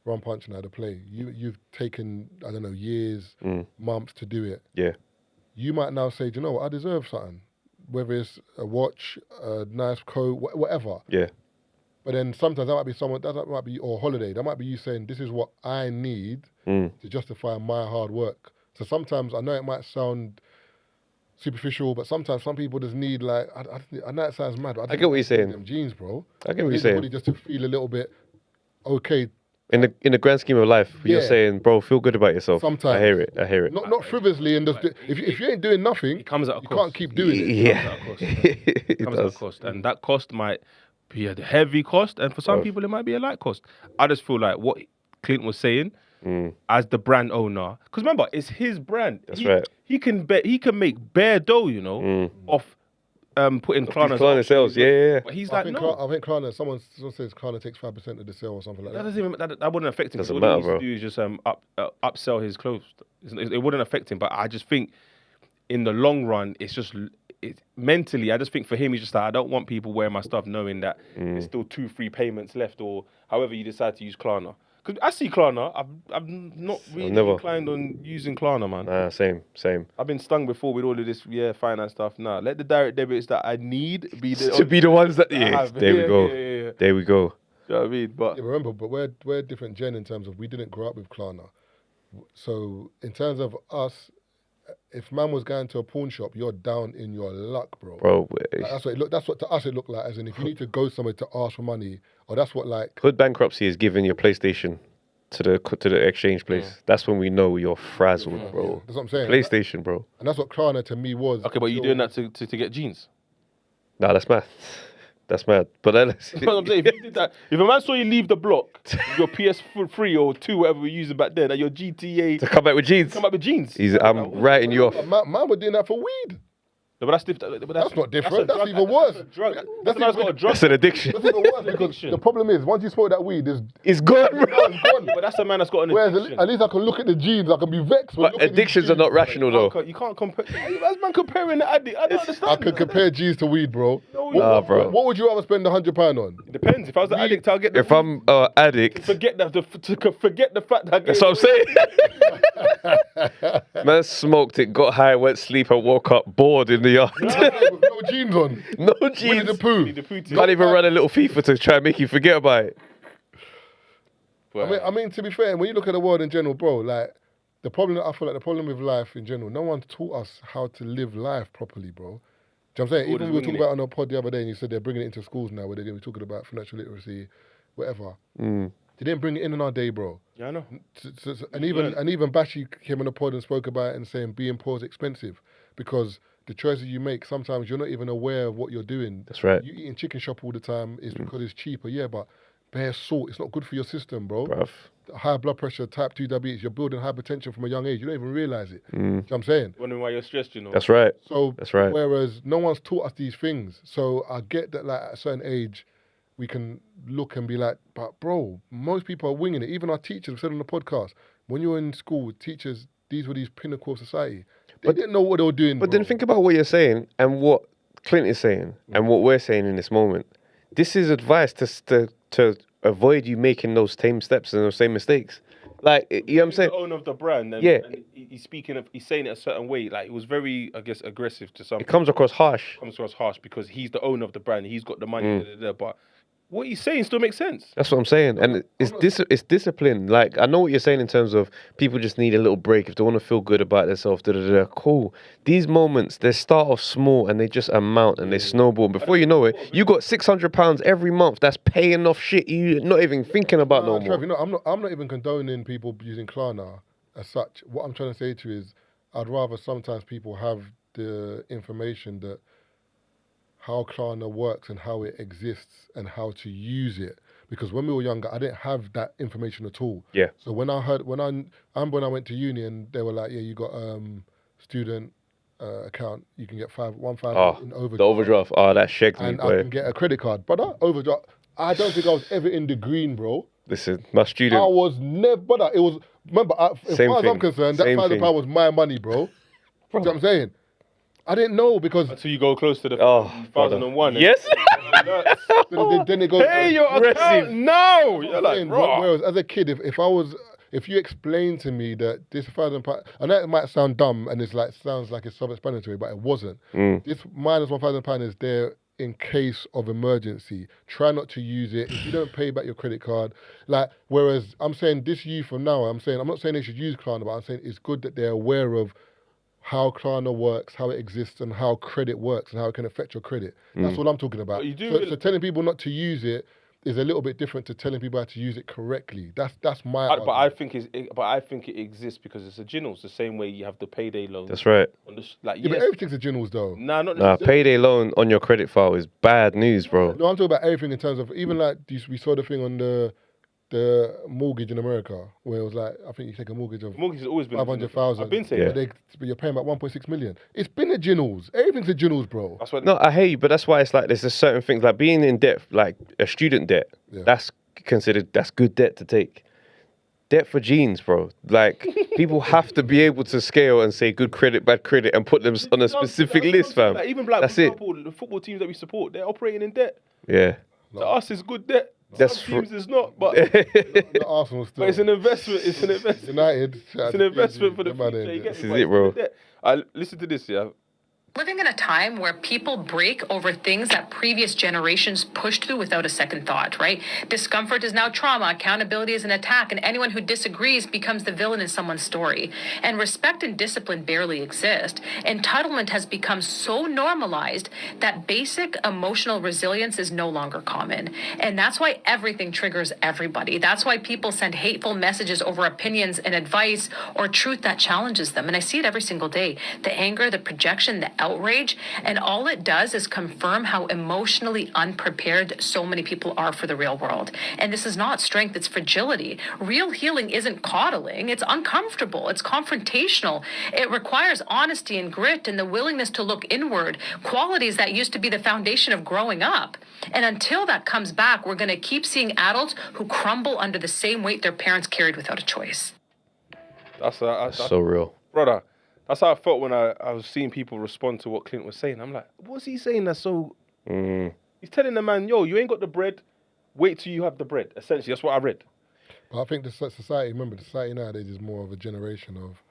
Rum Punch and How to Play. You've taken, I don't know, years, months to do it. Yeah. You might now say, do you know what, I deserve something. Whether it's a watch, a nice coat, whatever. Yeah. But then sometimes that might be or holiday. That might be you saying, this is what I need to justify my hard work. So sometimes, I know it might sound superficial, but sometimes some people just need, like, I know it sounds mad, but I get what you're saying. Them jeans, bro. I get what you're saying. Just to feel a little bit okay. In the grand scheme of life, you're saying, bro, feel good about yourself. Sometimes. I hear it. Not frivolously, and just if you ain't doing nothing, it comes at a cost. You can't keep doing it. Yeah. It comes at a cost. And that cost might be a heavy cost, and for some people it might be a light cost. I just feel like what Clint was saying, as the brand owner, because remember, it's his brand. That's right. He can make bare dough, off putting Klarna sales. Yeah. But he's I like, think no. I think Klarna. Someone says Klarna takes 5% of the sale or something like that. That wouldn't affect him. Doesn't all matter, he needs bro. to do is just upsell his clothes. It wouldn't affect him. But I just think in the long run, mentally, I just think for him, he's just like, I don't want people wearing my stuff knowing that there's still 2-3 payments left, or however you decide to use Klarna. Because I see Klarna, I'm not really inclined on using Klarna, man. Nah, same. I've been stung before with all of this finance stuff. Nah, let the direct debits that I need be the ones that there we go. Yeah. There we go. You know what I mean? But remember, but we're a different gen in terms of we didn't grow up with Klarna. So in terms of us, if man was going to a pawn shop, you're down in your luck, bro. That's what to us it looked like. As in, if you need to go somewhere to ask for money, or that's what like hood bankruptcy is giving your PlayStation to the exchange place. Yeah. That's when we know you're frazzled, bro. Yeah. That's what I'm saying. PlayStation, bro. And that's what Klarna to me was. Okay, but you're doing that to get jeans? Nah, that's math. That's mad. But then That's what I'm saying. If you did that, if a man saw you leave the block, with your PS3 or 2, whatever we were using back then, and your GTA, to come back with jeans. I'm writing you off. Man were doing that for weed. No, but that's not different. That's even worse. That's a drug. That's a drug. That's an addiction. That's even worse because the problem is once you smoke that weed, it's gone, bro. It's gone. But that's a man that's got an Whereas addiction. at least I can look at the genes, I can be vexed. But addictions are not rational, though. You can't compare. That's man comparing the addict. I don't understand. I can compare G's to weed, bro. Bro. What would you rather spend £100 on? It depends. If I was an addict, I'll get the If I'm an addict... Forget the fact that I That's what I'm saying. Man smoked it, got high, went sleep and woke up bored in the yard. With no jeans on. No Winnie jeans. the Pooh. Can't even run a little FIFA to try and make you forget about it. I mean, to be fair, when you look at the world in general, bro, like, I feel like the problem with life in general, no one's taught us how to live life properly, bro. Do you know what I'm saying? Even we were talking about on our pod the other day, and you said they're bringing it into schools now, where they're going to be talking about financial literacy, whatever. They didn't bring it in our day, bro. Yeah, I know. And even Bashi came on the pod and spoke about it and saying being poor is expensive because the choices you make, sometimes you're not even aware of what you're doing. That's right. You eating chicken shop all the time is because it's cheaper, yeah, but bare salt, it's not good for your system, bro. Bruv. High blood pressure, type 2 diabetes, you're building hypertension from a young age. You don't even realise it. You know what I'm saying? Wondering why you're stressed, you know. That's right. So, that's right. Whereas no one's taught us these things. So I get that, like, at a certain age, we can look and be like, but bro, most people are winging it. Even our teachers, we said on the podcast, when you were in school, teachers, these were these pinnacle of society. They didn't know what they were doing. But then think about what you're saying and what Clint is saying and what we're saying in this moment. This is advice to avoid you making those same steps and those same mistakes. Like, you know what I'm saying? The owner of the brand, and, yeah. And he's saying it a certain way. Like, it was very, I guess, aggressive to some. It comes across harsh. Because he's the owner of the brand. He's got the money. But what he's saying still makes sense. That's what I'm saying. And it's discipline. Like, I know what you're saying in terms of people just need a little break if they want to feel good about themselves. Cool. These moments, they start off small and they just amount and they snowball. Before you know it, you got £600 every month. That's paying off shit you're not even thinking about no more. Trev, I'm not even condoning people using Klarna as such. What I'm trying to say to you is I'd rather sometimes people have the information that how Klarna works and how it exists and how to use it. Because when we were younger, I didn't have that information at all. Yeah. So when I went to uni and they were like, yeah, you got student account, you can get $1,000 in overdraft. The overdraft. Oh, that shagged me. And I can get a credit card. But overdraft, I don't think I was ever in the green, bro. Listen, my student. I was never, brother. It was, remember, as far as I'm concerned, that £1,000 was my money, bro. You know what I'm saying? I didn't know because... Until you go close to the 2001. Yes? then it goes... Hey, your account, no! You're like, whereas as a kid, if you explain to me that this £1,000... I know it might sound dumb and sounds like it's self-explanatory, but it wasn't. This minus £1,000 is there in case of emergency. Try not to use it. If you don't pay back your credit card... whereas I'm saying this youth from now, I'm not saying they should use Klarna, but I'm saying it's good that they're aware of how Klarna works, how it exists, and how credit works, and how it can affect your credit. That's what I'm talking about. So telling people not to use it is a little bit different to telling people how to use it correctly. That's my argument. But I think it exists because it's a ginnels, the same way you have the payday loan. That's right. But everything's a ginnels though. Not payday loan on your credit file is bad news, bro. No, I'm talking about everything in terms of even we saw the thing on the mortgage in America, where it was like, I think you take a mortgage of has always been 500,000. I've been saying but you're paying about 1.6 million. It's been a ginnels. Everything's a ginnels, bro. No, I hear you, but that's why it's like there's a certain things like being in debt, like a student debt. Yeah. That's good debt to take. Debt for genes, bro. Like people have to be able to scale and say good credit, bad credit, and put them on a specific list, fam. Like, even like, for example, the football teams that we support, they're operating in debt. Yeah. To us, it's good debt. That's Some teams is not, but not Arsenal still. But it's an investment. It's an investment. United. It's an investment for the future. This is it, bro. Listen to this, yeah. Living in a time where people break over things that previous generations pushed through without a second thought, right? Discomfort is now trauma, accountability is an attack, and anyone who disagrees becomes the villain in someone's story. And respect and discipline barely exist. Entitlement has become so normalized that basic emotional resilience is no longer common. And that's why everything triggers everybody. That's why people send hateful messages over opinions and advice or truth that challenges them. And I see it every single day. The anger, the projection, the outrage. And all it does is confirm how emotionally unprepared so many people are for the real world. And this is not strength, it's fragility. Real healing isn't coddling, it's uncomfortable, it's confrontational. It requires honesty and grit and the willingness to look inward, qualities that used to be the foundation of growing up. And until that comes back, we're going to keep seeing adults who crumble under the same weight their parents carried without a choice. That's so real. Brother, that's how I felt when I was seeing people respond to what Clint was saying. I'm like, what's he saying that's so... He's telling the man, yo, you ain't got the bread, wait till you have the bread. Essentially, that's what I read. But I think the society nowadays is more of a generation of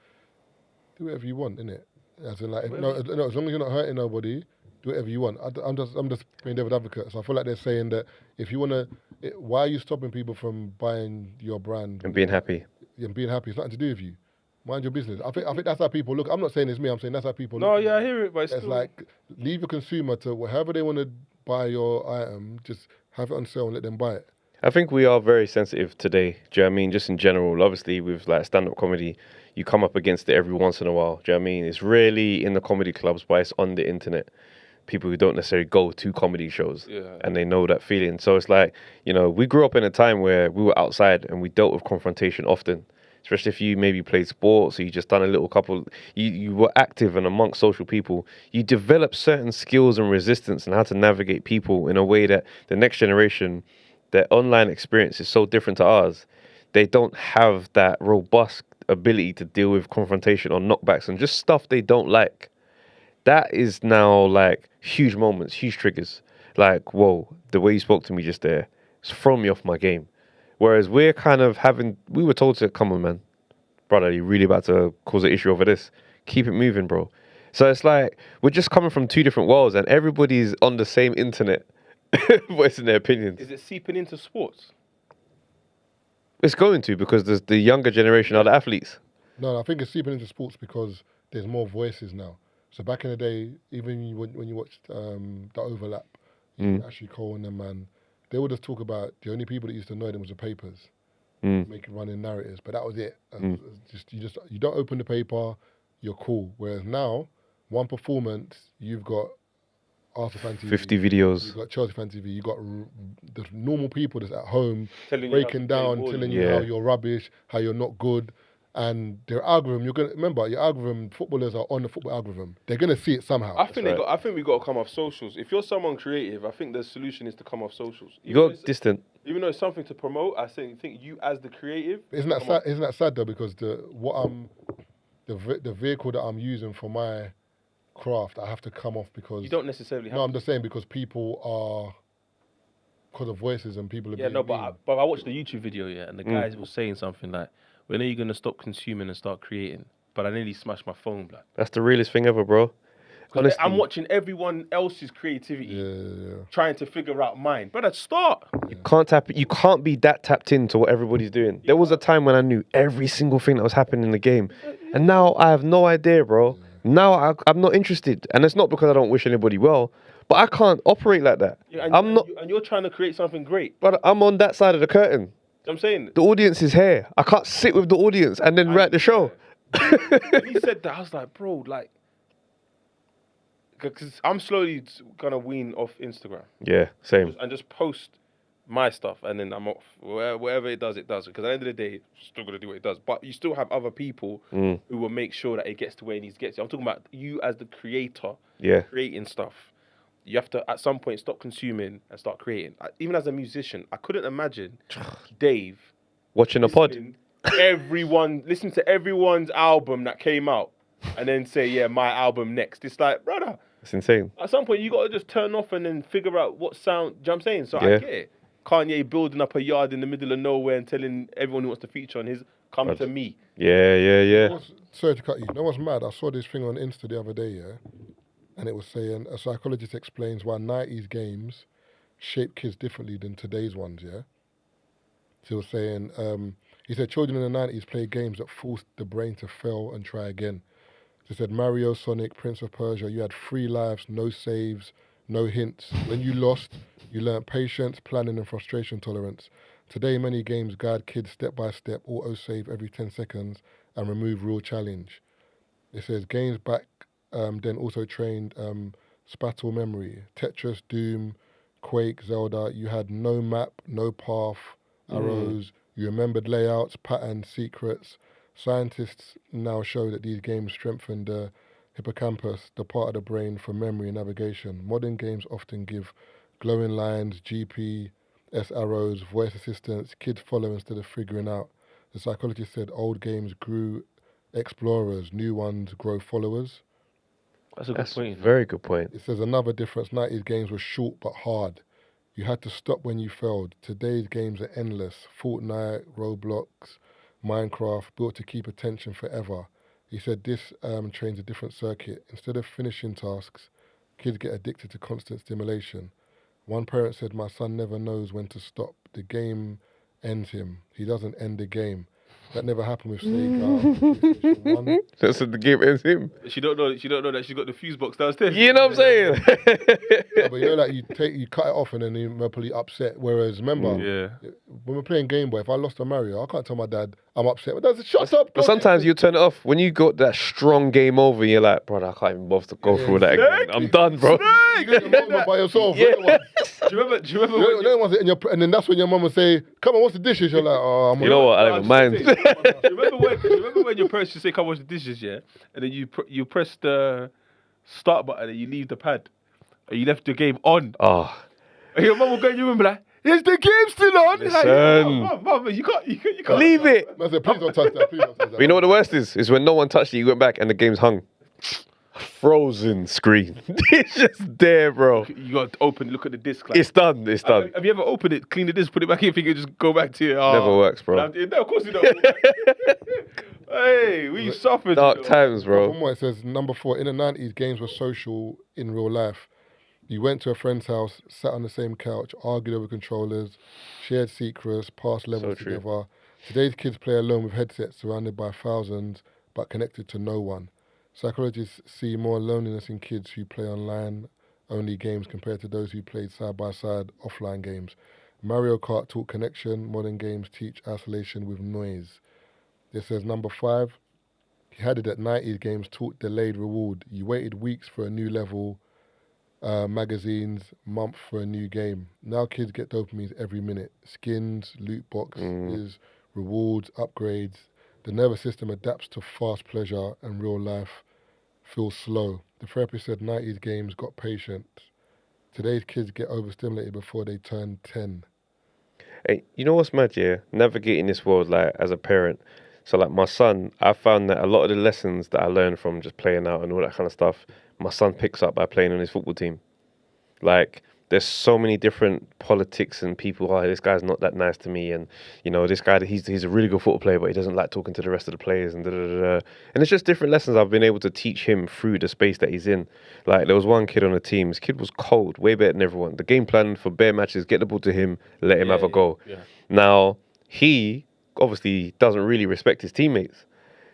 do whatever you want, innit? As in, like, as long as you're not hurting nobody, do whatever you want. I'm just being devil's advocate. So I feel like they're saying that if you want to... Why are you stopping people from buying your brand? And being happy. And being happy. It's nothing to do with you. Mind your business. I think that's how people look. I'm not saying it's me. I'm saying that's how people look. No, yeah, I hear it, but it's like, leave your consumer to however they want to buy your item. Just have it on sale and let them buy it. I think we are very sensitive today. Do you know what I mean? Just in general, obviously with like stand-up comedy, you come up against it every once in a while. Do you know what I mean? It's rarely in the comedy clubs, but it's on the internet. People who don't necessarily go to comedy shows, and they know that feeling. So it's like, you know, we grew up in a time where we were outside and we dealt with confrontation often. Especially if you maybe played sports or you just done a little couple, you were active and amongst social people, you develop certain skills and resistance and how to navigate people in a way that the next generation, their online experience is so different to ours. They don't have that robust ability to deal with confrontation or knockbacks and just stuff they don't like. That is now like huge moments, huge triggers. Like, whoa, the way you spoke to me just there, it's thrown me off my game. Whereas we're kind of we were told to, come on, man, brother, you're really about to cause an issue over this. Keep it moving, bro. So it's like, we're just coming from two different worlds and everybody's on the same internet voicing their opinions. Is it seeping into sports? It's going to, because there's the younger generation are the athletes. No, I think it's seeping into sports because there's more voices now. So back in the day, even when you watched The Overlap, Ashley Cole and them, man, they would just talk about the only people that used to know them was the papers, making running narratives. But that was it. You don't open the paper, you're cool. Whereas now, one performance, you've got Arsenal Fan TV, 50 videos. You've got Chelsea Fan TV. You've got the normal people that's at home breaking down, telling you how you're rubbish, how you're not good. And their algorithm, you're gonna remember your algorithm. Footballers are on the football algorithm. They're gonna see it somehow. I think we got to come off socials. If you're someone creative, I think the solution is to come off socials. You go distant. Even though it's something to promote, I think you as the creative. Isn't that sad? Isn't that sad though? Because the vehicle that I'm using for my craft, I have to come off because you don't necessarily have. No, I'm just saying because people are because of voices and people are. Yeah, no, but I watched the YouTube video, and the guys was saying something like, when are you going to stop consuming and start creating? But I nearly smashed my phone, blood. That's the realest thing ever, bro. Honestly, I'm watching everyone else's creativity, trying to figure out mine. Brother, start. You can't be that tapped into what everybody's doing. There was a time when I knew every single thing that was happening in the game. And now I have no idea, bro. Now I'm not interested. And it's not because I don't wish anybody well, but I can't operate like that. Yeah, and you're trying to create something great. But I'm on that side of the curtain. I'm saying the audience is here. I can't sit with the audience and then write the show. When he said that, I was like, bro, like, because I'm slowly gonna wean off Instagram. Yeah, same. And just post my stuff, and then I'm off. Whatever it does, it does. Because at the end of the day, it's still gonna do what it does. But you still have other people who will make sure that it gets to where it needs to get to. I'm talking about you as the creator, creating stuff. You have to, at some point, stop consuming and start creating. Even as a musician, I couldn't imagine Dave watching a pod. Listen to everyone's album that came out and then say, yeah, my album next. It's like, brother. It's insane. At some point, you got to just turn off and then figure out what sound. Do you know what I'm saying? So I get it. Kanye building up a yard in the middle of nowhere and telling everyone who wants to feature on his, come to me. Yeah. Sorry to cut you. You know what's mad? I saw this thing on Insta the other day, and it was saying a psychologist explains why 90s games shape kids differently than today's ones, So he was saying, he said children in the 90s played games that forced the brain to fail and try again. So he said Mario, Sonic, Prince of Persia, you had 3 lives, no saves, no hints. When you lost, you learnt patience, planning and frustration tolerance. Today, many games guide kids step by step, auto-save every 10 seconds and remove real challenge. It says games back then also trained spatial memory. Tetris, Doom, Quake, Zelda. You had no map, no path, arrows. You remembered layouts, patterns, secrets. Scientists now show that these games strengthen the hippocampus, the part of the brain for memory and navigation. Modern games often give glowing lines, GPS arrows, voice assistance. Kids follow instead of figuring out. The psychologist said old games grew explorers, new ones grow followers. That's a good point. Very good point. It says another difference, 90s games were short but hard. You had to stop when you failed. Today's games are endless. Fortnite, Roblox, Minecraft, built to keep attention forever. He said this trains a different circuit. Instead of finishing tasks, kids get addicted to constant stimulation. One parent said, my son never knows when to stop. The game ends him. He doesn't end the game. That never happened with Sega. That's what the game ends him. She don't know that she got the fuse box downstairs. You know what I'm saying? Yeah, but you know, like you cut it off and then you're probably upset. Whereas remember, when we're playing Game Boy, if I lost a Mario, I can't tell my dad I'm upset. But Dad, shut up. But sometimes you turn it off when you got that strong game over. You're like, brother, I can't even bother to go through that again. I'm done, bro. You get your mum by yourself. Yeah. Do you remember? And then that's when your mum will say, "Come on, what's the dishes?" You're like, "Oh, I'm." You know what? I don't even mind. Do you remember when your parents used to say, "Come wash the dishes," yeah? And then you press the start button and you leave the pad, and you left the game on. Oh. And your mum will go in your room and be like, "Is the game still on?" Listen. Like, Mum, you can't Leave it. I said, "Please don't touch that. Please don't touch that." But you know what the worst is? Is when no one touched it, you went back and the game's hung. Frozen screen. It's just there, bro. You got to open, look at the disc. Like, It's done. It's done. Have you ever opened it, clean the disc, put it back in, think you just go back to it? Oh, Never works, bro. No, of course you don't. Hey, we suffered. Dark times, bro. One more, it says, number 4, in the 90s, games were social in real life. You went to a friend's house, sat on the same couch, argued over controllers, shared secrets, passed levels So true. together. Today's kids play alone with headsets surrounded by thousands, but connected to no one. Psychologists see more loneliness in kids who play online-only games compared to those who played side-by-side offline games. Mario Kart taught connection. Modern games teach isolation with noise. This says, number 5, he had it at 90s games taught delayed reward. You waited weeks for a new level, magazines, month for a new game. Now kids get dopamines every minute. Skins, loot boxes, rewards, upgrades. The nervous system adapts to fast pleasure and real life feels slow. The therapist said 90s games got patient. Today's kids get overstimulated before they turn 10. Hey, you know what's mad, yeah? Navigating this world, like, as a parent. So, like, my son, I found that a lot of the lessons that I learned from just playing out and all that kind of stuff, my son picks up by playing on his football team. Like, there's so many different politics and people, this guy's not that nice to me, and, you know, this guy, he's a really good football player, but he doesn't like talking to the rest of the players, and And it's just different lessons I've been able to teach him through the space that he's in. Like, there was one kid on the team, this kid was cold, way better than everyone. The game plan for bare matches, get the ball to him, let him have a go. Yeah. Now, he obviously doesn't really respect his teammates.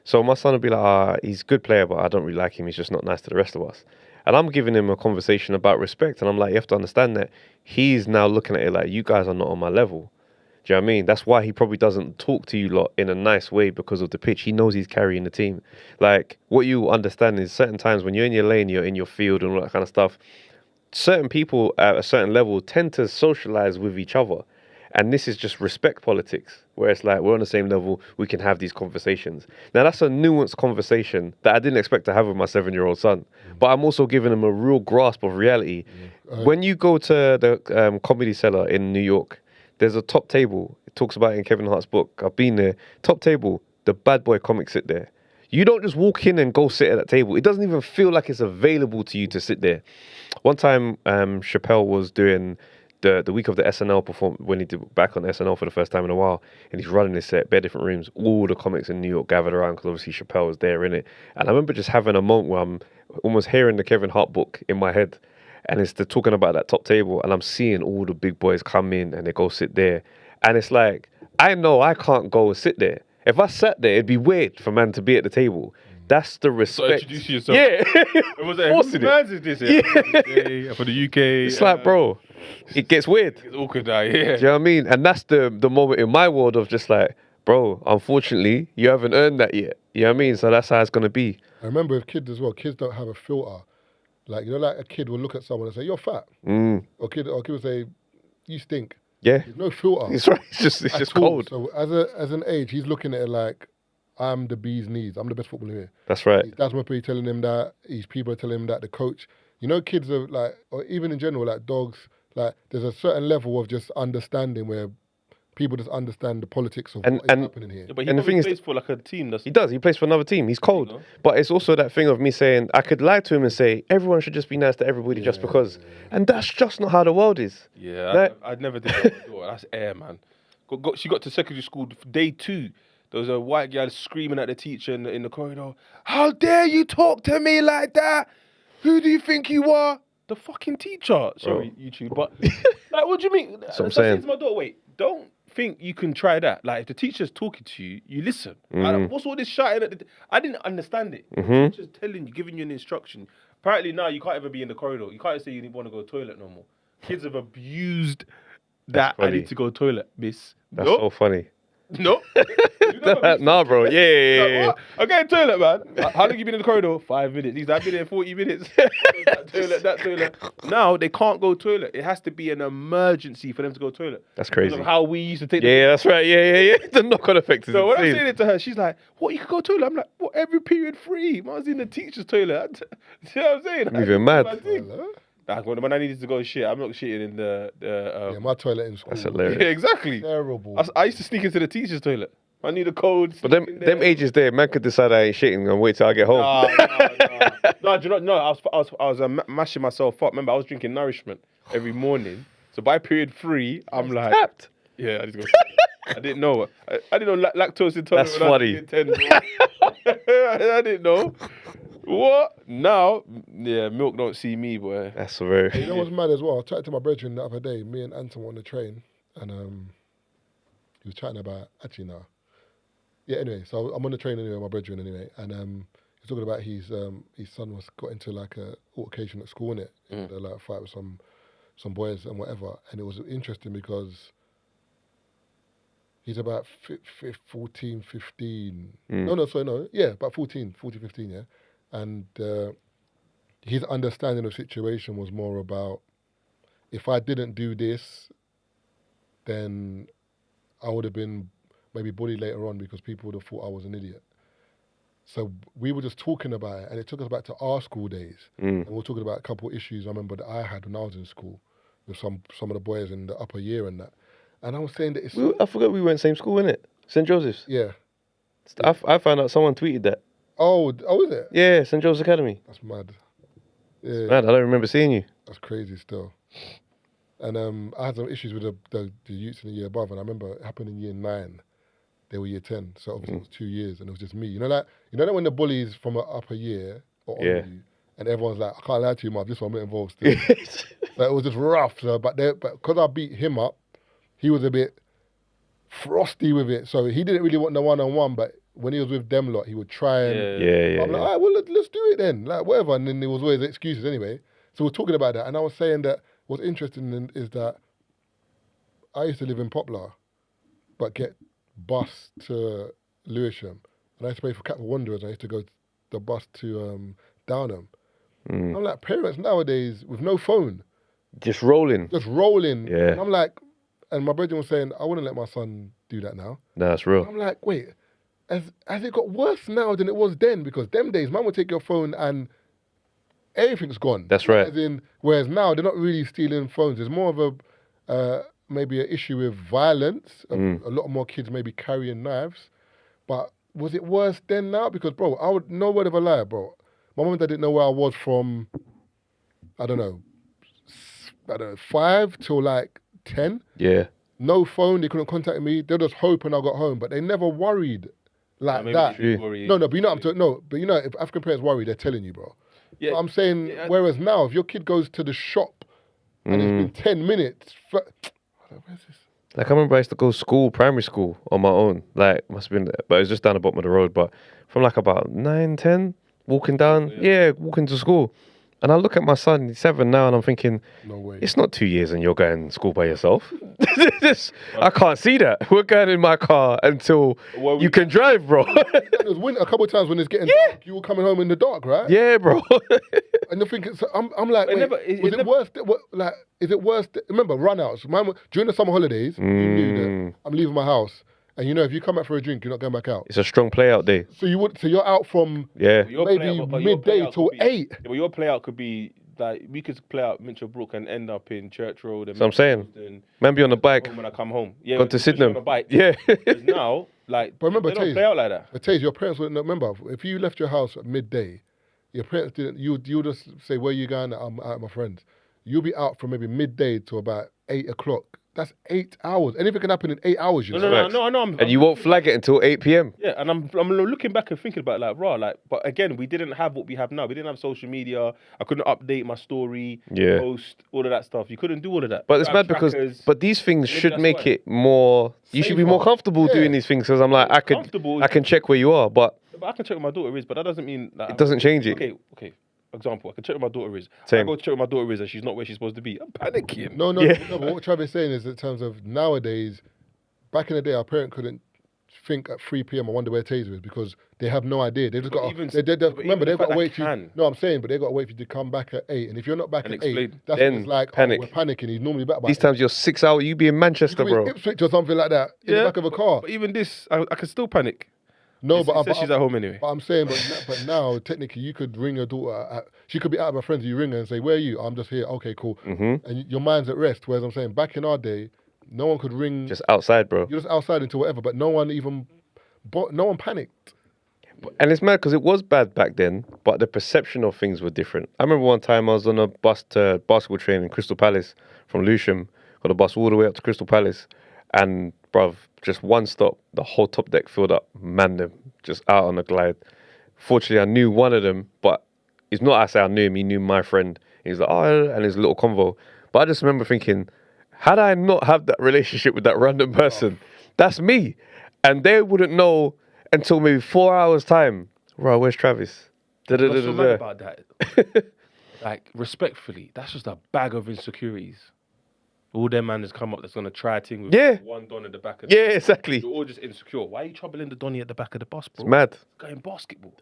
So my son would be like, he's a good player, but I don't really like him. He's just not nice to the rest of us. And I'm giving him a conversation about respect. And I'm like, you have to understand that he's now looking at it like, you guys are not on my level. Do you know what I mean? That's why he probably doesn't talk to you lot in a nice way because of the pitch. He knows he's carrying the team. Like, what you understand is certain times when you're in your lane, you're in your field and all that kind of stuff, certain people at a certain level tend to socialize with each other. And this is just respect politics, where it's like, we're on the same level, we can have these conversations. Now, that's a nuanced conversation that I didn't expect to have with my 7-year-old son. But I'm also giving him a real grasp of reality. When you go to the Comedy Cellar in New York, there's a top table. It talks about it in Kevin Hart's book. I've been there. Top table, the bad boy comics sit there. You don't just walk in and go sit at that table. It doesn't even feel like it's available to you to sit there. One time, Chappelle was doing the week of the SNL performance, when he did back on SNL for the first time in a while, and he's running his set, bare different rooms, all the comics in New York gathered around because obviously Chappelle was there in it. And I remember just having a moment where I'm almost hearing the Kevin Hart book in my head, and they're talking about that top table, and I'm seeing all the big boys come in and they go sit there, and it's like, I know I can't go sit there. If I sat there, it'd be weird for man to be at the table. That's the respect. So introduce yourself. Yeah. Whose man's is this? Yeah. For the UK. It's like, bro, it gets weird. It's awkward now, yeah. Do you know what I mean? And that's the moment in my world of just like, bro, unfortunately, you haven't earned that yet. You know what I mean? So that's how it's going to be. I remember with kids as well, kids don't have a filter. Like, you know, like a kid will look at someone and say, "You're fat." Or kid will say, "You stink." Yeah. There's no filter. It's right. It's just cold. So as an age, he's looking at it like, I'm the bee's knees. I'm the best footballer here. That's right. His dad's probably telling him that. His people are telling him that. The coach. You know, kids are like, or even in general, like dogs, like there's a certain level of just understanding where people just understand the politics of what is happening here. Yeah, but he plays for like a team. He does. He plays for another team. He's cold. You know? But it's also that thing of me saying, I could lie to him and say, everyone should just be nice to everybody just because. And that's just not how the world is. Yeah, like, I'd never did that before. That's air, man. She got to secondary school day 2. There was a white girl screaming at the teacher in the corridor, "How dare you talk to me like that? Who do you think you are?" The fucking teacher. Sorry, YouTube. But, like, what do you mean? That's what I'm saying. I said to my daughter, wait, don't think you can try that. Like, if the teacher's talking to you, you listen. Like, what's all this shouting at I didn't understand it. The teacher's telling you, giving you an instruction. Apparently now you can't ever be in the corridor. You can't say you want to go to the toilet no more. Kids have abused that. I need to go to the toilet, miss. That's so funny. No. Nah, bro. Yeah. Like, okay, toilet, man. How long you been in the corridor? 5 minutes. I've been there 40 minutes. that toilet. Now they can't go toilet. It has to be an emergency for them to go toilet. That's crazy. Because of how we used to take. Yeah, that's right. Yeah. The knock-on effect is so when insane. I'm saying it to her, she's like, "What? You could go toilet?" I'm like, "What? Every period free? I was in the teacher's toilet." See what I'm saying? I'm even mad. When I needed to go shit, I'm not shitting in the. My toilet in school. That's hilarious. Yeah, exactly. Terrible. I used to sneak into the teacher's toilet. I need a code. But them ages there, man could decide I ain't shitting and wait till I get home. No, do you not? No, I was mashing myself up. Remember, I was drinking nourishment every morning. So by period 3, I'm like, tapped. Yeah, I need to go. I didn't know. I didn't know lactose intolerant. That's funny. 10, I didn't know. What? Now, yeah, milk don't see me, boy. That's very. You know what's mad as well? I was chatting to my brethren the other day. Me and Anton were on the train, and he was chatting about Yeah, anyway, so I'm on the train anyway, my brethren anyway, and he's talking about his son got into like a altercation at school, innit? Like a fight with some boys and whatever, and it was interesting because he's about 14, 15. About 14, 15, yeah. And his understanding of the situation was more about, if I didn't do this, then I would have been maybe bullied later on because people would have thought I was an idiot. So we were just talking about it, and it took us back to our school days. And we were talking about a couple of issues I remember that I had when I was in school with some of the boys in the upper year and that. And I was saying that I forgot we went same school, innit? St. Joseph's. Yeah. I found out someone tweeted that. Oh, is it? Yeah, St. Joseph's Academy. That's mad. Yeah. Mad, I don't remember seeing you. That's crazy still. And I had some issues with the youths in the year above, and I remember it happened in year 9. They were year 10, so obviously it was 2 years, and it was just me. You know that when the bullies from an upper year are on you, and everyone's like, I can't lie to you, Marv, this one I'm not involved still. So it was just rough. So, but because I beat him up, he was a bit frosty with it. So he didn't really want the one-on-one, but when he was with them lot, he would try and... Yeah. I'm like, all right, well, let's do it then. Like, whatever. And then there was always excuses anyway. So we're talking about that. And I was saying that what's interesting is that I used to live in Poplar, but get bus to Lewisham. And I used to pay for Capital Wanderers. I used to go the bus to Downham. I'm like, parents nowadays with no phone. Just rolling. Yeah. And I'm like, and my brother was saying, I wouldn't let my son do that now. No, that's real. I'm like, wait, has it got worse now than it was then? Because them days, man would take your phone and everything's gone. That's right. Whereas now, they're not really stealing phones. There's more of maybe an issue with violence. A lot more kids maybe carrying knives. But was it worse then now? Because, bro, no word of a lie, bro. My mum and dad didn't know where I was from, I don't know, 5 till like 10. Yeah. No phone, they couldn't contact me. They were just hoping I got home, but they never worried like that. No, but you know what I'm talking. No, but you know, if African parents worry, they're telling you, bro. Yeah. So I'm saying, whereas now, if your kid goes to the shop and it's been 10 minutes, where's this? Like, I remember I used to go to primary school on my own. Like, must have been, but it was just down the bottom of the road. But from like about 9, 10, walking down, walking to school. And I look at my son, he's 7 now, and I'm thinking, No way. it's not 2 years and you're going to school by yourself. I can't see that. We're going in my car until you can drive, bro. It was winter, a couple of times when it's getting dark, you were coming home in the dark, right? Yeah, bro. And you're thinking, so I'm like, wait, was it worse? Like, is it worse? Remember, run-outs. During the summer holidays, you knew that I'm leaving my house. And you know, if you come out for a drink, you're not going back out. It's a strong play out day. So you're out from maybe midday till 8. Yeah, but your play out could be like we could play out Mitchell Brook and end up in Church Road. So I'm saying, man, be on the bike. When I come home, yeah, gone to Sydney on the bike. Yeah. Now, like, but remember, they don't play out like that. But Taze, your parents wouldn't remember. If you left your house at midday, your parents didn't. You just say, "Where you going?" I'm out with my friends. You'll be out from maybe midday to about 8 o'clock. That's 8 hours. Anything can happen in 8 hours. You know? No, I know. And you won't flag it until 8 p.m. Yeah, and I'm looking back and thinking about but again, we didn't have what we have now. We didn't have social media. I couldn't update my story, post, all of that stuff. You couldn't do all of that. But it's mad because these things should make it more. You should be more comfortable doing these things because I'm like I can check where you are, but I can check where my daughter is, but that doesn't mean that it doesn't change it. Okay. Example, I can check where my daughter is. Same. I go check where my daughter is and she's not where she's supposed to be. I'm panicking. No, but what Travis is saying is in terms of nowadays, back in the day, our parent couldn't think at 3 p.m. I wonder where Tazer is because they have no idea. They've just got remember they've got to wait for you. No, I'm saying, but they've got to wait for you to come back at 8. And if you're not back at 8, that's when it's like panic. We're panicking. He's normally back by these times you're 6 hours. You be in Manchester, bro. Ipswich or something like that in the back of a car. But even this, I can still panic. No, but she's at home anyway. But I'm saying, but now technically you could ring your daughter. She could be out with her friends. You ring her and say, "Where are you?" I'm just here. Okay, cool. And your mind's at rest. Whereas I'm saying, back in our day, no one could ring. Just outside, bro. You're just outside until whatever. But no one panicked. And it's mad because it was bad back then, but the perception of things were different. I remember one time I was on a bus to basketball training in Crystal Palace from Lewisham. Got a bus all the way up to Crystal Palace, and bruv, just one stop, the whole top deck filled up, manned them, just out on the glide. Fortunately, I knew one of them, but it's not I say I knew him, he knew my friend. He's like, oh, and his little convo. But I just remember thinking, had I not have that relationship with that random person, that's me. And they wouldn't know until maybe 4 hours time. Bro, where's Travis? What's so mad about that? Like, respectfully, that's just a bag of insecurities. All them man has come up that's gonna try a thing with one don at the back of the bus. Exactly. You're all just insecure. Why are you troubling the Donny at the back of the bus, bro? It's mad. Going basketball.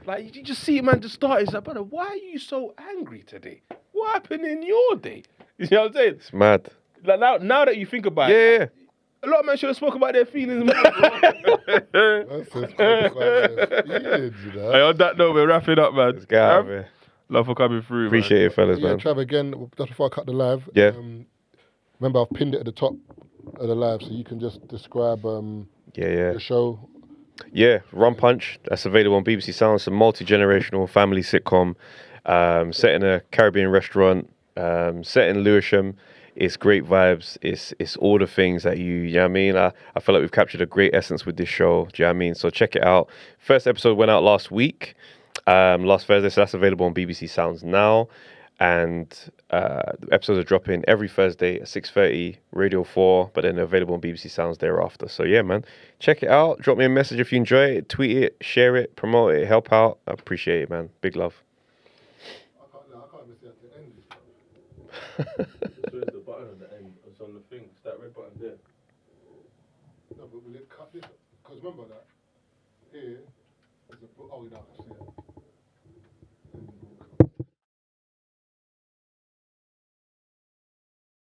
Like, you just see man just start. It's like, brother, why are you so angry today? What happened in your day? You know what I'm saying? It's mad. Like now that you think about it, a lot of men should have spoke about their feelings more, bro. That's just feelings, you know? Hey, on that note, we're wrapping up, man. Let's get out of here. Love for coming through. Appreciate it, fellas, man. Trav, again, just before I cut the live. Yeah. Remember, I've pinned it at the top of the live, so you can just describe the show. Yeah, Rum Punch. That's available on BBC Sounds. It's a multi-generational family sitcom set in a Caribbean restaurant, set in Lewisham. It's great vibes. It's all the things that you know what I mean? I feel like we've captured a great essence with this show. Do you know what I mean? So check it out. First episode went out last week. Last Thursday, so that's available on BBC Sounds now, and the episodes are dropping every Thursday at 6:30, Radio 4, but then they're available on BBC Sounds thereafter. So yeah, man, check it out. Drop me a message if you enjoy it. Tweet it, share it, promote it, help out. I appreciate it, man. Big love. I can't miss it at the end. Where's the button at the end? It's on the thing. It's that red button there. No, but will it cut this? Because remember that here is a. Oh, you don't have to see it.